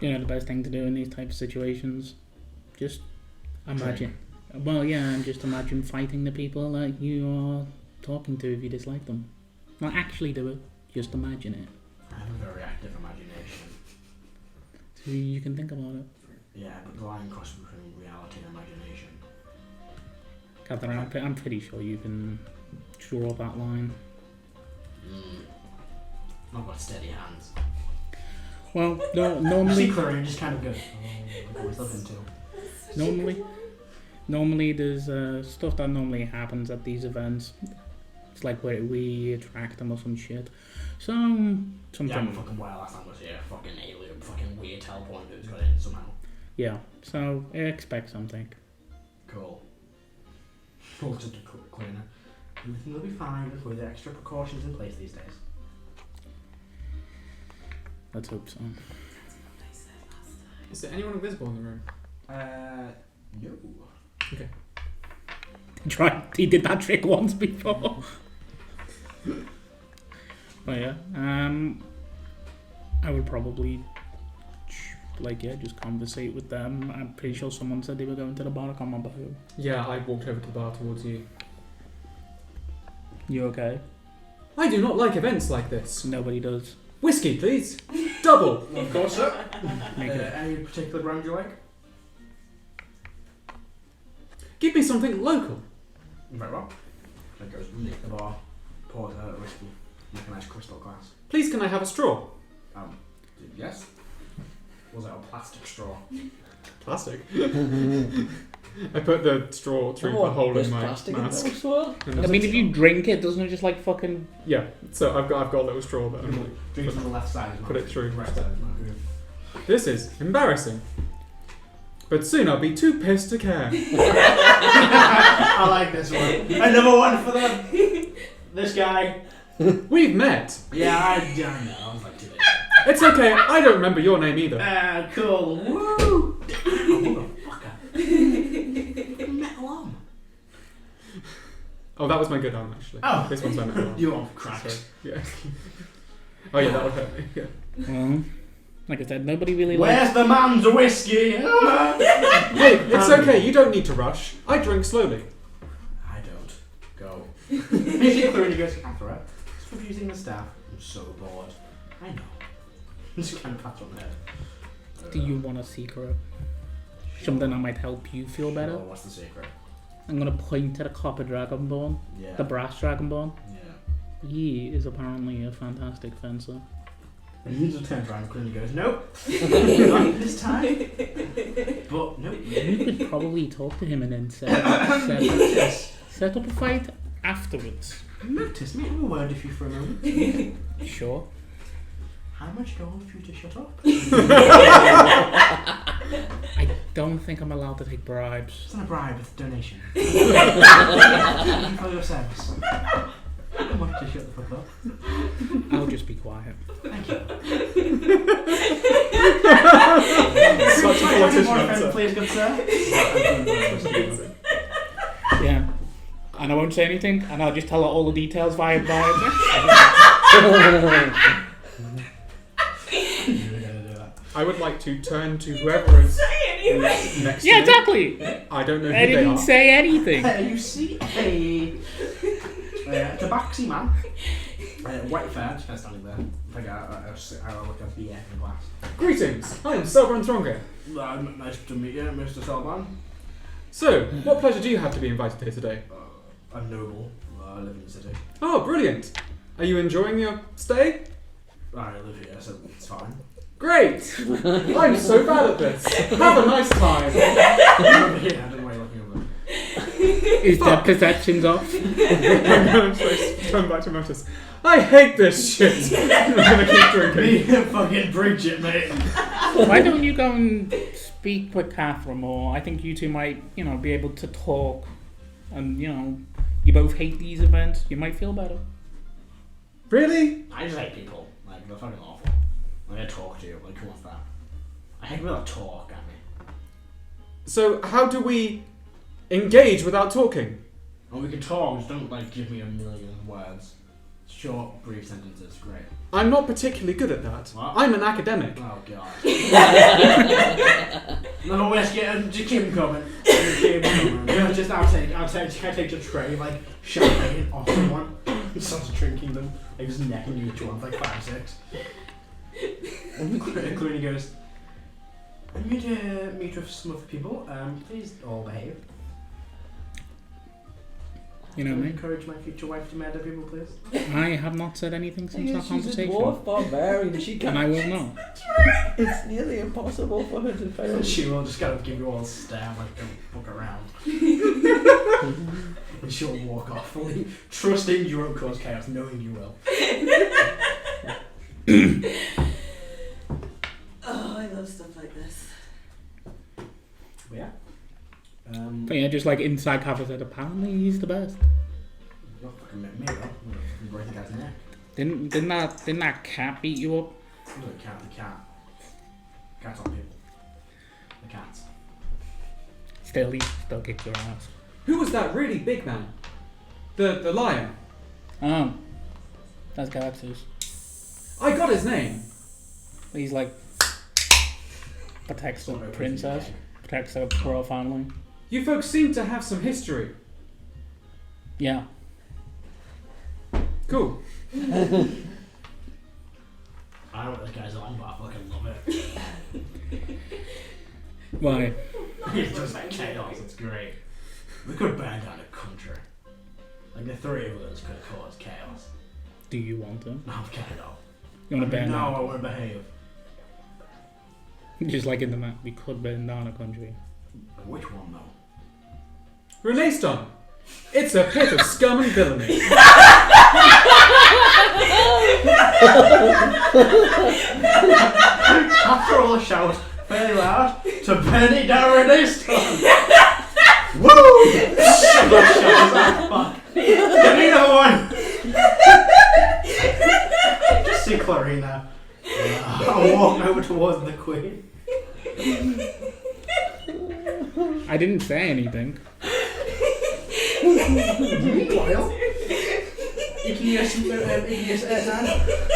You know the best thing to do in these type of situations? Just imagine. Well, yeah, and just imagine fighting the people that you are talking to if you dislike them. Not actually do it, just imagine it. I have a very active imagination. So you can think about it. Yeah, but the line crosses between reality and imagination. Catherine, I'm pretty sure you can draw that line. I've got steady hands. Well, no, normally... Cleric just kind of good. I got myself into. Normally there's stuff that normally happens at these events. It's like where we attract them or some shit. So, something... Yeah, I'm fucking wild last time I was here. Fucking alien, fucking weird teleport dude's got in somehow. Yeah, so expect something. Cool. Just a quick cleaner. Everything will be fine with the extra precautions in place these days. Let's hope so. Is there anyone invisible in the room? No. Okay. He did that trick once before. But yeah, I would probably just conversate with them. I'm pretty sure someone said they were going to the bar. I can't remember who. Yeah, I walked over to the bar towards you. You okay? I do not like events like this. Nobody does. Whiskey, please. Double. Of course, sir. Make it. Any particular brand you like? Give me something local. Very well. So it goes lick the bar, pours out a whiskey, make a nice crystal glass. Please, can I have a straw? Yes. Was it a plastic straw? Plastic. I put the straw through the hole in my plastic mask. in there as well? And I mean, if you drink it, doesn't it just like fucking... yeah, so I've got a little straw that I'm like, Drink from the left side. put it through. Right side. This is embarrassing. But soon I'll be too pissed to care. I like this one. Another one for them. This guy. We've met. Yeah, I know. I was like, today. It's okay, I don't remember your name either. Cool. Woo! Motherfucker. Metal arm. Oh, that was my good arm, actually. Oh. This one's my metal arm. You want cracks. So, yeah. Oh yeah, that would hurt me. Yeah. Well, like I said, nobody really Where's the man's whiskey? Hey, it's okay, you don't need to rush. I drink slowly. I don't. Go. Basically, when he goes to Centaur, stop using the staff. I'm so bored. I know. Just kind of pat on the head. Do you want a secret? Something that might help you feel better? Oh, what's the secret? I'm gonna point to the copper dragonborn, Yeah. the brass dragonborn. Yeah. He is apparently a fantastic fencer. And he just turns around and clearly goes, nope. Not this time. But, nope. You could probably talk to him and then set up a fight afterwards. Notice, may I have a word with you for a moment? Sure. How much gold for you to shut up? I don't think I'm allowed to take bribes. It's not a bribe, it's a donation. Thank you for your service. How much to shut the fuck up? I'll just be quiet. Thank you. Such a politician answer. Please, good sir. Yeah. And I won't say anything, and I'll just tell her all the details via bribes. I would like to turn to whoever is next to Yeah, me. exactly. I don't know who I they didn't are. say anything. You see a tabaxi man, white fair, just kind of standing there. Like I look at the air in the glass. Greetings, I am Celban Stronger. Nice to meet you, Mr. Celban. So, what pleasure do you have to be invited here today? I'm noble. I live in the city. Oh, brilliant. Are you enjoying your stay? I live here, so it's fine. Great! I'm so bad at this. Have a nice time. I'm over here. I don't know why you're looking over. Is their perceptions off? I'm going to turn back to Motus. I hate this shit. I'm going to keep drinking. Fucking preach it, mate. Why don't you go and speak with Catherine more? I think you two might, be able to talk. And, you both hate these events. You might feel better. Really? I just hate people. Like, they're fucking awful. Like, I talk to you. Like, who wants that? I hate people that talk at me. So, how do we engage without talking? Well, we can talk, just don't, give me a million words. Short, brief sentences, great. I'm not particularly good at that. What? I'm an academic. Oh, God. No, whiskey, just keep him coming. Just, I'll take the tray, champagne off someone. Starts drinking them, just necking each one, 5 or 6. And Clooney goes, I'm going to meet with some other people. Please all behave. You know Can me. I encourage my future wife to murder people, please? I have not said anything since our She's a conversation. dwarf barbarian. She And I can't. will not. It's nearly impossible for her to fail. She will just kind of give you all a stare, don't fuck around. And she'll walk off, fully trusting you won't cause chaos, knowing you will. Oh, I love stuff like this. But yeah. But yeah, just inside Catherine said, apparently he's the best. Not fucking me, though. I'm gonna break the guy's neck. Didn't that cat beat you up? I'm gonna count the cat. Cat's on people. The cats. Still, he still kicked your ass. Who was that really big man? The lion. Oh, that's Galaxus. I got his name. He's protects the Sort of princess, everything. protects the royal family. You folks seem to have some history. Yeah. Cool. I don't know what this guy's on, but I fucking love it. Why? It's just chaos, it's great. We could burn down a country. Like the three of us could cause chaos. Do you want to? No, I'm kidding off. You want to burn No, down? I want to behave. Just like in the map, we could burn down a country. Which one though? Renaiston. It's a pit of scum and villainy. After all the shout fairly loud to burn it down Renaiston. Woo! Give me another one. Just see Clarina. I'm walking over towards the Queen. I didn't say anything. Meanwhile, Igneous Erdan.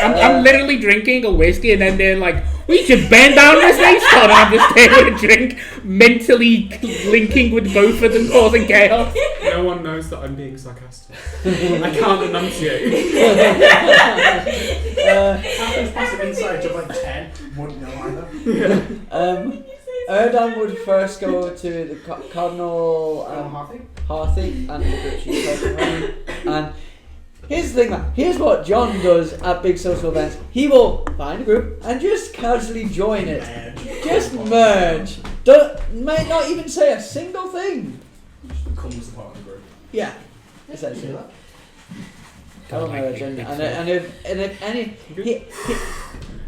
I'm literally drinking a whiskey and then they're like, we should bend down this nation. And I'm just there with a drink, mentally linking with both of them, causing chaos. No one knows that I'm being sarcastic. I can't enunciate. After passive insight of like 10, wouldn't know either. Erdan would first go to the Cardinal Harthy and the group she's talking about. And here's the thing, man. Here's what John does at big social events. He will find a group and just casually join it. Just merge. Might not even say a single thing. Just becomes the part of the group. Yeah. Essentially. Caro merge and if any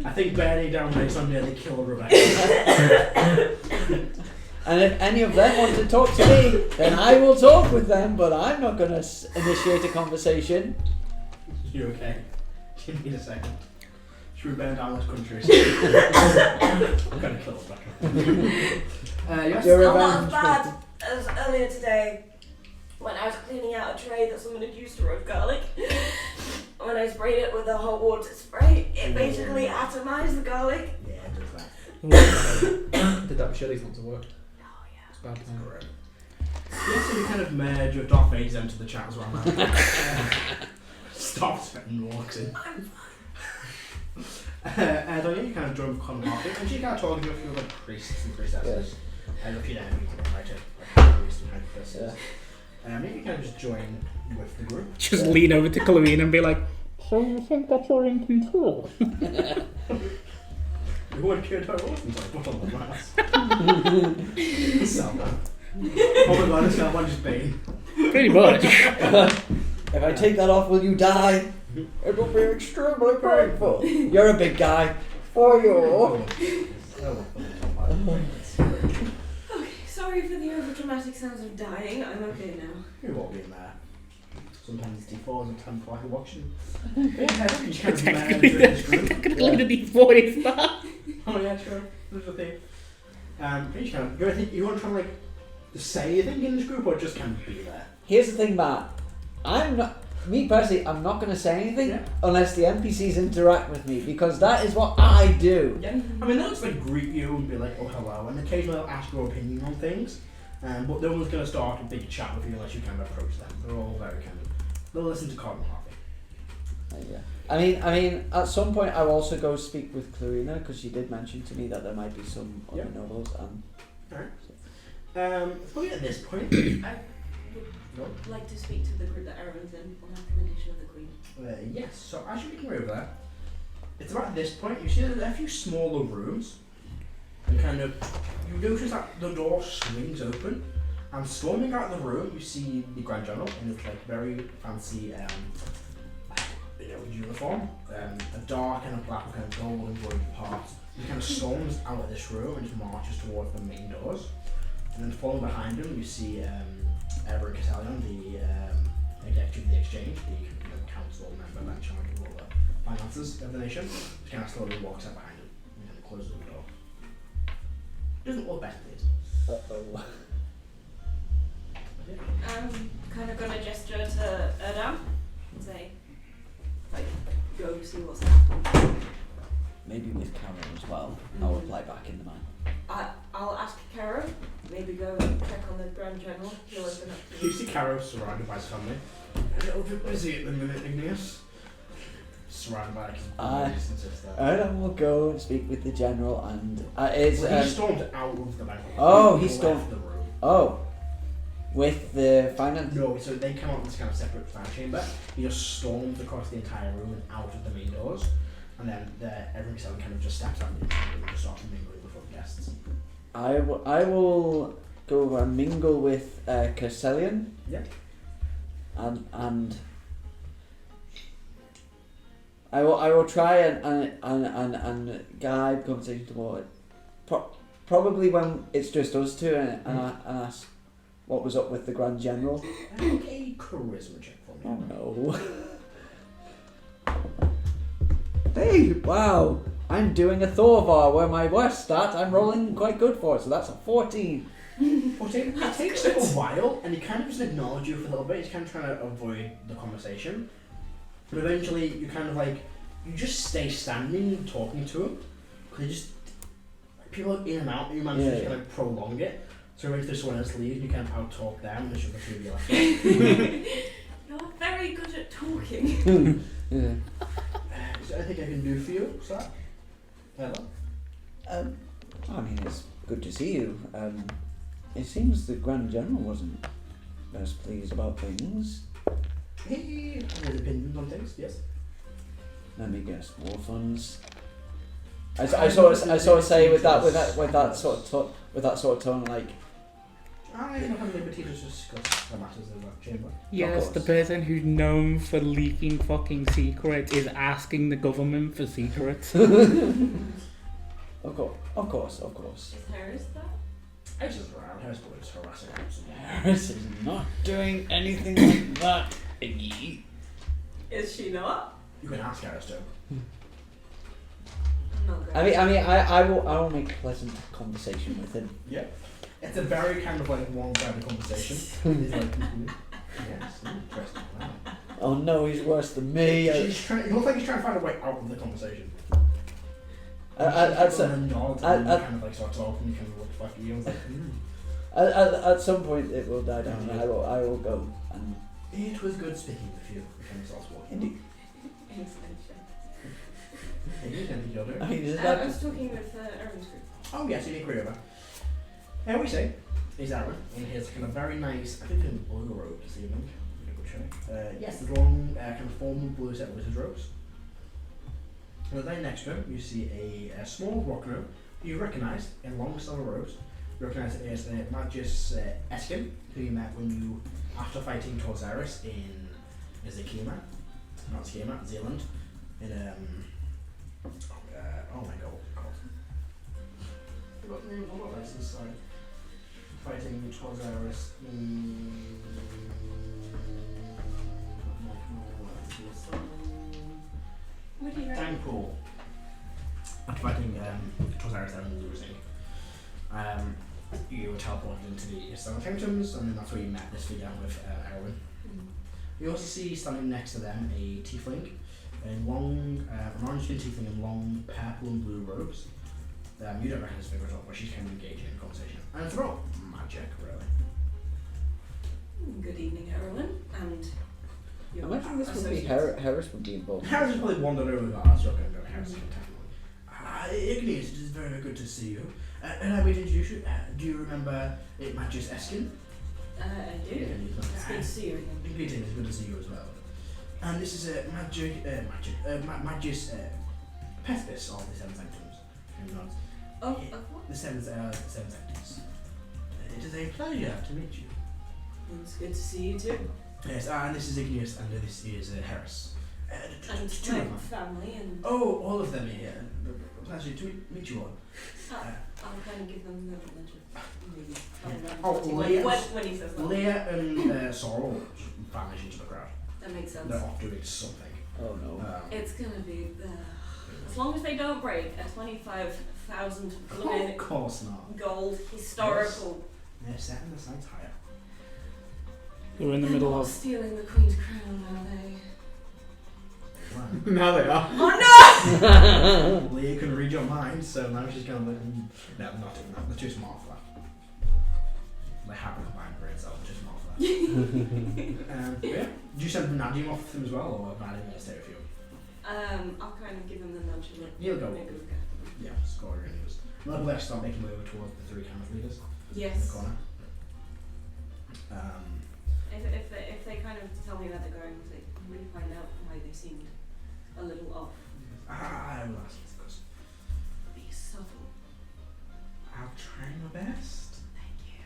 I think burning down Mason nearly killed Rebecca. and if any of them want to talk to me, then I will talk with them, but I'm not going to initiate a conversation. You okay? Give me a second. Should we burn down this country? I'm going to kill Rebecca. Yes? Your I'm not as revenge. bad as earlier today when I was cleaning out a tray that someone had used to roast garlic. When I sprayed it with a hot water spray, it basically atomized the garlic. Yeah, it does that. Did that with chilies not to work? Oh yeah. It's bad time. Correct. Yeah, so we kind of merge with Darth Vader's into the chat as well now. Stops and walks in. Erdan, you kind of join with Con Market, and she kind of talking to a few other priests and priestesses. And if you know, you can write it like priests and priestesses. Maybe you kind of just join with the group. Just lean over to Clarina and be like, so you think that you're in control? You want to kill her orphans? Like, what on the mass? Celban. Oh my god, this Celban just bane. Pretty much. If I take that off, will you die? It will be extremely painful. You're a big guy. For you. Okay, sorry for the overdramatic sounds of dying. I'm okay now. You've all been there. Sometimes it's D4s and times like watching. Technically, technically the D4 is that. Oh yeah, sure. There's a thing. You want to try and like say anything in this group or just kind of be there? Here's the thing, Matt. Me personally, I'm not going to say anything unless the NPCs interact with me, because that is what I do. Yeah. I mean, they'll just like greet you and be like, oh hello, and occasionally they'll ask your opinion on things. But no one's going to start a big chat with you unless you kind of approach them. They're all very kind of. They'll listen to Cardinal Harvey. Yeah. I mean, at some point I'll also go speak with Clarina, because she did mention to me that there might be some other nobles. Alright. Probably at this point, I would like to speak to the group that Aaron's in on the recommendation of the Queen. yes. So as you're making your way over there, it's about this point you see there's a few smaller rooms, and kind of you notice that the door swings open, and storming out of the room you see the Grand General in his like very fancy uniform, a dark and a black with kind of gold embroidered parts. He kind of storms out of this room and just marches towards the main doors, and then following behind him you see Rebeca, the executive of the exchange, the council member in charge of all the finances of the nation. Just kind of slowly walks up behind him and kind of closes the door. Doesn't look bad, please. Uh-oh. I'm kind of gonna gesture to Erdan and say, like, go see what's happening. Maybe with Karo as well. I'll reply back in the mind. I'll ask Karo, maybe go and check on the Grand General. He'll open up to You see Karo surrounded by his family. A little bit busy at the minute, Igneous. Surrounded by his brothers and sisters. Erdan will go and speak with the general, and He stormed out of the banquet. Oh, he left stormed. the room. Oh. with the finance? No, so they come out in this kind of separate fire chamber. You just stormed across the entire room and out of the main doors, and then every so kind of just steps out and just starts mingling with other guests. I will go over and mingle with Akrasiel. Yeah. And I will try and guide the conversation toward probably when it's just us two and ask what was up with the Grand General. Make a charisma check for me. Oh no. Hey, wow. I'm doing a Thorvar where my worst stat I'm rolling quite good for, so that's a 14. Well, it takes a while, and he kind of just acknowledge you for a little bit. He's kind of trying to avoid the conversation. But eventually, you kind of like, you just stay standing and talking to him. Because people are in and out, and you manage to just kind of prolong it. So eventually someone else leaves, and you kind of out-talk them, and there's the two of you left. You're very good at talking. Yeah. Is there anything I can do for you, sir? Hello? I mean, it's good to see you. It seems the Grand General wasn't best pleased about things. He has opinions on things, yes. Let me guess, war funds. I sort of say with that sort of tone, like. I don't have liberty to discuss the matters of that chamber. Yes, the person who's known for leaking fucking secrets is asking the government for secrets. Of course. Is Heris that? Heris is around. Heris is harassing us. Heris is not doing anything like that. Iggy. Is she not? You can ask Heris too. I'm not great. I will make pleasant conversation with him. Yeah. It's a very kind of like one-sided conversation. He's like, yes, interesting. Wow. Oh no, he's worse than me. It looks like he's trying to find a way out of the conversation. At kind of like starts off and kind of looks back at you and was like, at some point it will die down. And I will go. And it was good speaking with you. He kind of starts walking. I was talking with Aaron's group. Oh yes, you need agree over. Here we see is Aaron in his kind of very nice, I think in blue robe this evening. Yes, the long kind of formal blue set with his robes. And then next to him you see a small rock gnome who you recognise in long silver robes. You recognise it as Magus Eskin, who you met when you, after fighting Sorcerer in Zealand, in oh my god, I forgot the name of all places, sorry. Fighting Sorcerer in What do you reckon? Dankpool. After fighting Sorcerer and losing. You were teleported into the Eastern Kingdoms, and then that's where you met this figure with Aaron. You also see standing next to them a tiefling in long, an orange skin tiefling in long purple and blue robes. You don't recognise this figure at all, but she's kind of engaging in conversation. And it's all magic, really. Good evening, everyone, and I imagine this would be Heris would be involved. Heris has probably wandered over the arts, you're going to go Heris Igneous, it is very, very good to see you. And I would introduce you. Do you remember it Magus Eskin? I do. It's good to see you again. Indeed, it's good to see you as well. And this is a Magus Pethbis of the Seven Sanctums. Oh, what? The Seven Sanctums. It is a pleasure to meet you. It's good to see you too. Yes, and this is Igneous, and this is Heris. And two my of them. family and... Oh, all of them are here. Pleasure to meet you all. I'll kind of give them the legend. Oh, Leah, when he says that. Leah and Sorrow vanish into the crowd. That makes sense. They're off doing something. Oh no. It's gonna be... as long as they don't break a 25,000 Of course not. gold historical... They're setting the sights higher. You're in the middle not of... stealing the Queen's crown, are they? Wow. Now they are. Oh no! Leah can read your mind, so now she's going to like, no, not doing that. They're too smart for that. They have a combined brain cell, too smart for that. Yeah. Do you send Nadim off with them as well, or Nadim going to stay with you? I'll kind of give them the nudge and He'll go. maybe look at them. Yeah, score your news. Let Blair start making way over towards the three camera leaders in the Yes. corner. If they kind of tell me where they're going, they really find out why they seemed a little off. I will ask this question. Be subtle. I'll try my best. Thank you.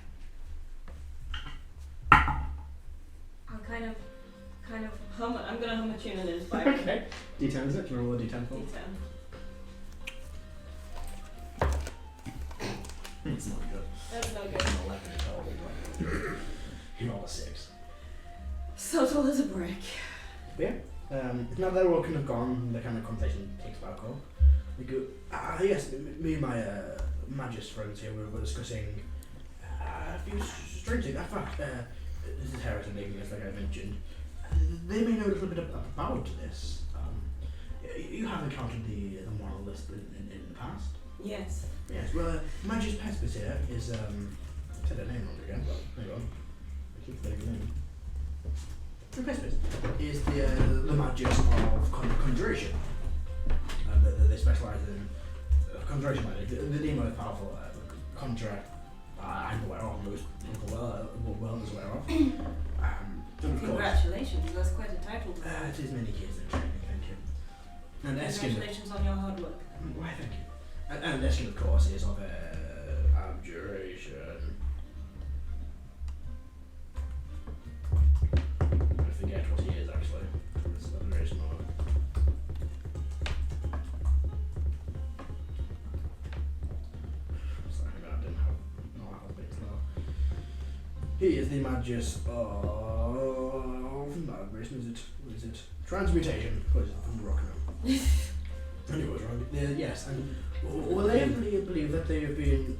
I'll kind of hum. I'm gonna hum a tune and inspire. Okay. D10 is it? Do you roll a D10 for? D10. It's not good. That's no good. It's an 11 at all. You roll a 6. Subtle as a brick. Yeah. Now they're all kind of gone, the kind of conversation takes back up. We go, yes, me and my Magus friends here were discussing a few strange things. In fact, this is Heris and Igneous, like I mentioned. They may know a little bit about this. You have encountered the monolith in the past. Yes. Yes, well, Magus Pespis here is, I said her name wrong again, but hang on. I keep forgetting her name. Pespis is the Magus of conjuration. They specialise in conjuration magic. The most powerful conjurer I'm aware of, most people well is aware of. Congratulations, that's quite a title. It is many years in training, thank you. And Eskin, Congratulations on your hard work. why, thank you. And Eskin, of course, is of abjuration. I forget what he is actually. It's very small. Sorry, I didn't have no things now. He is the Magus of Migration, is it? Transmutation. What is it? From rock now. Anyways, right? Yes, and well, they believe that they have been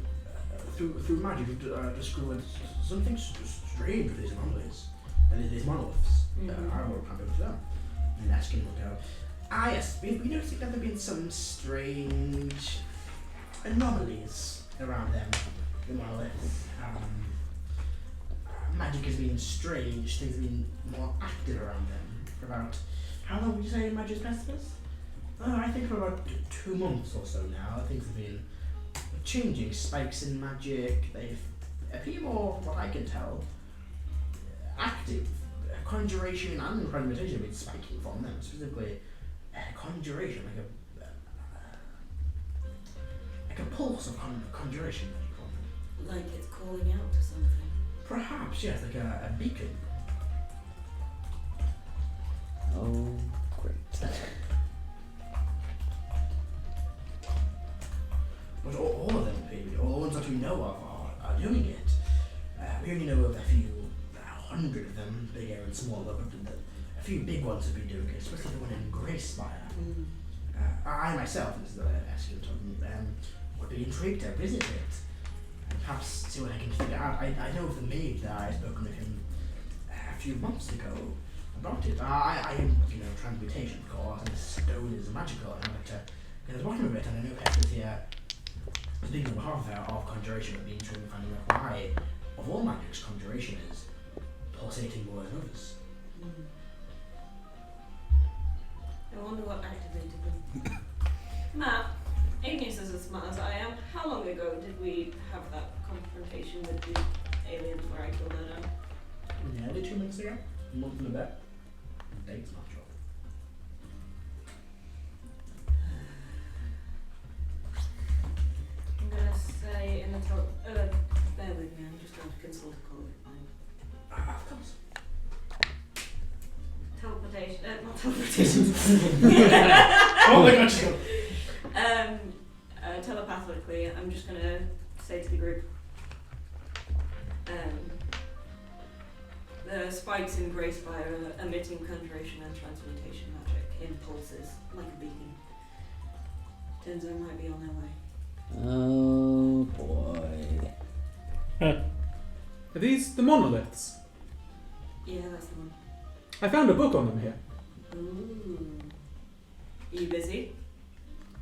through magic discovered something strange with these anomalies and these monoliths. I will come over to them and ask him look out. Yes, we noticed that there have been some strange anomalies around them, the monoliths. Magic has been strange, things have been more active around them for about, how long would you say Magus Pespis? I think for about 2 months or so now, things have been changing, spikes in magic, they've appear more, what I can tell, active. Conjuration and transmutation have been spiking from them, specifically conjuration, like a pulse of conjuration magic from them. Like it's calling out to something. Perhaps, yes, like a beacon. Oh, great. But all of them, maybe, all the ones that we know of are doing it. We only know of a few 100 of them, bigger and smaller, but a few big ones have been doing it, especially the one in Greyspire. I myself, this is the Eskin talking, would be intrigued to visit it. Perhaps see what I can figure out. I know of the maid that I spoke with him a few months ago about it. I am, transmutation, of course, and the stone is magical, and I'd like to get to the bottom of it, and I know Hector's here speaking on behalf of conjuration, would be interested in finding out why, of all magics, conjuration is pulsating more than others. I wonder what activated them. Matt, Igneous is as smart as I am. How long ago did we have that confrontation with the aliens where I killed Erdan? Nearly 2 months ago? A month and a bit? Date's not sure. I'm gonna say in the bear with me, I'm just going to consult a colleague of mine. Of course. Teleportation, not teleportation. Oh my god, she's gone. Telepathically, I'm just gonna say to the group, the spikes in Greyspire are emitting conjuration and transmutation magic in pulses, like a beacon. Turns out might be on their way. Oh boy. Are these the monoliths? Yeah, that's the one. I found a book on them here. Ooh. Are you busy?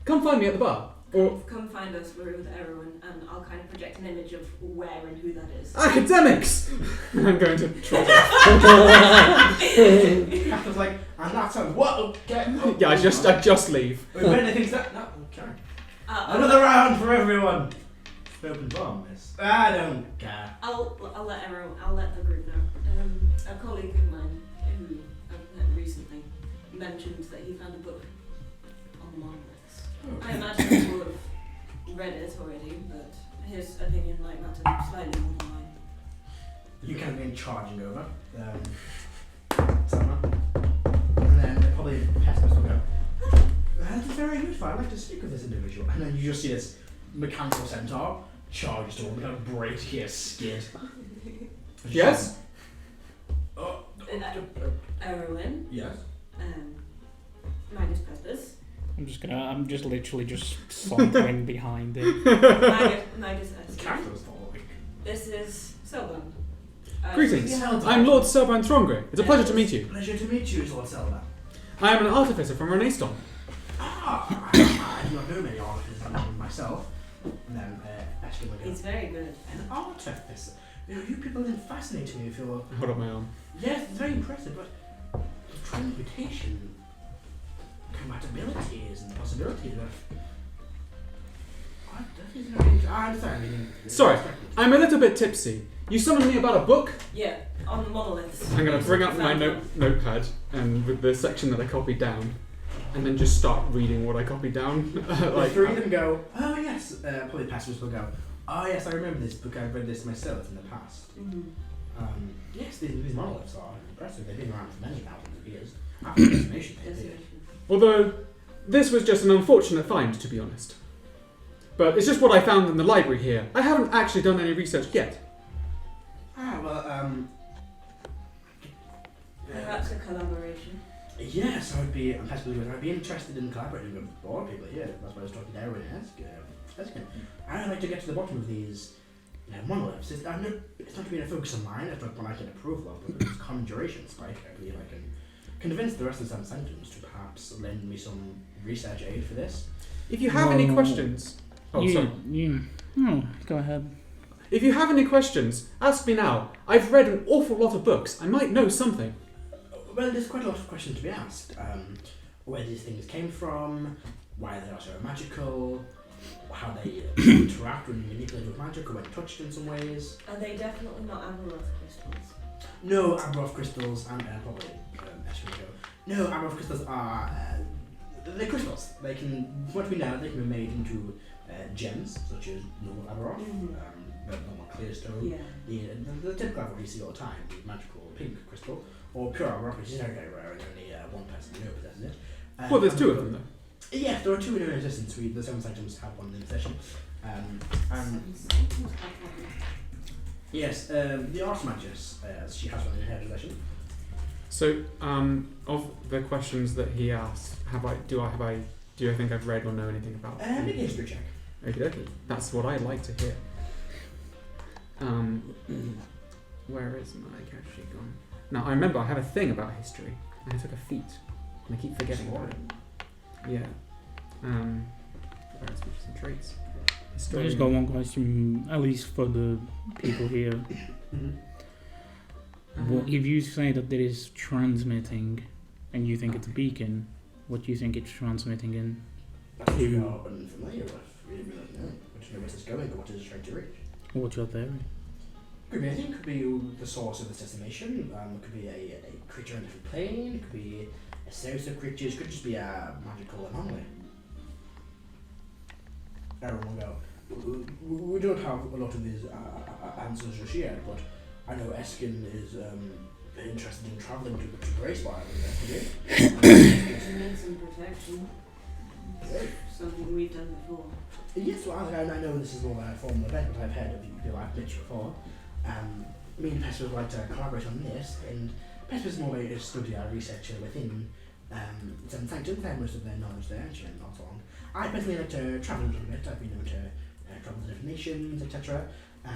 Come find me at the bar. Or Come find us, we're with everyone, and I'll kind of project an image of where and who that is. academics! I'm going to trot off. Captain's like, and that's a what? Yeah, I just leave. Wait, when do you think that? No, okay. Uh, Another round for everyone! Open bomb, miss. I don't care. I'll let the group know. A colleague of mine who I've met recently mentioned that he found a book on monoliths. I imagine he will have read it already, but his opinion might matter slightly more than mine. You can begin charging over. Summer. And then probably pessimist will go, that's very useful, I'd like to speak with this individual. And then you just see this mechanical centaur charge to him, kind of break his skid. Yes? Erwin, Yes. Magus Purpose, I'm just literally just sauntering behind it. Magus Eskin. Character's following. This is Celban. Greetings. Celban. I'm Lord Celban Throngray. It's a pleasure to meet you. Pleasure to meet you, Lord Celban. I am an artificer from Renaissance. I do not know many artificers myself. And then Ashton will go, He's very good. an artificer? You people then fascinate me with your... Hold up my arm. Yes, it's very impressive, but transmutation, compatibilities and possibilities of... That is very... I understand. Sorry, I'm a little bit tipsy. You summoned me about a book? Yeah, on the monoliths. I'm going to bring up my Found one. notepad and with the section that I copied down, and then just start reading what I copied down. Like three of them go, oh yes, probably pessimists will go, oh yes, I remember this book, I've read this myself in the past. Yes, these monoliths are impressive. They've been around for many thousands of years. After the decimation, they did. Although, this was just an unfortunate find, to be honest. But it's just what I found in the library here. I haven't actually done any research yet. Perhaps a collaboration. Yes, I'd be interested in collaborating with more people here. That's why I was talking to Erwin and I'd like to get to the bottom of these monoliths. It's not really a focus of mine, it's not one I can approve of, but it's conjuration spike. I believe I can convince the rest of the Sanctums to perhaps lend me some research aid for this. If you have any questions... Oh, sorry. Go ahead. If you have any questions, ask me now. I've read an awful lot of books. I might know something. Well, there's quite a lot of questions to be asked. Where these things came from, why they are so magical, how they interact when manipulated with magic or when touched in some ways. Are they definitely not Amaryllis crystals? No, Amaryllis crystals and probably Eshkiko. No, Amaryllis crystals are they're crystals. They can, from what we know, they can be made into gems such as normal Amaryllis, the normal clear stone, the typical Amaryllis you see all the time, the magical pink crystal, or pure Amaryllis, which is very, very rare and only one person we know possesses it. Well, there's two of them though. Yes, there are two in existence. The seven Sanctums have one in possession. Yes, the Archmagus, she has one in her possession. So, of the questions that he asked, do you think I've read or know anything about? Make a history check. Okay, that's what I'd like to hear. Where is my cache sheet gone? Now, I remember I have a thing about history, and I took a feat, and I keep forgetting about it. Yeah. Where's features and traits? I just got one question, at least for the people here. Well, if you say that it is transmitting, and you think it's a beacon, what do you think it's transmitting in? That's what you are unfamiliar with. We didn't really know. We don't know where it's going or what it is trying to reach. What's your theory? Could be anything. Could be the source of this destination. Could be a creature in a different plane. It could be a series of creatures. Could just be a magical anomaly. Everyone will go. We don't have a lot of these answers just yet, but I know Eskin is interested in travelling to Greyspire. To need some protection. Something we've done before. Yes, well, I know this is more of a formal event, but I've heard of you people I've met before. Me and Pesper would like to collaborate on this, and Pesper's more a study researcher within some Sanctums. They have most of their knowledge there, actually, and not so on. I personally like to travel a little bit. I've been known to travel to different nations, etc.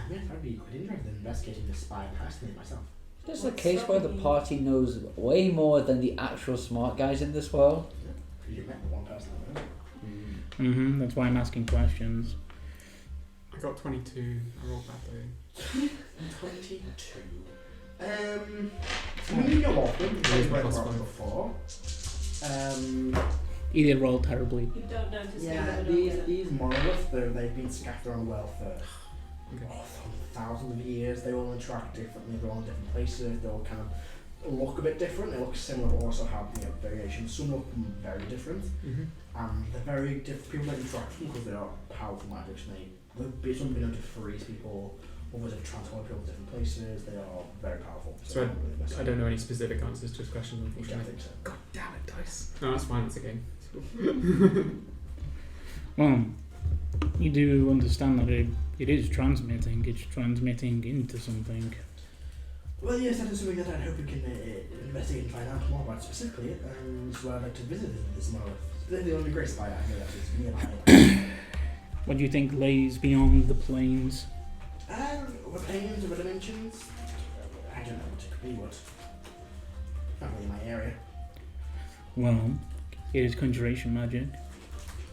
Yes, I'd be quite interested in investigating this spy personally myself. This is a case where the party knows way more than the actual smart guys in this world. Yeah, you met one person, haven't you? That's why I'm asking questions. I got 22. I rolled badly. 22. Me know of them. They've read them before. He did roll terribly. You don't notice Yeah, these monoliths, they've been scattered on well for Okay. Thousands of years. They all interact differently. They're all in different places. They all kind of look a bit different. They look similar, but also have variations. Some look very different, and they're very different. People that interact with them because they are powerful magics. Some have been able to freeze people. Others have transported people to different places. They are very powerful. So I don't know any specific answers to this question, Yeah, I unfortunately. think so. God damn it, dice. No, that's fine. It's a game. Well, you do understand that it is transmitting. It's transmitting into something. Well, yes, that is something that I hope we can investigate and find out more about specifically. So I'd like to visit this monolith. The only grace by I know that it's nearby. What do you think lays beyond the plains? What planes or what dimensions? I don't know what it could be, but not really my area. Well, it is conjuration magic.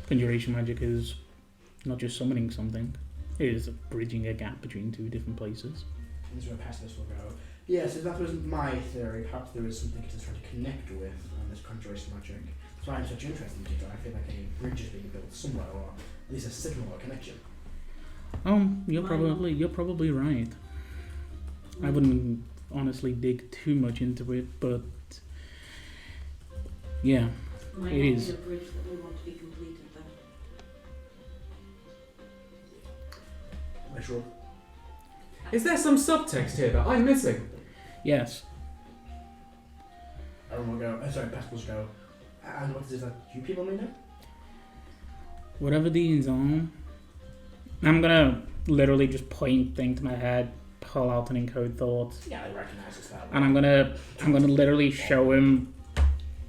Conjuration magic is not just summoning something. It is bridging a gap between two different places. This is where past this will go. Yes, if that was my theory, perhaps there is something to try to connect with on this conjuration magic. That's why I'm such interested in it. I feel like a bridge is being built somewhere, or at least a signal or connection. You're probably right. I wouldn't honestly dig too much into it, but yeah, Might it not is. be a bridge that we want to be completed then. Sure. Is there some subtext here that I'm missing? Yes. Everyone will go. Pestilence go. And what is it that you people may know? Whatever these are, I'm gonna literally just point thing to my head, pull out an encode thought, Yeah, I recognize this that. and I'm gonna literally show him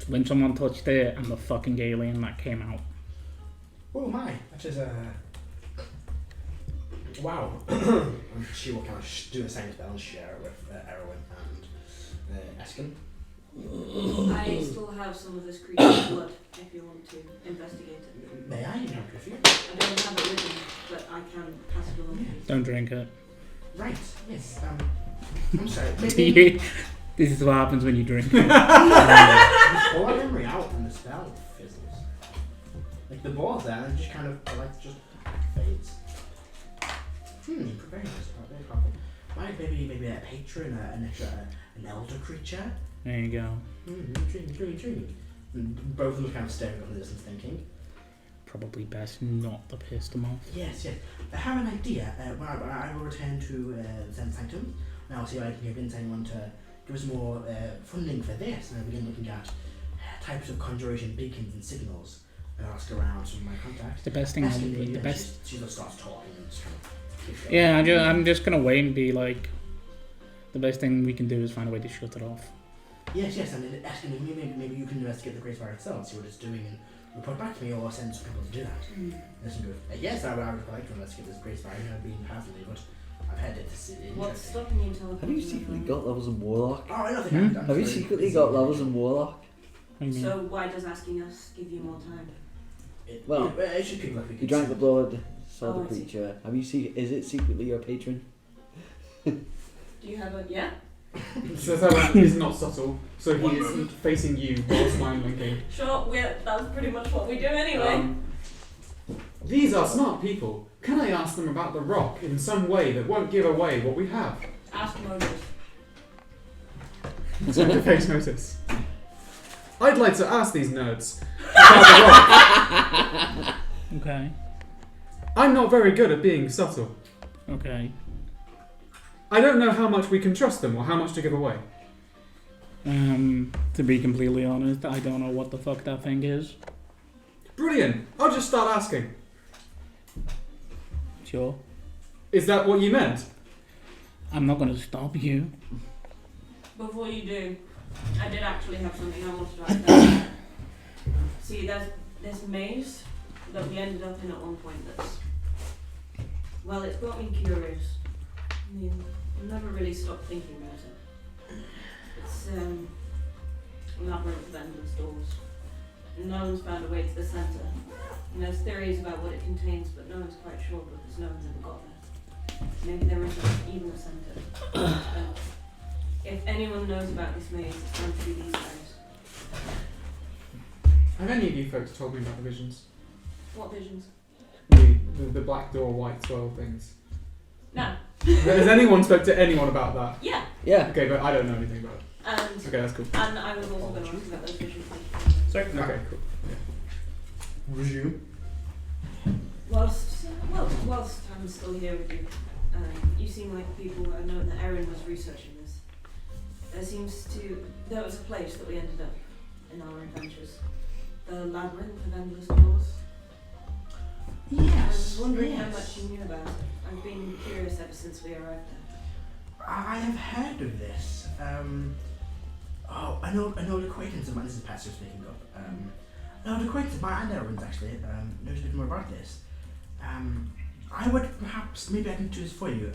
when someone touched it and the fucking alien that came out. Oh my, that is wow. She will kind of do the same spell and share it with Erwin and Eskin. I still have some of this creature's blood if you want to investigate it. May I help with you? I don't have it with me, but I can pass it along to you. Don't drink it. Right, yes. I'm sorry. This is what happens when you drink. All my memory out and the spell fizzles. Like the ball's there and it just kind of just fades. Very nice. Very powerful. Might maybe a patron, an elder creature. There you go. Intriguing. And both of them kind of staring up in the distance thinking. Probably best not to piss them off. Yes. I have an idea. When I will return to the Sanctum, and I'll see if I can convince anyone to give us more funding for this, and I'll begin looking at types of conjuration beacons and signals. And I'll ask around some of my contacts. The best thing. She just starts talking and just kind of keeps going. Yeah, I'm just gonna wait and be like, the best thing we can do is find a way to shut it off. Yes, and then asking maybe you can investigate the Great Fire itself, see what it's doing, and report back to me, or send some people to do that. Listen good. Yes, I would like to investigate this Great Fire. I've never been personally, but I've had it to see. What's stopping you teleporting? Have you secretly got levels in Warlock? Oh, I don't think I'm Have you secretly got levels in Warlock? I mean, So why does asking us give you more time? Well, it's just people like we You can drank the see. blood, saw Oh, the I see. creature. Is it secretly your patron? Do you have a So that is not subtle. So he is facing you whilst mind linking. Sure, that's pretty much what we do anyway. These are smart people. Can I ask them about the rock in some way that won't give away what we have? Ask Moses. So to face notice. I'd like to ask these nerds about the rock. okay. I'm not very good at being subtle. Okay. I don't know how much we can trust them or how much to give away. To be completely honest, I don't know what the fuck that thing is. Brilliant. I'll just start asking. Sure. Is that what you meant? I'm not gonna stop you. Before you do, I did actually have something I wanted to ask about. See, there's this maze that we ended up in at one point that's... Well, it's got me curious. I mean, I've never really stopped thinking about it. It's a labyrinth of endless doors. And no one's found a way to the centre. And there's theories about what it contains, but no one's quite sure because no one's ever got there. Maybe there isn't even a centre. And if anyone knows about this maze, it's going to be these guys. Have any of you folks told me about the visions? What visions? The black door, white swirl things. No, Has anyone spoke to anyone about that? Yeah, Yeah. Okay, but I don't know anything about it. and Okay, that's cool. I was also going to ask about those vision things. Sorry. Okay, cool. Resume. Whilst I'm still here with you, you seem like people. I know that Erin was researching this. There was a place that we ended up in our adventures. The labyrinth of endless doors. Yes. I was wondering how yes. much you knew about it. I've been curious ever since we arrived there. I have heard of this. An old acquaintance of mine. This is Pastor speaking up. An old acquaintance of mine and Erin's actually knows a bit more about this. I would perhaps, maybe I can do this for you.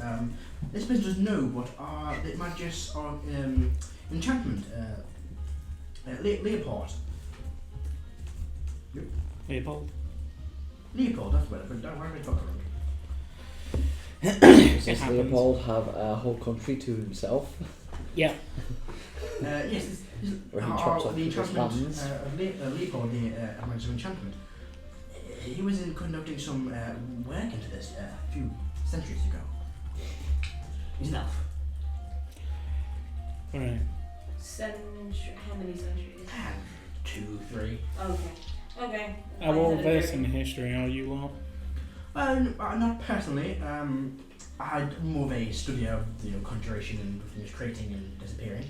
This person does know what the magic or enchantment. Leopold. Leopold. Leopold, that's better, but don't worry about it. Does It happens. Leopold have a whole country to himself? Yeah. Yes, Where he chops off the people's enchantment hands. of Leopold, the magic of enchantment. He was conducting some work into this a few centuries ago. He's an elf. Alright. How many centuries? 2, 3. Okay. How well versed in history are you lot? Not personally. I had more of a study of conjuration and things creating and disappearing.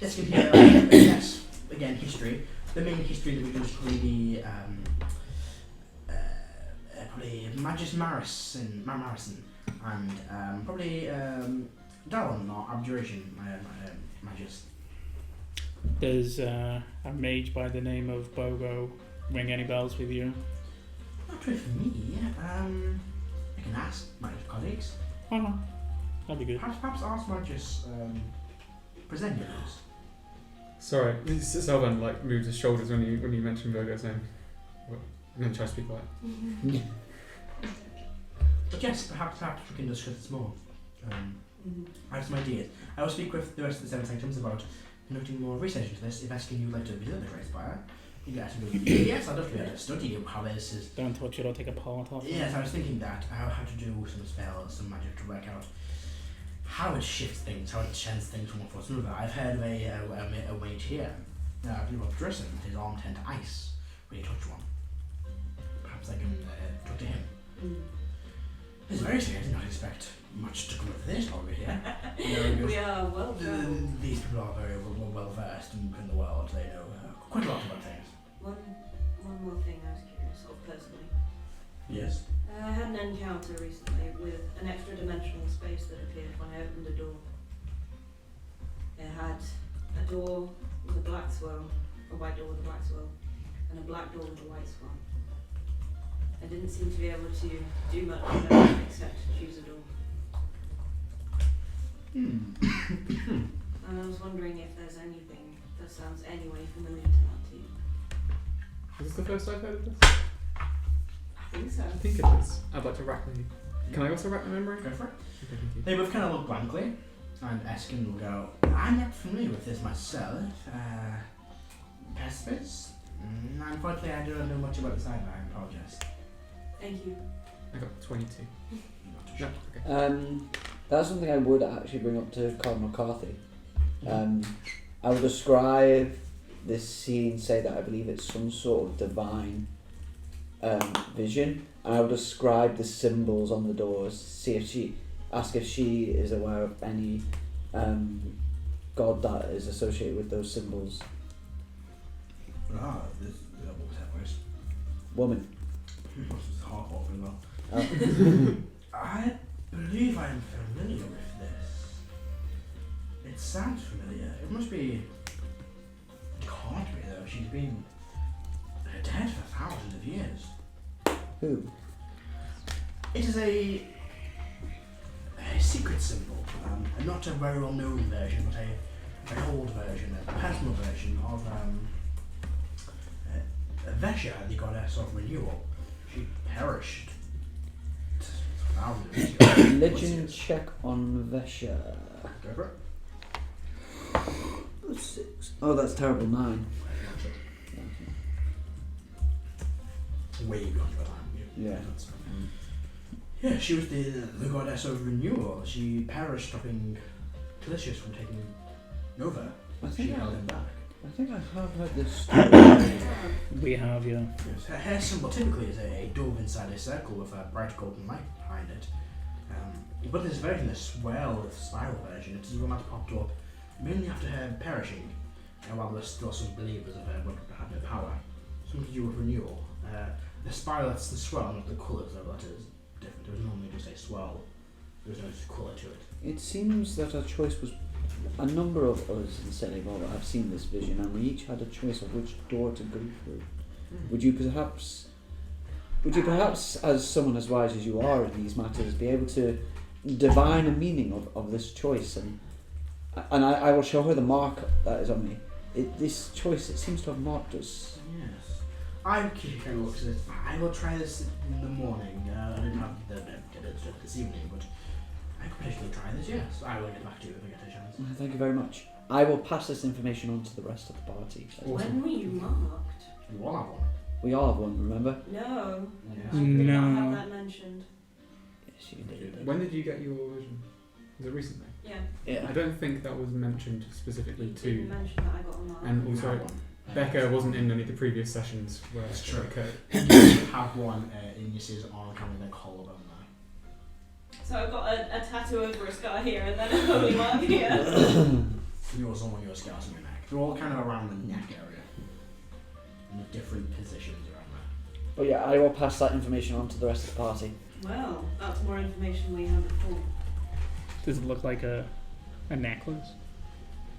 Let's get here. Yes, again, history. The main history that we do is probably Magus Marison, and probably Darwin or Abjuration, Magus. Does a mage by the name of Bogo ring any bells with you? Not really for me. I can ask my colleagues. Oh, that'd be good. Perhaps ask Magus present yours. Sorry, Celban like moves his shoulders when you mention Virgo's name. And then tries to be quiet. But yes, perhaps we can discuss this more. I have some ideas. I will speak with the rest of the Seven Sanctums about conducting more research into this. If asking you would like to visit the Great Spire, you guys can go. Yes, I'd love to be able to study how this is. Don't touch it or take a part off. Yes, I was thinking that how to do some spells, some magic to work out how it shifts things, how it changes things from one force to another. I've heard of a mage here. I believe of Dresden, his arm turned to ice when he touched one. Perhaps I can talk to him. It's very serious. I did not expect much to come of this over here. We are well traveled. These people are very well versed in the world. They know quite a lot about things. One more thing I was curious of personally. Yes. I had an encounter recently with an extra dimensional space that appeared when I opened a door. It had a door with a black swirl, a white door with a black swirl, and a black door with a white swirl. I didn't seem to be able to do much with it except choose a door. And I was wondering if there's anything that sounds any way familiar to that to you. Is this the first I've heard of this? I think so. I think it is. I'd like to rack my... Can I also rack my memory? Go for it. Okay, thank you. They both kind of look blankly, and Eskin will go, I'm not familiar with this myself. Pacifist? Unfortunately, I don't know much about the side. I apologize. Thank you. I got 22. Not too No, sure. okay. That's something I would actually bring up to Cardinal Carthy. I would describe this scene, say that I believe it's some sort of divine vision, and I would describe the symbols on the doors, ask if she is aware of any god that is associated with those symbols. What was that voice? Woman. This is hard as well. Oh. I believe I'm familiar with this. It sounds familiar. It must be... It can't be though. She's been dead for thousands of years. Who? It is a secret symbol. Not a very well known version, but an old version, a personal version of Vesha, the goddess of renewal. She perished thousands of years ago. Religion check on Vesha. Go for it. 6. Oh, that's terrible. 9. Way beyond your time. Yeah. That's fine. Yeah, she was the goddess of renewal. She perished stopping Calishtar from taking over. She held him back. I think I have heard this story. We have, yeah. Yes, her hair symbol typically is a dove inside a circle with a bright golden light behind it. But this version, the swell, the spiral version, it is one that popped up mainly after her perishing, while there were still some believers of her but had no power. Something to do with renewal. The spiral, that's the swell, not the colours, though that is different. There was normally just a swell. There was no colour to it. It seems that our choice was a number of us in Celebon have seen this vision, and we each had a choice of which door to go through. Would you perhaps, as someone as wise as you are in these matters, be able to divine a meaning of this choice? And I will show her the mark that is on me. This choice, it seems to have marked us. Yes. I'm keeping kind of looks at it. I will try this in the morning. I didn't have the stuff this evening, but I could potentially try this, yes. I will get back to you if I get a chance. Thank you very much. I will pass this information on to the rest of the party. When were you marked? You all have one. We all have one, remember? No. Yes. I did not No. have that mentioned. Yes, you did. When did you get your vision? Was it recently? Yeah. Yeah. I don't think that was mentioned specifically You to. didn't mention that I got a mark. And You also, have one. Becca wasn't in any of the previous sessions where That's it true. occurred. You have one Igneous on kind of their collarbone there. So I've got a tattoo over a scar here and then a holy mark here. You also want your scars on your neck. They're all kind of around the neck area. In different positions around there. But yeah, I will pass that information on to the rest of the party. Well, that's more information we had before. Does it look like a necklace?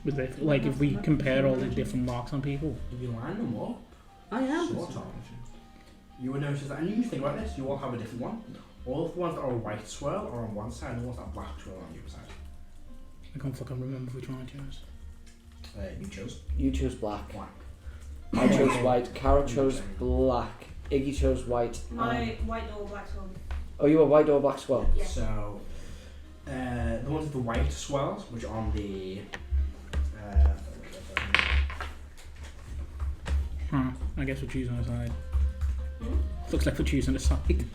With it, like if we compare all the different marks on people? If you line them up, I am. sort of, you will notice that, and you think about this, you all have a different one. All of the ones that are a white swirl are on one side, and the ones that are black swirl are on the other side. I can't fucking remember which one I chose. You chose You chose black. black. I chose white. Karo chose black. Iggy chose white. My white door, black swan. Oh, you were white or black swell? Yeah. So, the ones with the white swirls, which are on the I guess we're choosing a side. Hmm? Looks like we're choosing a side.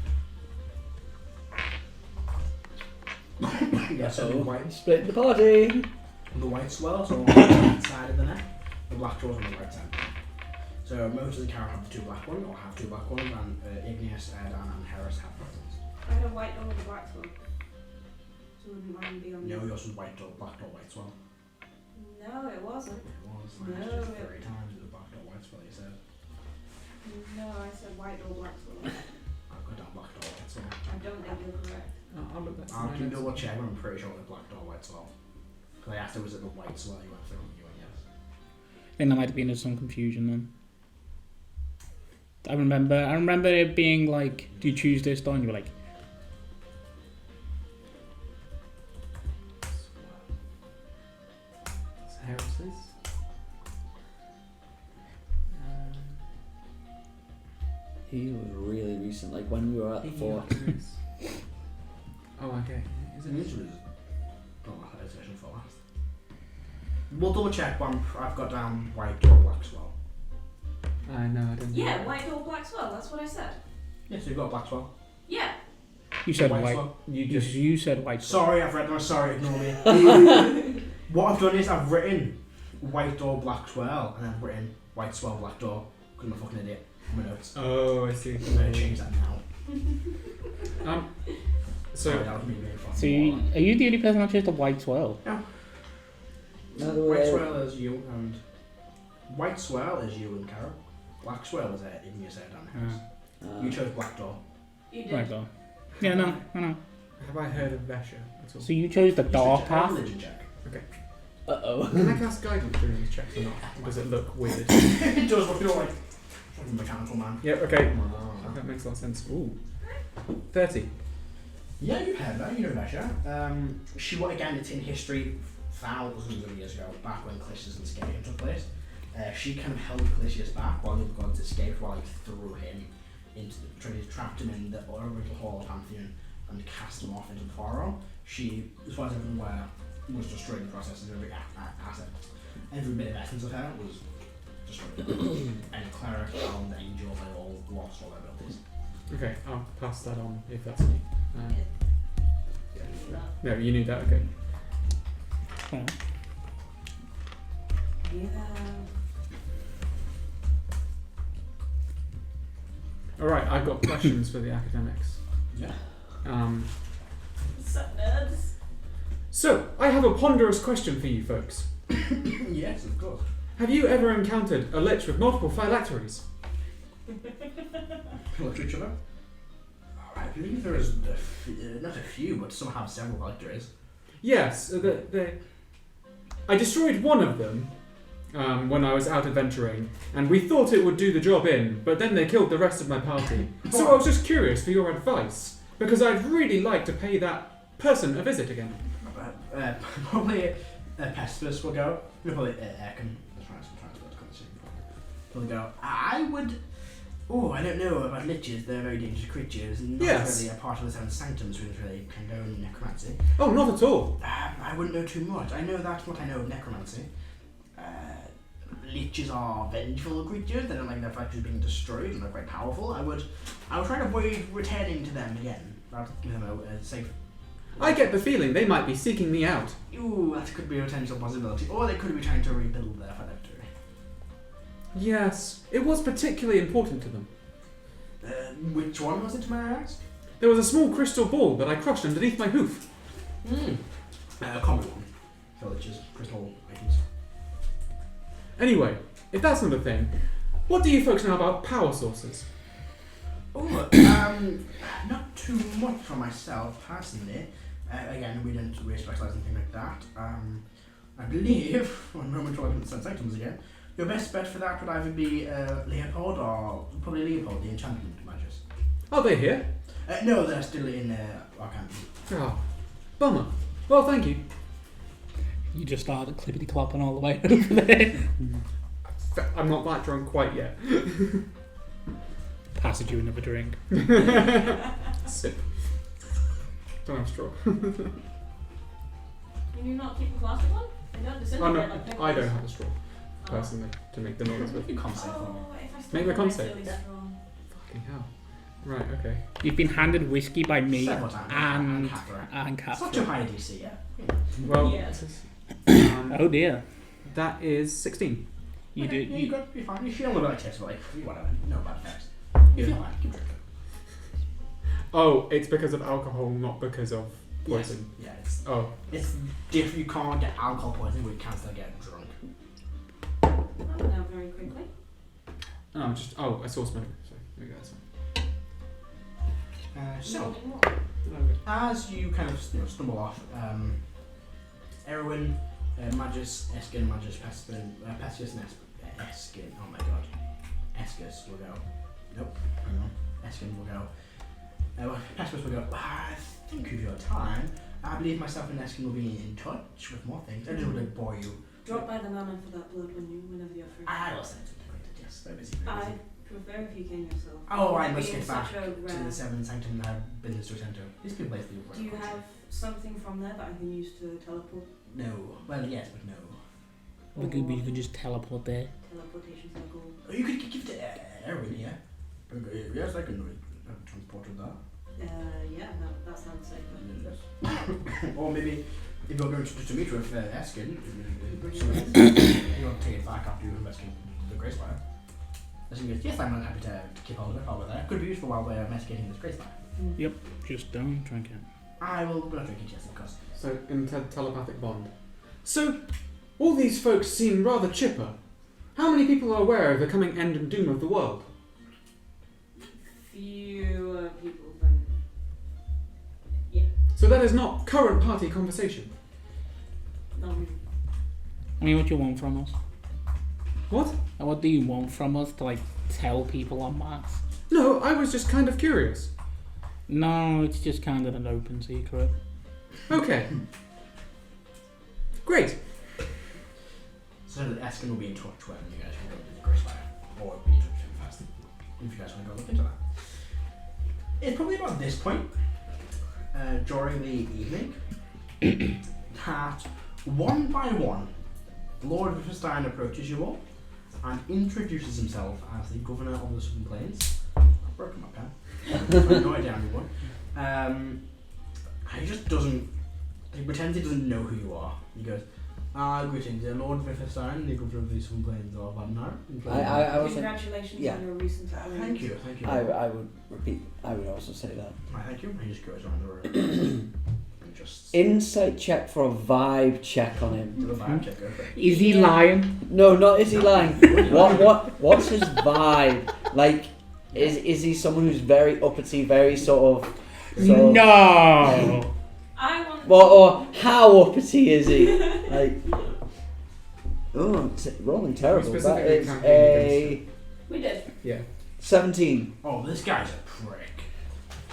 yeah, so the white, Split the party. the white swirls are on the left side of the neck, the black swirls on the right side. So most of the Karo have the two black ones, or have two black ones, and Igneous, Erdan, and Heris have black ones. I had a white door with a black swan. So wouldn't mind be on No, the... yours was white or black or white swirl. No, it wasn't. It was. No, Just it- 3 times it was black or white swirl, you said. No, I said white door, black swan. I've got down black or white swirl. I don't think you're correct. I'll look back. I can double check, but I'm pretty sure it was black or white swirl. Because I asked her, was it the white swirl you went through, and you went yes. I think there might have been some confusion then. I remember it being like, do you choose this door? And you were like, Heris's. He was really recent, like when we were at the fort. Oh, okay. Is it? Don't like that session for last. We'll double check, but I've got down white or black swirl. No, I don't. Yeah, white door, black swirl. That's what I said. Yeah, so you've got black swirl. Yeah. you said white. swirl. You said white. Sorry, I've read them. Sorry, ignore me. What I've done is I've written white door, black swirl, and I've written white swirl, black door. Because I'm a fucking idiot. My notes. Oh, I see. I'm going to change that now. So Sorry, that was me being fucking So moron. are you the only person that chose the white swirl? No, White swirl is you and white swirl is you and Karo. Black swirl is Igneous, Erdan, Heris. You chose black door. You did. Black door. Yeah, no. have I heard of Vesha at all? So you chose the You should dark check a path? religion check. Uh-oh. Can I cast guidance during these checks or not? Or does it look weird? It does look like a mechanical man. Yep. Okay. That makes a lot of sense. Ooh. 30. Yeah, you've heard that, you know Vesha. She, again, it's in history thousands of years ago, back when Calishtar's escape took place. She kind of held Calishtar back while the gods escaped, while he threw him into the, trapped him in the original hall of Pantheon and cast him off into the Faro. She, as far as everyone aware, was destroyed in the process, and every asset, every bit of essence of her was destroyed. And Cleric and Angel, they all lost all their abilities. Okay, I'll pass that on if that's me. No, you knew that. Okay. Well, Yeah. All right. I've got questions for the academics. Yeah. What's up, nerds? So I have a ponderous question for you folks. Yes, of course. Have you ever encountered a lich with multiple phylacteries? Literature? I believe there is not a few, but some have several phylacteries. Yes. I destroyed one of them when I was out adventuring, and we thought it would do the job in, but then they killed the rest of my party. So I was just curious for your advice, because I'd really like to pay that person a visit again. Probably Pestis will go. Probably Erdan. Will go. I would. Oh, I don't know about liches. They're very dangerous creatures, and not Yes. really a part of the Seven Sanctums which really condone necromancy. Oh, not at all. I wouldn't know too much. I know that's what I know of necromancy. Liches are vengeful creatures. They don't like their factories being destroyed, and they're quite powerful. I would try to avoid returning to them again. I'd give them a safe. I get the feeling they might be seeking me out. Ooh, that could be a potential possibility. Or they could be trying to rebuild their phylactery. Yes, it was particularly important to them. Which one was it, may I ask? There was a small crystal ball that I crushed underneath my hoof. A common one. Villages, crystal items. Anyway, if that's not a thing, what do you folks know about power sources? Oh, not too much for myself personally. Again, we don't really specialise in things like that. I believe, one moment before I can sense items again, your best bet for that would either be Leopold or probably Leopold, the enchantment magus. Are they here? No, they're still in Arkham. Oh, bummer. Well, thank you. you just started clippity clopping all the way over there. I'm not that drunk quite yet. Passed you another drink. Sip. Don't have straw. Can you not keep a plastic one? They don't Oh disintegrate no, like pickles. I don't have a straw, personally, to make the noise with. You can't say for me. Oh, if I still Make the had my concept. silly straw. Fucking hell. Right, okay. You've been handed whiskey by me Several times. and Catherine. Catherine. It's not too high a DC, yeah. Well, Yeah. Oh dear. that is 16. You do. You got. You're fine. You feel a little bit test, but like whatever. No bad effects. You feel fine. Keep drinking. Oh, it's because of alcohol, not because of poison. Yes. Yeah, Oh, it's different. You can't get alcohol poisoning, but you can still get drunk. That went out very quickly. I saw smoke. So maybe that's fine. So, Nothing more. as you kind of stumble off, Erwin, Magus, Eskin, Magus, Pestius, and Eskin. Oh my god. Eskus will go. Nope. Hang on. Eskin will go. Pestius will go. I think of your time. I believe myself and Eskin will be in touch with more things. I just want to bore you. Drop by the manor for that blood whenever you're free. I will send it to the yes. Very busy. Very busy. I prefer if you came yourself. Oh, I must Being get back such a to rare- the Seven Sanctum business to Centaur. These people basically Do you have something from there that I can use to teleport? No. Well, yes, but no. You could just teleport there. Teleportation cycle. Oh, you could give it to Erwin, yeah? Yes, I can transport it there. Yeah, that sounds safer. Or maybe if you're going to meet with Eskin, you want to take it back after you investigate the Grace Fire. Eskin goes, yes, I'm happy to keep hold of it while we're there. Could be useful while we're investigating this Grace Fire. Yep. Just don't drink it. I will not drink it, yes, of course. So, in telepathic bond. So, all these folks seem rather chipper. How many people are aware of the coming end and doom of the world? Fewer people than. Yeah. So that is not current party conversation. Not really. I mean, what do you want from us? What? And what do you want from us to like tell people en masse? No, I was just kind of curious. No, it's just kind of an open secret. Okay. Great. So Eskin will be in touch when you guys can go to the Grace Fire. Or be in touch with him first. If you guys want to go look into that. It's probably about this point, during the evening, that one by one, Lord Reyfron approaches you all and introduces himself as the Governor of the Southern Plains. I've broken my pen. I have no idea anyone. He just doesn't. He pretends he doesn't know who you are. He goes, greetings, Lord Reyfron, the governor of these plains of Abnar. I was Congratulations yeah. on your recent appointment. Thank you. I would repeat. I would also say that. Thank you. He just goes around the room and just. Insight check for a vibe check on him. Do the vibe check, go for it. Is he lying? No, not is he lying. What's his vibe? Like, is he someone who's very uppity, very sort of No. I want. or how uppity is he? Like, rolling terrible. That specifically is campaign a We did. Yeah. 17. Oh, this guy's a prick.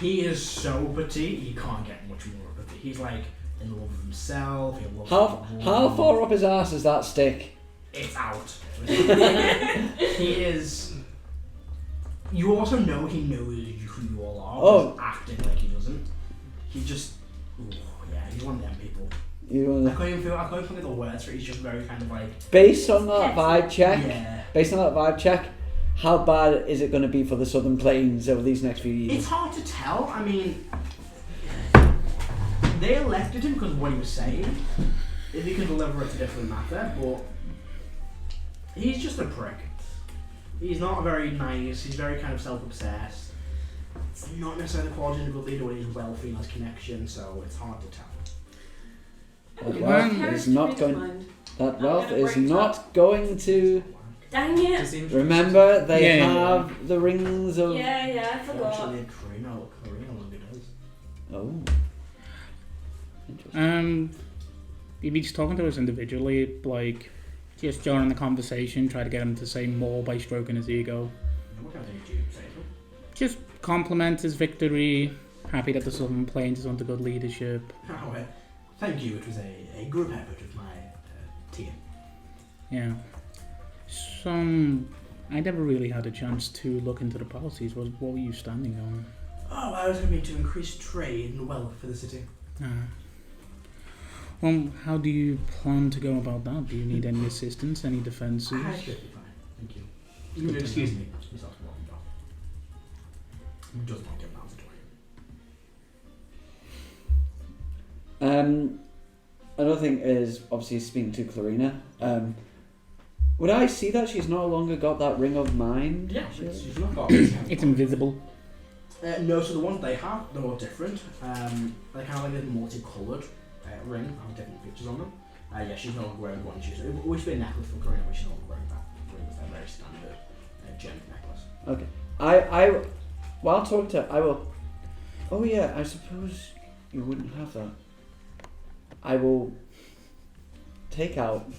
He is so petite, he can't get much more petite. He's like in love with himself. He loves How far up his ass is that stick? It's out. He is. You also know he knows who you all are. Oh. He's acting like he doesn't. He just. Ooh, yeah, he's one of them people. You I can't even think of the words for it. He's just very kind of like. based on that vibe check. Yeah. Based on that vibe check, how bad is it going to be for the Southern Plains over these next few years? It's hard to tell. I mean, they elected him because of what he was saying. If he can deliver, it's a different matter. But he's just a prick. He's not very nice. He's very kind of self-obsessed. It's not necessarily the quality of a leader when he's wealthy and has connections, so it's hard to tell. That Well, wealth is not going. That wealth is not going to. Dang it! Does he Remember, they Yeah. have the rings of. Yeah, I forgot. Fortunately, Karina does. Oh. Interesting. You'd be just talking to us individually, like, just during the conversation, try to get him to say more by stroking his ego. What kind of thing do you say? Just compliment his victory, happy that the Southern Plains is under good leadership. Oh, thank you. It was a group effort with my team. Yeah. I never really had a chance to look into the policies. What were you standing on? Oh, I was hoping to increase trade and wealth for the city. Well, how do you plan to go about that? Do you need any assistance, any defences? I should be fine. Thank you. You can excuse me. He's not walking off. He does not give an answer to him. Another thing is obviously speaking to Clarina. Would I see that she's no longer got that ring of mind? Yeah, she's not got It's invisible. no, so the ones they have, they're all different. They're kind of like a multicoloured ring, have different features on them. Yeah, she's no longer wearing one. It used to be a necklace for Karina, but she's no longer wearing that ring with that very standard gem necklace. Okay. I while talking to her, I will. Oh yeah, I suppose you wouldn't have that. I will take out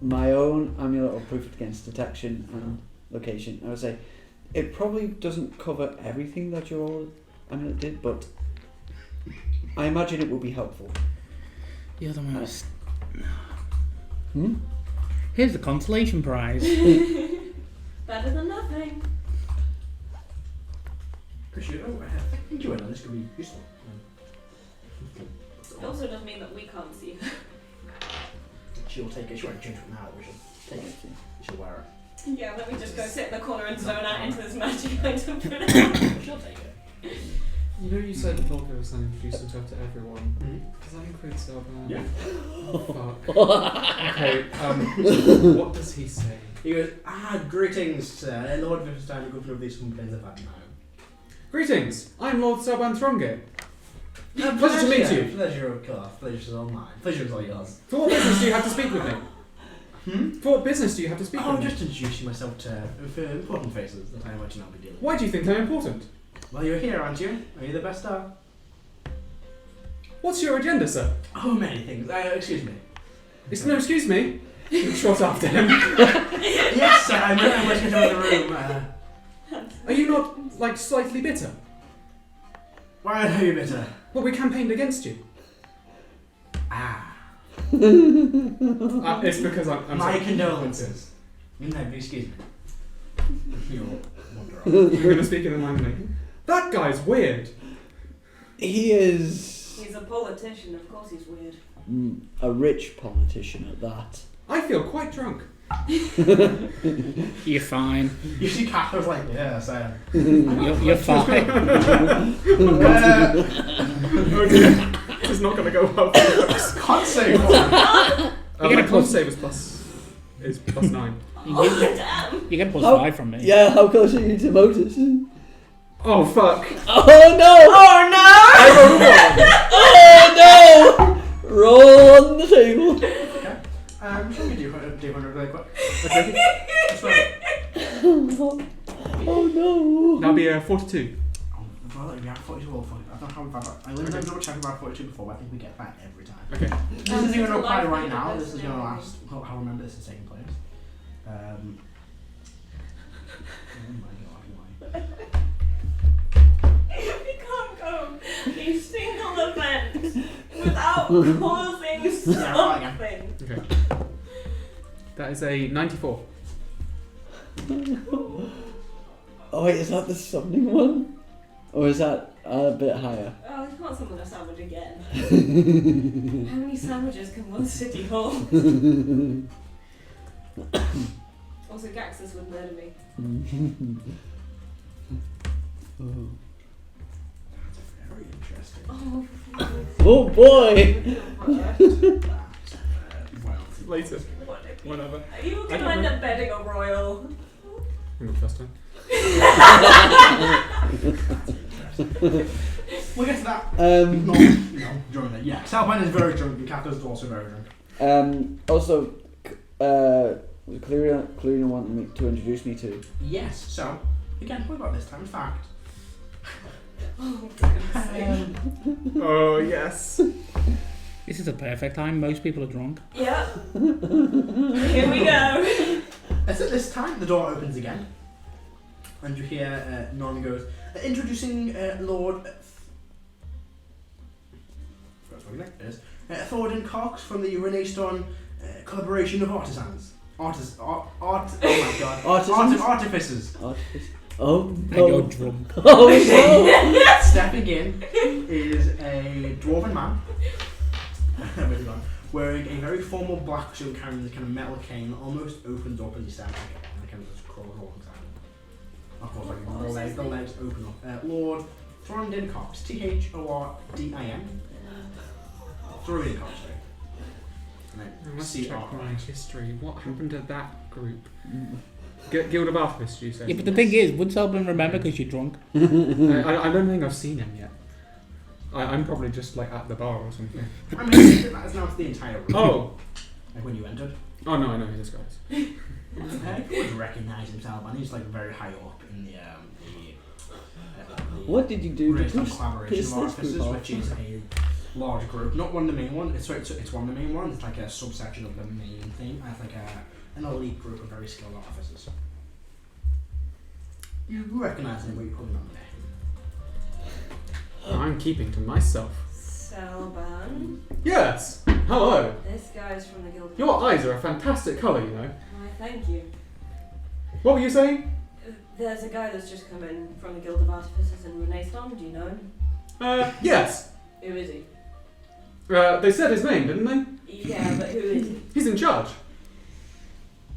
my own amulet of proof against detection and location. I would say it probably doesn't cover everything that your old amulet did, but I imagine it will be helpful. The other one is... Hmm? Here's the consolation prize. Better than nothing. Appreciate it. Oh, thank you, Ella. This could be useful. It also doesn't mean that we can't see her. She'll take it. She won't change it now, but she'll take it. She'll wear it. Yeah, let me just go sit in the corner and zone out into this magic item for now. She'll take it. You know, you said the Volker was going to introduce himself to everyone. Mm-hmm. Does that include Celban? Yeah. Oh, fuck. Okay, what does he say? He goes, greetings, Lord Reyfron, governor of these plains of Abnar. Greetings, I'm Lord Celban Throngate. Pleasure to meet you. Pleasure, of course. Pleasure is all mine. Pleasure is all yours. For what business do you have to speak with me? For what business do you have to speak Oh, with me? just introducing myself to for important faces that I imagine I'll be dealing with. Why do you think I'm important? Well, you're here, aren't you? Are you the best star? What's your agenda, sir? Oh, many things. Excuse me. No, excuse me. You shot after him. Yes, sir. I'm waiting in the room. Are you not, like, slightly bitter? Why are you bitter? Well, we campaigned against you. It's because I'm My sorry. condolences. No, excuse me. You'll wander off. You're going to speak in the language. That guy's weird. He is He's a politician, of course he's weird. a rich politician at that. I feel quite drunk. You're fine. You see Cather's like, yeah, Sam. You're fine. It's not going to go well for you. Can't say more. You get a my plus- con save is +9. Oh, damn! You get plus How- 5 from me. Yeah, how close are you to Motus? Oh fuck! Oh no! Oh no! I rolled a 1. Oh no! Roll on the table. Okay. Should we do 100 really quick? Okay. That's right. Oh no! That'll be 42. Oh, well, we have 42 or 40. I don't know how we've had that. I literally double checked about 42 before, but I think we get that every time. Okay. This isn't going to apply right now. This is going to last. Well, I'll remember this is taking place. Oh my god, why? We can't go a single event without causing something. Okay. That is a 94. Oh wait, is that the summoning one? Or is that a bit higher? Oh, you can't summon a sandwich again. How many sandwiches can one city hold? Also, Gaxus would murder me. Very interesting. Oh, Oh boy! Well, Later. Whenever. Are you I going to don't end know. up bedding a royal? I'm not trusting. we'll get to that. No, during that. Yeah, Celban is very drunk and Cather's is also very drunk. Also, Clarina wanted me to introduce me to. Yes, so, again, what about this time? In fact, Oh, for goodness sake. Oh yes. This is the perfect time. Most people are drunk. Yeah. Here we go. as at this time, the door opens again, and you hear Norman goes, introducing Lord Thornton Cox from the Renaissance Collaboration of Artisans. Oh my god. Artisans? Artificers. Oh And no! you're drunk. Oh no! Stepping in is a dwarven man, wearing a very formal black suit, carrying this kind of metal cane that almost opens up as he stands and kind of just crawls alongside him. Of course, like the legs open up. Lord Thorndin Cox, Thordin Cox, sorry. I must check C-R-I. my history. What happened to that group? Guild of Artificer, you say? Yeah, but the thing is, would Celban remember because you're drunk? I don't think I've seen him yet. I'm probably just like at the bar or something. I mean, that's now the entire room. Oh! Like when you entered. Oh no, I know who this guy is. You would recognise himself, and he's like very high up in the What did you do to Renaissance piss Collaboration this of group Artificers, off? which is a large group, not one of the main ones. It's one of the main ones. It's like a subsection of the main thing. It's like an elite group of very skilled artificers. You recognise him, but you probably not know him. I'm keeping to myself. Celban. Yes! Hello! This guy's from the Guild. Your eyes are a fantastic colour, you know. Why, thank you. What were you saying? There's a guy that's just come in from the Guild of Artificers in Renaissance. Do you know him? Yes. Who is he? They said his name, didn't they? Yeah, but who is he? He's in charge.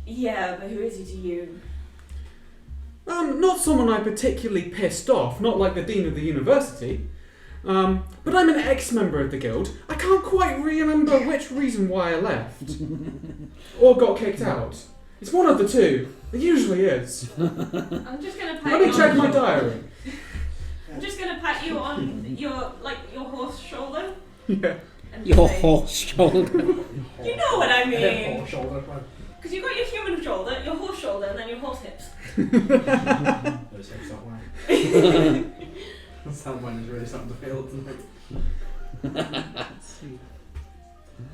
Yeah, but who is he to you? Not someone I particularly pissed off, not like the Dean of the University. But I'm an ex-member of the guild. I can't quite remember which reason why I left. Or got kicked out. It's one of the two. It usually is. I'm just gonna pat Let you me check on. my diary. I'm just gonna pat you on your horse shoulder. Yeah. And Your say, horse shoulder. You know what I mean? Or shoulder. Because you've got your human shoulder, your horse shoulder, and then your horse hips. Those hips don't lie. Someone is really starting to feel tonight.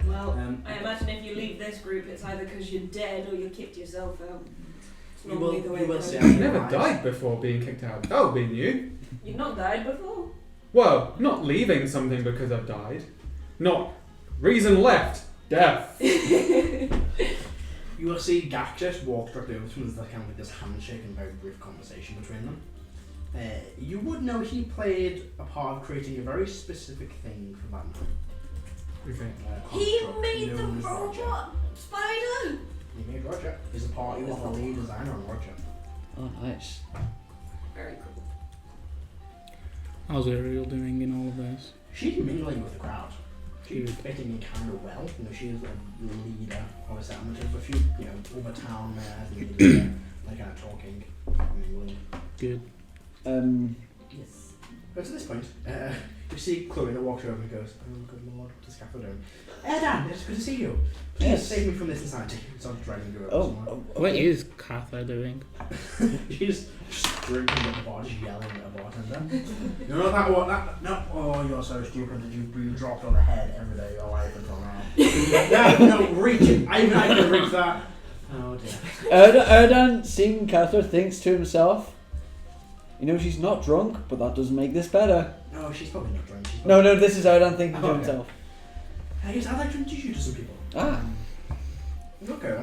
Well, I imagine if you leave this group, it's either because you're dead or you kicked yourself out. It's You normally will- the way you will it goes. see. I've never died before being kicked out. That would be new. You've not died before? Well, not leaving something because I've died. Not reason left. Death. You will see Gak just walk directly over to him. There's like kind of like this handshake and very brief conversation between them. You would know he played a part of creating a very specific thing for that night. Okay. He Construct made the known as Roger. robot spider? He made Roger. His He was the lead designer on Workshop. Oh, nice. Very cool. How's Ariel doing in all of this? She's mingling with the crowd. She's fitting in kind of well. You know, she is the leader of a settlement. There's a few, you know, over town mayors and they're kind of talking, mingling. Good. Yes. But at this point, you see Chloe that walks over and goes, "Oh, good lord, what is Cather doing? Erdan, it's good to see you. Please Yes. save me from this insanity." It's not dragging you over somewhere. What okay. is Cather doing? She's just drinking at the bar, just yelling at a bartender. You know that one? No. Oh, you're so stupid that you dropped on the head every day of your life until now. No, reach it. I can reach that. Oh dear. Erdan, seeing Cather, thinks to himself, you know, she's not drunk, but that doesn't make this better. No, she's probably not drunk. She's No, this is Erdan thinking to Okay. himself. Yes, I'd like to introduce you to some people. Ah. Okay.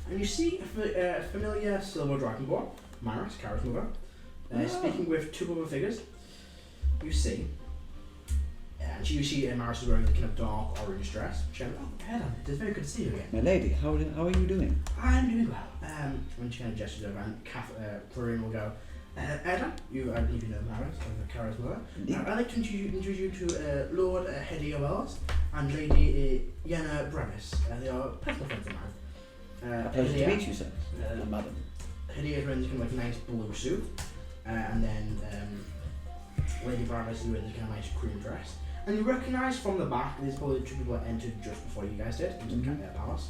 And you see a familiar silver Dragonborn, Myris, Karo's mother, speaking with two other figures. You see, and you see Myris is wearing a kind of dark orange dress. She goes, "Oh, Erdan, it is very good to see you again." My lady, how are you doing? "I'm doing well." And she kind of gestures over, and Florian will go, "Erdan, I believe you know Myris, Karo's mother. Indeed. I'd like to introduce you to Lord Hedy of Wells and Lady Yenna Brevis. They are personal friends of mine. A pleasure to meet you, sir. Madam. Hedy is wearing this kind of like nice blue suit, and then Lady Brevis is wearing this kind of nice cream dress. And you recognise from the back, there's probably two people that entered just before you guys did into the palace.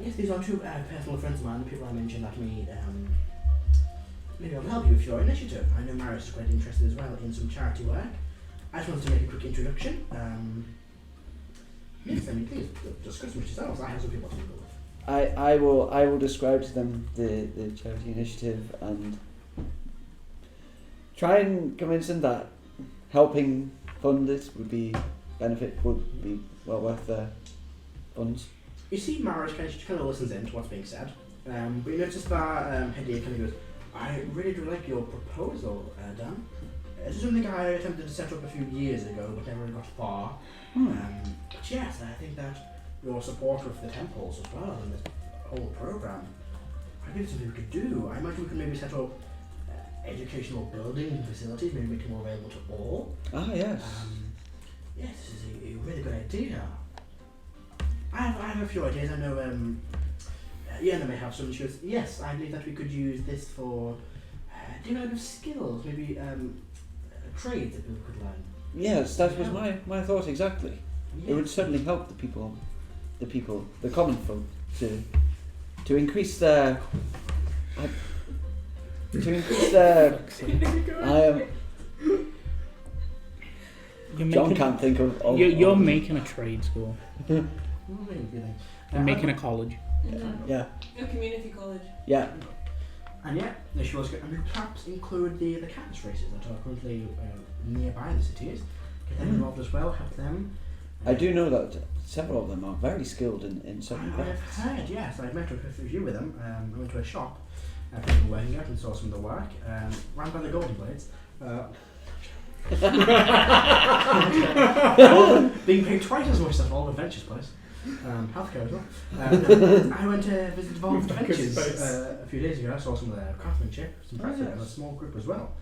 Yes, these are two personal friends of mine, the people I mentioned that may maybe I'll help you with your initiative. I know Myris is quite interested as well in some charity work. I just wanted to make a quick introduction. Yes, I mean, please discuss with yourselves. I have some people to go with. I will describe to them the charity initiative and try and convince them that helping fund it would be well worth their funds. You see Myris kind of listens in to what's being said, but you notice that Hedy kind of goes, "I really do like your proposal, Dan. It's something I attempted to set up a few years ago, but never got far. But yes, I think that your support with the temples as well and this whole program, I think it's something we could do. I imagine we could maybe set up educational buildings and facilities, maybe make it more available to all. Ah, yes. Yes, this is a really good idea. I have a few ideas. I know Yenna may have some. She goes, yes, I believe that we could use this for development of skills, maybe trades that people could learn. Yes, that was my thought exactly. Yes. It would certainly help the common folk to increase their John can't think of You're making a trade school. What are you feeling? You're making a college. Yeah. A community college. Yeah. And yeah, she was good. And we perhaps include the Canis races that are currently nearby the cities. Get them involved as well, help them. I do know that several of them are very skilled in certain I've crafts. heard, yes. I've met with a few with them. I went to a shop, people were working out and saw some of the work. Ran by the Golden Blades. Being paid twice as much as all Adventures place. Healthcare as well. I went to visit Evolved Adventures a few days ago. I saw some of their craftsmanship, some practice, and a small group as well.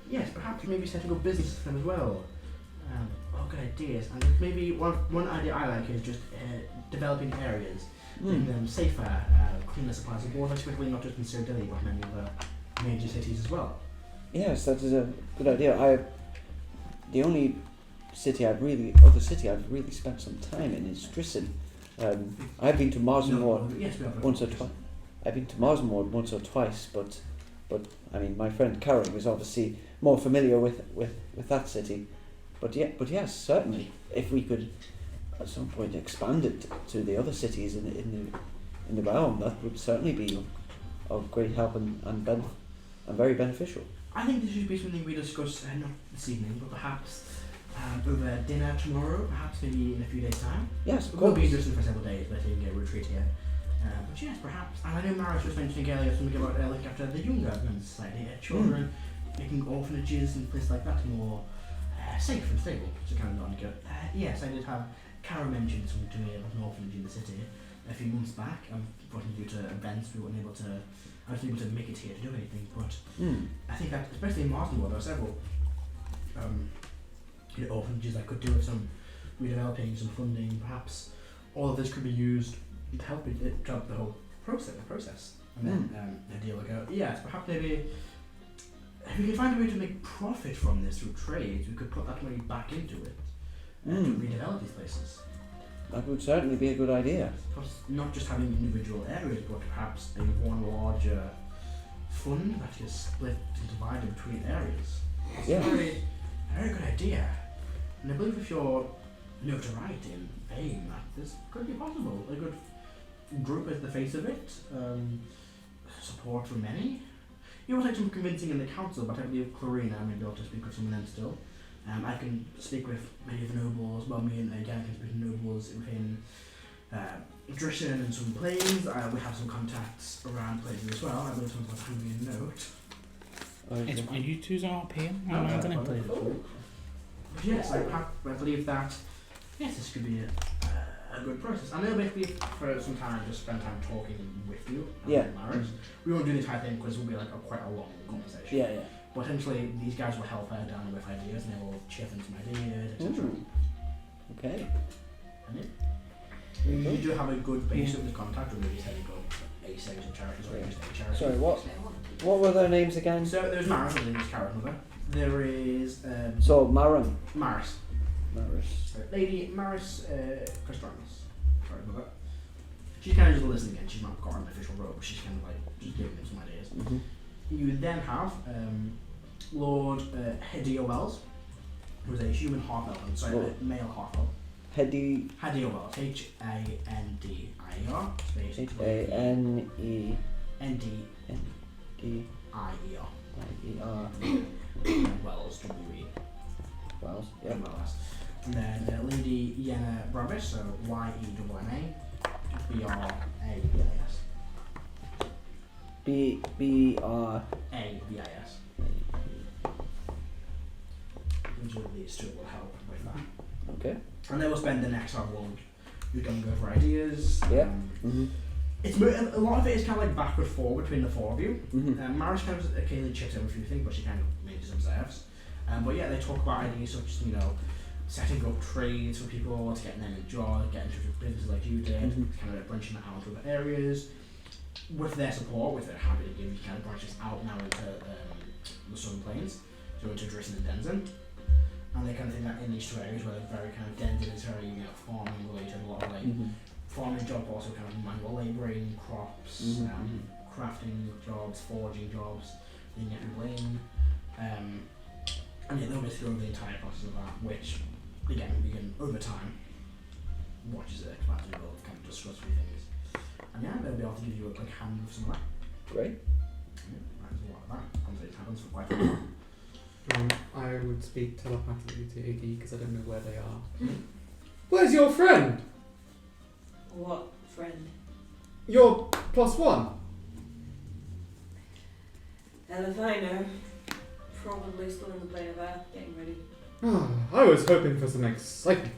Yes, perhaps maybe setting up business for them as well. Good ideas. And maybe one idea I like is just developing areas, making them safer, cleaner supplies of water, typically not just in Cyridillia, but many other major cities as well. Yes, that is a good idea. The only other city I've really spent some time in is Strissin. I've been to Marsmore once or twice. I've been to Marsmore once or twice, but I mean, my friend Karo was obviously more familiar with that city. But yes, certainly, if we could at some point expand it to the other cities in the realm, that would certainly be of great help and very beneficial. I think this should be something we discuss not this evening, but perhaps over dinner tomorrow, perhaps maybe in a few days' time. Yes, of We'll course. be interested for several days, letting a retreat here. But yes, perhaps. And I know Myris was mentioning earlier something about looking after the younger men's society, children, making orphanages and places like that more safe and stable. So kind of not good. Yes, I did have Karo mentioned something to me about an orphanage in the city. a few months back. Brought due to events, I wasn't able to make it here to do anything, but I think that, especially in Martin World, there are several orphanages I could do with some redeveloping, some funding, perhaps all of this could be used to help it drive the whole process. And then the deal would go, yes, perhaps maybe if we could find a way to make profit from this through trades, we could put that money back into it to redevelop these places. That would certainly be a good idea. Not just having individual areas, but perhaps a one larger fund that is split and divided between areas. It's a very good idea. And I believe with your notoriety and fame, that this could be possible. A good group at the face of it, support from many. You will take some convincing in the council, but I believe Clarina may be able to speak with someone else still. I can speak with many of the nobles, well, me and again I can speak to nobles within Drishan and some plains. We have some contacts around places as well. I believe someone's going to hand me a note. It's my YouTube's RP. I'm not going to play it. But yes, I believe that, yes, this could be a good process. I know basically for some time just spend time talking with you. We won't do the entire thing because it will be like quite a long conversation. Yeah. But essentially, these guys will help Erdan with ideas, and they will chip in some ideas, etc. Okay. And you do have a good base of the contact, or maybe setting up a series of charities or just a charity. Sorry, what were their names again? So there's Maris, I think it's Karo's mother. There is So Marin. Maris. Lady Maris Castranos. Sorry about that. She's kind of just listening again. She's not got an official role, but she's kind of like just giving him some ideas. Mm-hmm. You then have Lord Hadir Wells, who is a human half-elf, a male half-elf. Hadir Wells, Handier, space Handier. Wells, W-E. Wells, yeah. Wells. And then Lady Yenna Bravis, so Y-E-N-A, B-R-A-V-I-S. B-R-A-V-I-S. Each of these two will help with that. Okay. And they will spend the next hour long going over ideas. Yeah. It's a lot of it is kind of like backward forward between the four of you. Maris kind of occasionally chips in with a few things, but she kind of makes observes. But yeah, they talk about ideas such as, setting up trades for people, to getting them in jobs, getting into businesses like you did, kind of branching that out to other areas. With their support, with their happy to give, you kind of branches out now into the Southern Plains, so into Drisson and Denzen. And they kind of think that in these two areas where they're very kind of Denzen is very farming related, a lot of like farming job, also kind of manual labouring, crops, crafting jobs, foraging jobs, in every lane. And yeah, they'll basically go over the entire process of that, which again we can over time watch as it expands and we'll kind of discuss a few things. And yeah, they'll be able to give you a quick hand with some of that. Great. Yeah, that's a lot of that. Conversation happens for quite a while. I would speak telepathically to Iggy because I don't know where they are. Where's your friend? What friend? Your +1. Hell if I know. Probably still in the play of air, getting ready. I was hoping for some excitement.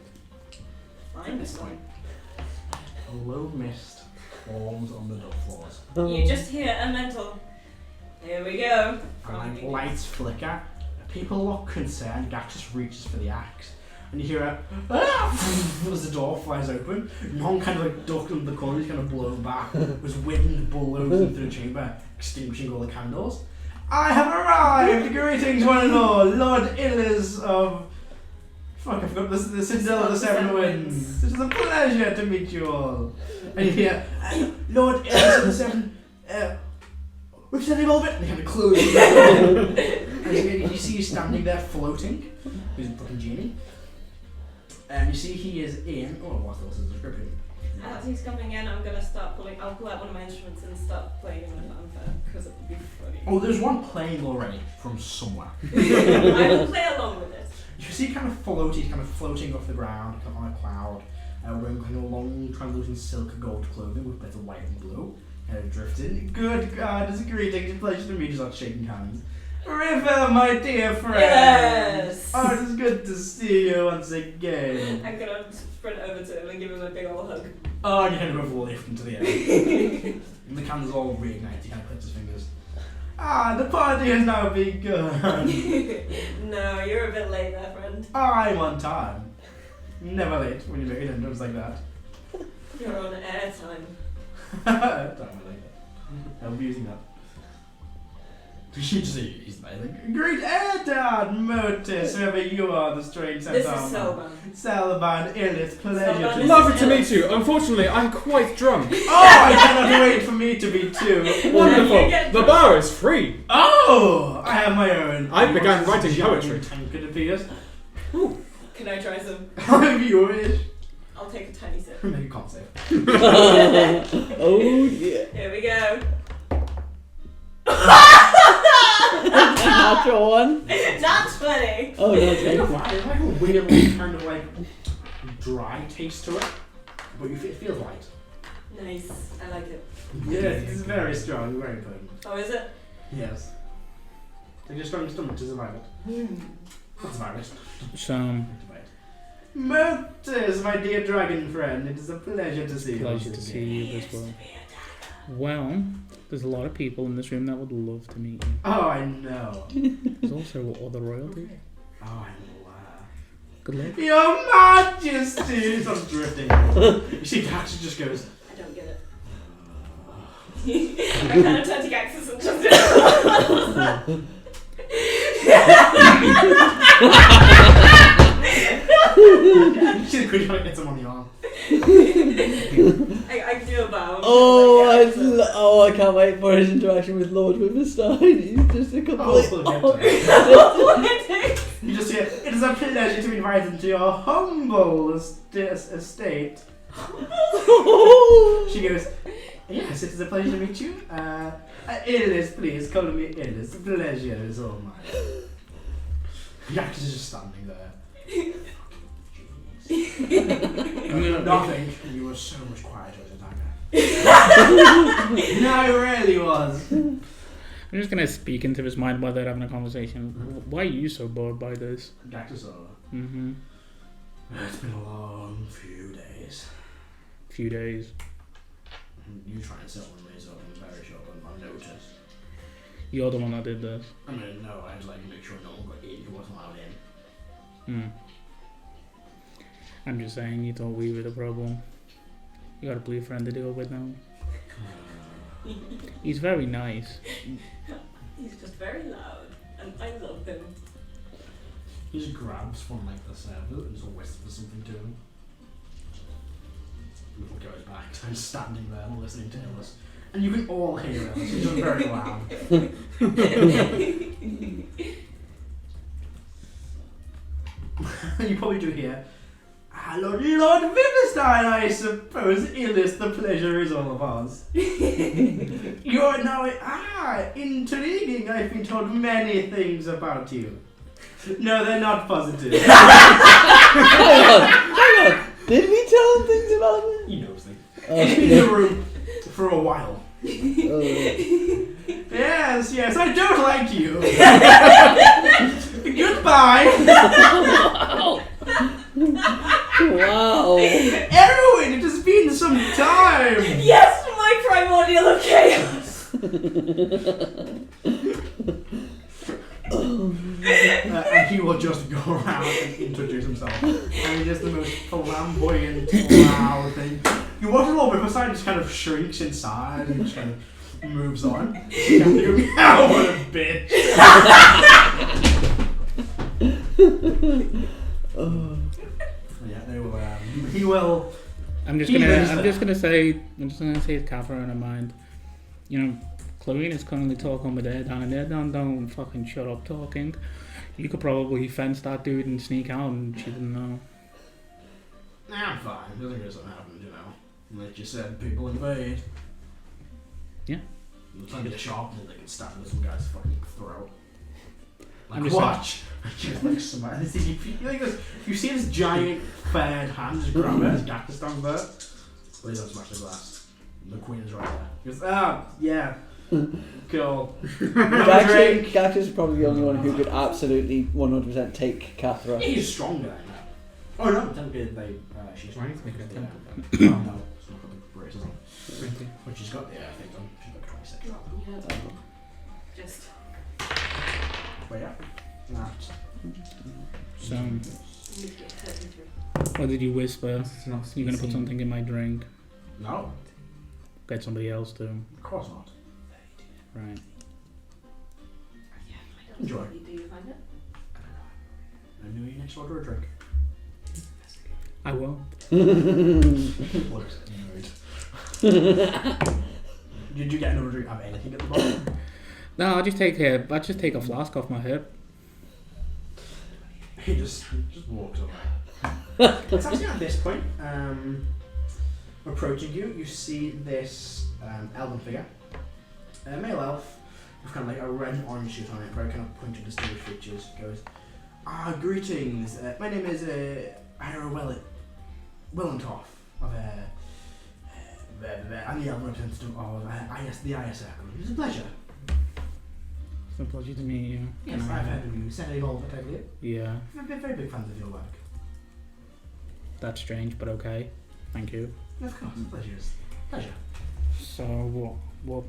Find this one. A low mist forms on the dock floors. You just hear a mental. Here we go. And like lights flicker. People look concerned. Gactus reaches for the axe. And you hear as the door flies open. Non kind of like ducked under the corner, he's kind of blown back. As wind blows through the chamber, extinguishing all the candles. I have arrived! Greetings, one and all! Lord Illis of... Fuck, I forgot the Cyridillia of the Seven Winds. It is a pleasure to meet you all. And you hear, Lord Illis of the Seven... We've said all of it! And he kind of closes the door. And you see he's standing there floating. He's a fucking genie. And you see he is in... Oh, what's the description? As he's coming in, I'm gonna start pulling. I'll pull out one of my instruments and start playing him a fanfare because it would be funny. Oh, there's one playing already from somewhere. I will play along with it. You see, he's kind of floating off the ground, kind of on a cloud, wearing kind of long, translucent silk gold clothing with bits of white and blue, kind of drifting. Good God, it's a greeting, pleasure to meet you. Start shaking hands. River, my dear friend. Yes. Oh, it's good to see you once again. I'm gonna sprint over to him and give him a big old hug. Oh, and you kind of lift into the air. And the candles all reignite. He kind of clicks his fingers. Ah, the party has now begun. No, you're a bit late there, friend. I'm on time. Never late when you make entrance like that. You're on air time. Damn, I like that. I'll be using that. She just he's like, Great Erdan, Motus, whoever you are, the strange This is Centaur. Celban. Celban, Illith, pleasure Celban to is- Lovely to meet you. Unfortunately, I'm quite drunk. Oh, I cannot wait for me to be too. Wonderful. You get The drunk. bar is free. Oh, I have my own. I began writing poetry. Tankard appears. Can I try some? If you wish. I'll take a tiny sip. Maybe you can't save. Oh yeah. Here we go. Natural one. That's funny. Oh no. It's Okay. like a weird kind of like dry taste to it, but it feels light. Nice. I like it. Yes, it's very strong, very potent. Oh, is it? Yes. Take your strong stomach to survive it. Not survive it. So, Motus, my dear dragon friend, it is a pleasure to see you. pleasure to see you as well. Well, there's a lot of people in this room that would love to meet you. Oh, I know. There's also other royalty. Oh, I know. Good luck. Your Majesty! I'm drifting. You see, Gax just goes. I don't get it. I kind of turn to Gaxus and just You see the creature like gets him on the arm. I can do a bow. I can't wait for his interaction with Lord Withersteen. He's just a complete. Oh, you just hear, it is a pleasure to invite him to your humble estate. She goes, yes, it is a pleasure to meet you. Illus, please, call me Illus. The pleasure is all mine. Yax is just standing there. Nothing. You were so much quieter as a dagger. No, it really was. I'm just gonna speak into his mind while they're having a conversation. Why are you so bored by this? Yax is over. Mm-hmm. It's been a long few days. Few days. You try and sell one Raesokeran very short on notice. You're the one that did this. I mean, no, I had to like make sure no one got in who wasn't allowed in. I'm just saying, you thought we were the problem. You got a blue friend to deal with now. He's very nice. He's just very loud, and I love him. He just grabs from like the server and just whispers something to him. Little goes back to him standing there and listening to Illus. And you can all hear Illus, he's just very loud. You probably do hear, Lord Withersteen, I suppose. Illus, the pleasure is all of ours. You're now intriguing. I've been told many things about you. No, they're not positive. Hang on. Did we tell him things about me? He knows things. Oh, He's been in the room for a while. oh. Yes, I don't like you. Goodbye. Wow. Erwin, it has been some time. Yes, my primordial of chaos. And he will just go around and introduce himself. And he's just the most flamboyant, loud thing. You watch a little bit, the side just kind of shrinks inside and just kind of moves on. You go, oh, what a bitch. Oh. Yeah, they will. He will. I'm just He gonna lives say to Catherine in mind, you know, Clarine is currently talking with Erdan, and Erdan don't fucking shut up talking. You could probably fence that dude and sneak out, and she didn't know. Nah, I'm fine. Nothing really happened, you know. Like you said, people invade. Yeah. There's plenty of sharp and they can stab with some guy's fucking throat. I'm Like, just watch! Just like somebody. You see this giant faired hand just grab it as Gax stands there? Please don't smash the glass. The queen's right there. He goes, yeah. Cool. Gax is probably the only one who could absolutely 100% take Cathra. He's stronger than that. Oh no, technically she's Why need to make it a temple? Oh no. braces on. 20. Which she's got the thing on. She's got 26. Yeah, just. But yeah, that. So, Need to get 33. what did you whisper? It's not You're gonna put seen. something in my drink. No, Get somebody else to. of course not. Right. Yeah, I don't Enjoy. know. Do you find it? I knew you next order a drink. I will. What is it? Did you get another drink of anything at the bottom? No, I'll just take a flask off my hip. He just walks away. It's actually at this point, approaching you, you see this elven figure, a male elf, with kind of like a red and orange suit on it, very kind of pointed, distinguished features. Goes, greetings. My name is Ira Willentoff of I'm the elven representative of the Raesokeran. It's a pleasure. It's a pleasure to meet you. Yes, I've heard of you. Sending all the time. Yeah, I've been very big fans of your work. that's strange, but okay. Thank you. Of course, pleasure. So what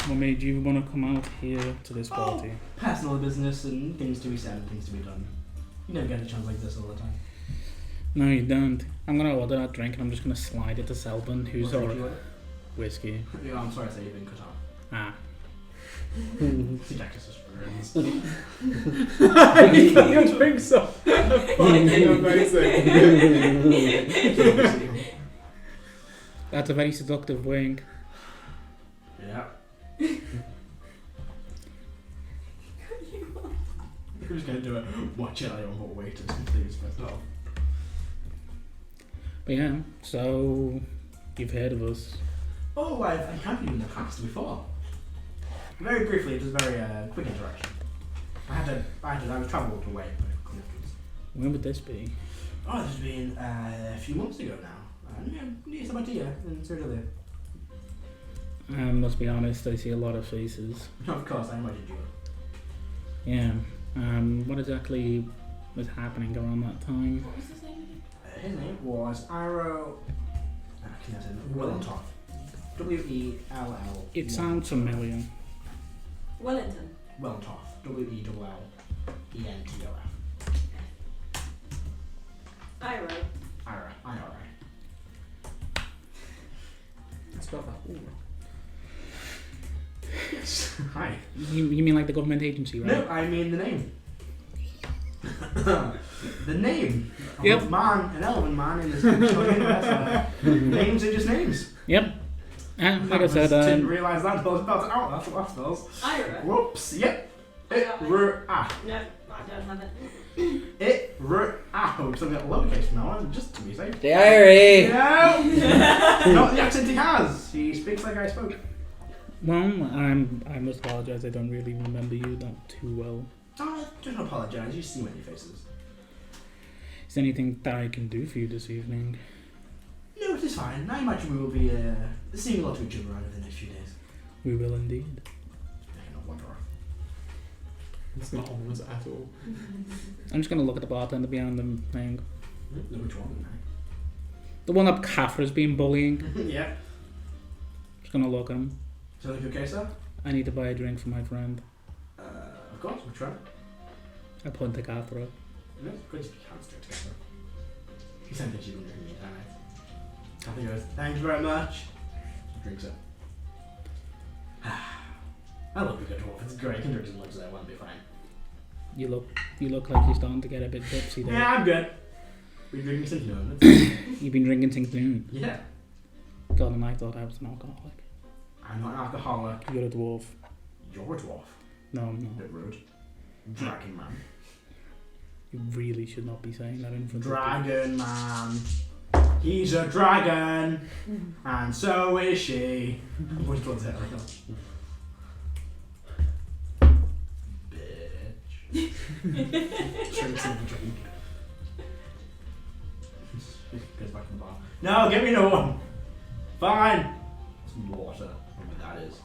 made you want to come out here to this party? Personal business and things to be said and things to be done. You never get a chance like this all the time. No, you don't. I'm gonna order that drink and I'm just gonna slide it to Celban, who's What our drink do you whiskey. order? Yeah, I'm sorry to say you've been cut off. Ah. See, Jackus is burns. You got your drinks off. Fucking amazing. That's a very seductive wink. Yeah. Who's going to do it? Watch it, I don't know what waiters and things first off. But yeah, so you've heard of us. Oh, I've encountered you in the past before. Very briefly, it was a very quick interaction. I was travelling away, but afterwards. When would this be? Oh, this has been a few months ago now. It's about a year in Cyridillia. Must be honest, I see a lot of faces. Of course, I imagined you. Yeah. What exactly was happening around that time? What was his name again? His name was Willentoff. W-E-L-L. It sounds familiar. Wellington. Willentoff. W-E-L-L-E-N-T-O-F. Ira. Ira. I-R-I. Spell that. Yes. Hi. You mean like the government agency, right? No, I mean the name. The name. Yep. Of man, an elven man in this fictional universe. Names are just names. Yep. Like I said, didn't realise that until I was about to out. That's what that spells. Ira. Whoops. Yep. It-r-ah. No, I don't have it. It-r-ah. Oh, something like lowercase from now on, just to be safe. Diary! No! Not the accent he has. He speaks like I spoke. well, I must apologise. I don't really remember you that too well. Oh, don't apologise. You see many faces. Is there anything that I can do for you this evening? No, it is fine. I imagine we will be seeing a lot of each other over the next few days. We will indeed. I cannot wonder. It's not ominous at all. I'm just gonna look at the bartender behind the thing. Which one? The one that Kafra's been bullying. Yeah. Just gonna look at him. So, if you're okay, sir? I need to buy a drink for my friend. Of course, which one? I point to Kafra. No, good. You can't stick together. He sent it to you when you're in the internet. I think it goes, thank you very much. Drinks it. I love a good dwarf. It's great. I can drink as much as I want to be fine. You look like you're starting to get a bit tipsy there. Yeah, I'm good. We're drinking Centaur. You've been drinking Centaur. Yeah. God, and I thought I was an alcoholic. I'm not an alcoholic. You're a dwarf. You're a dwarf. No, I'm A not. bit rude. Dragon man. You really should not be saying that in front of Dragon man. He's a dragon. And so is she. Which one's it? Bitch. Drinks in the drink. Goes back to the bar. No, get me no one. Fine. Some water. Whatever that is.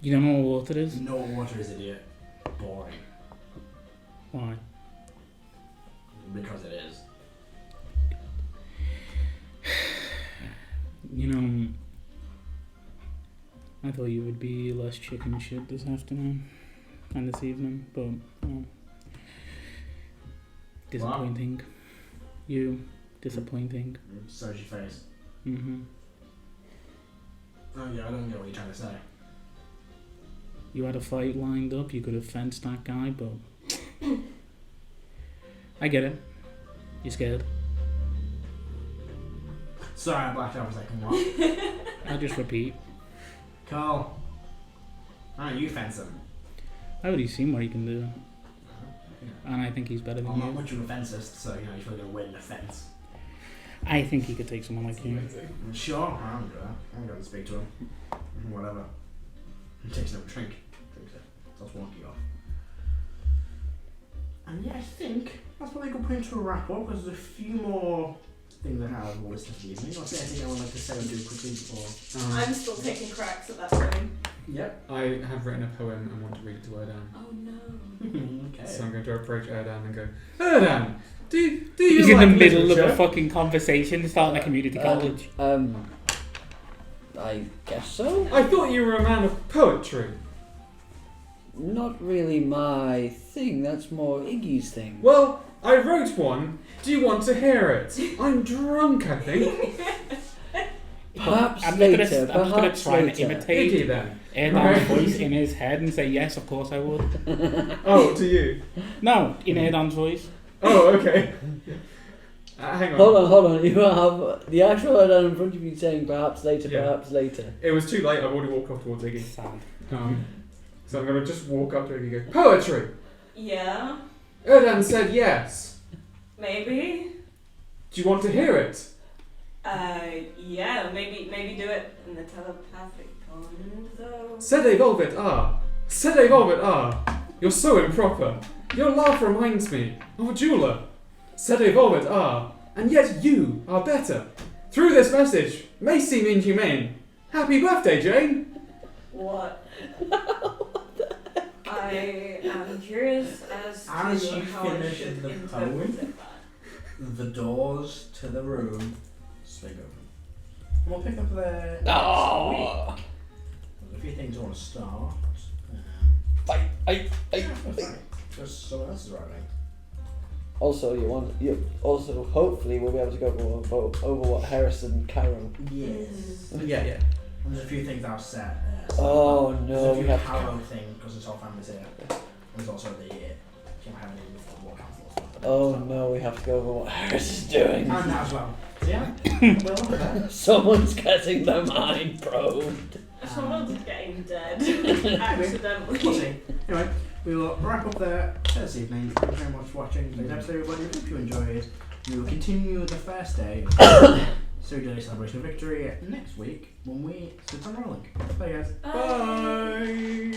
You don't know what water is? No water is idiot. Boring. Why? Because it is. You know, I thought you would be less chicken shit this afternoon and this evening, but disappointing. You disappointing. So's your face. Mm-hmm. Oh yeah, I don't get what you're trying to say. You had a fight lined up. You could have fenced that guy, but I get it. You're scared. Sorry, I blacked out for a second. What? I'll just repeat. Carl. Why don't you fence him? I've already seen what he can do, and I think he's better than I'm not you. much of a fencist, so you're probably going to win the fence. I think he could take someone like you. Sure, I'm good. I'm going to speak to him. Whatever. He takes no drink. Drinks it. That's wonky off. And yeah, I think that's probably a good point to wrap up, because there's a few more things I have on the list for the evening. What's anything I would like to say or do quickly before? I'm still taking cracks at that point. Yep. I have written a poem and want to read it to Erdan. Oh no. Okay. So I'm going to approach Erdan and go, Erdan, do you He's like in the middle literature? of a fucking conversation, starting a community college. I guess so. I thought you were a man of poetry. Not really my thing. That's more Iggy's thing. Well, I wrote one. Do you want to hear it? I'm drunk, I think. Perhaps I'm later. just gonna Perhaps try and later. imitate Iggy then. Erdan's Right. voice in his head and say yes, of course I would. Oh, to you. No, in Erdan's voice. Oh, okay. Hang on. Hold on. You have the actual Erdan in front of you saying perhaps later, Yeah. perhaps later. It was too late. I've already walked off towards Iggy. Sad. So I'm going to just walk up to Iggy and go, poetry! Yeah, Erdan said yes. maybe. Do you want to hear it? Yeah, maybe do it in the telepathic tone, though. Sede volvet ah. Sede volvet ah. You're so improper. Your laugh reminds me of a jeweler. Sede volvet ah. And yet you are better. Through this message may seem inhumane. Happy birthday, Jane. What? I am curious as As to you how I finish should the interpret poem, that. the doors to the room swing open. And we'll pick up there. Oh. There's a few things I want to start. I. Just someone else is writing. Also, also hopefully we'll be able to go over what Heris and Karo. Yes. Yeah. And there's a few things I've set. Oh There's no, a we few have Karo thing because it's all families here. There's also the having it before War Council as well. Oh no, we have to go over what Heris is doing. And that as well. So yeah, we'll look at that. Someone's getting their mind probed. Someone's getting dead. We'll Accidentally. see. Anyway, we will wrap up there this evening. Thank you very much for watching today's episode, everybody. I hope you enjoyed. We will continue the first day of Cyridillia Celebration of Victory next week when we sit on rolling. Bye guys. Bye. Bye.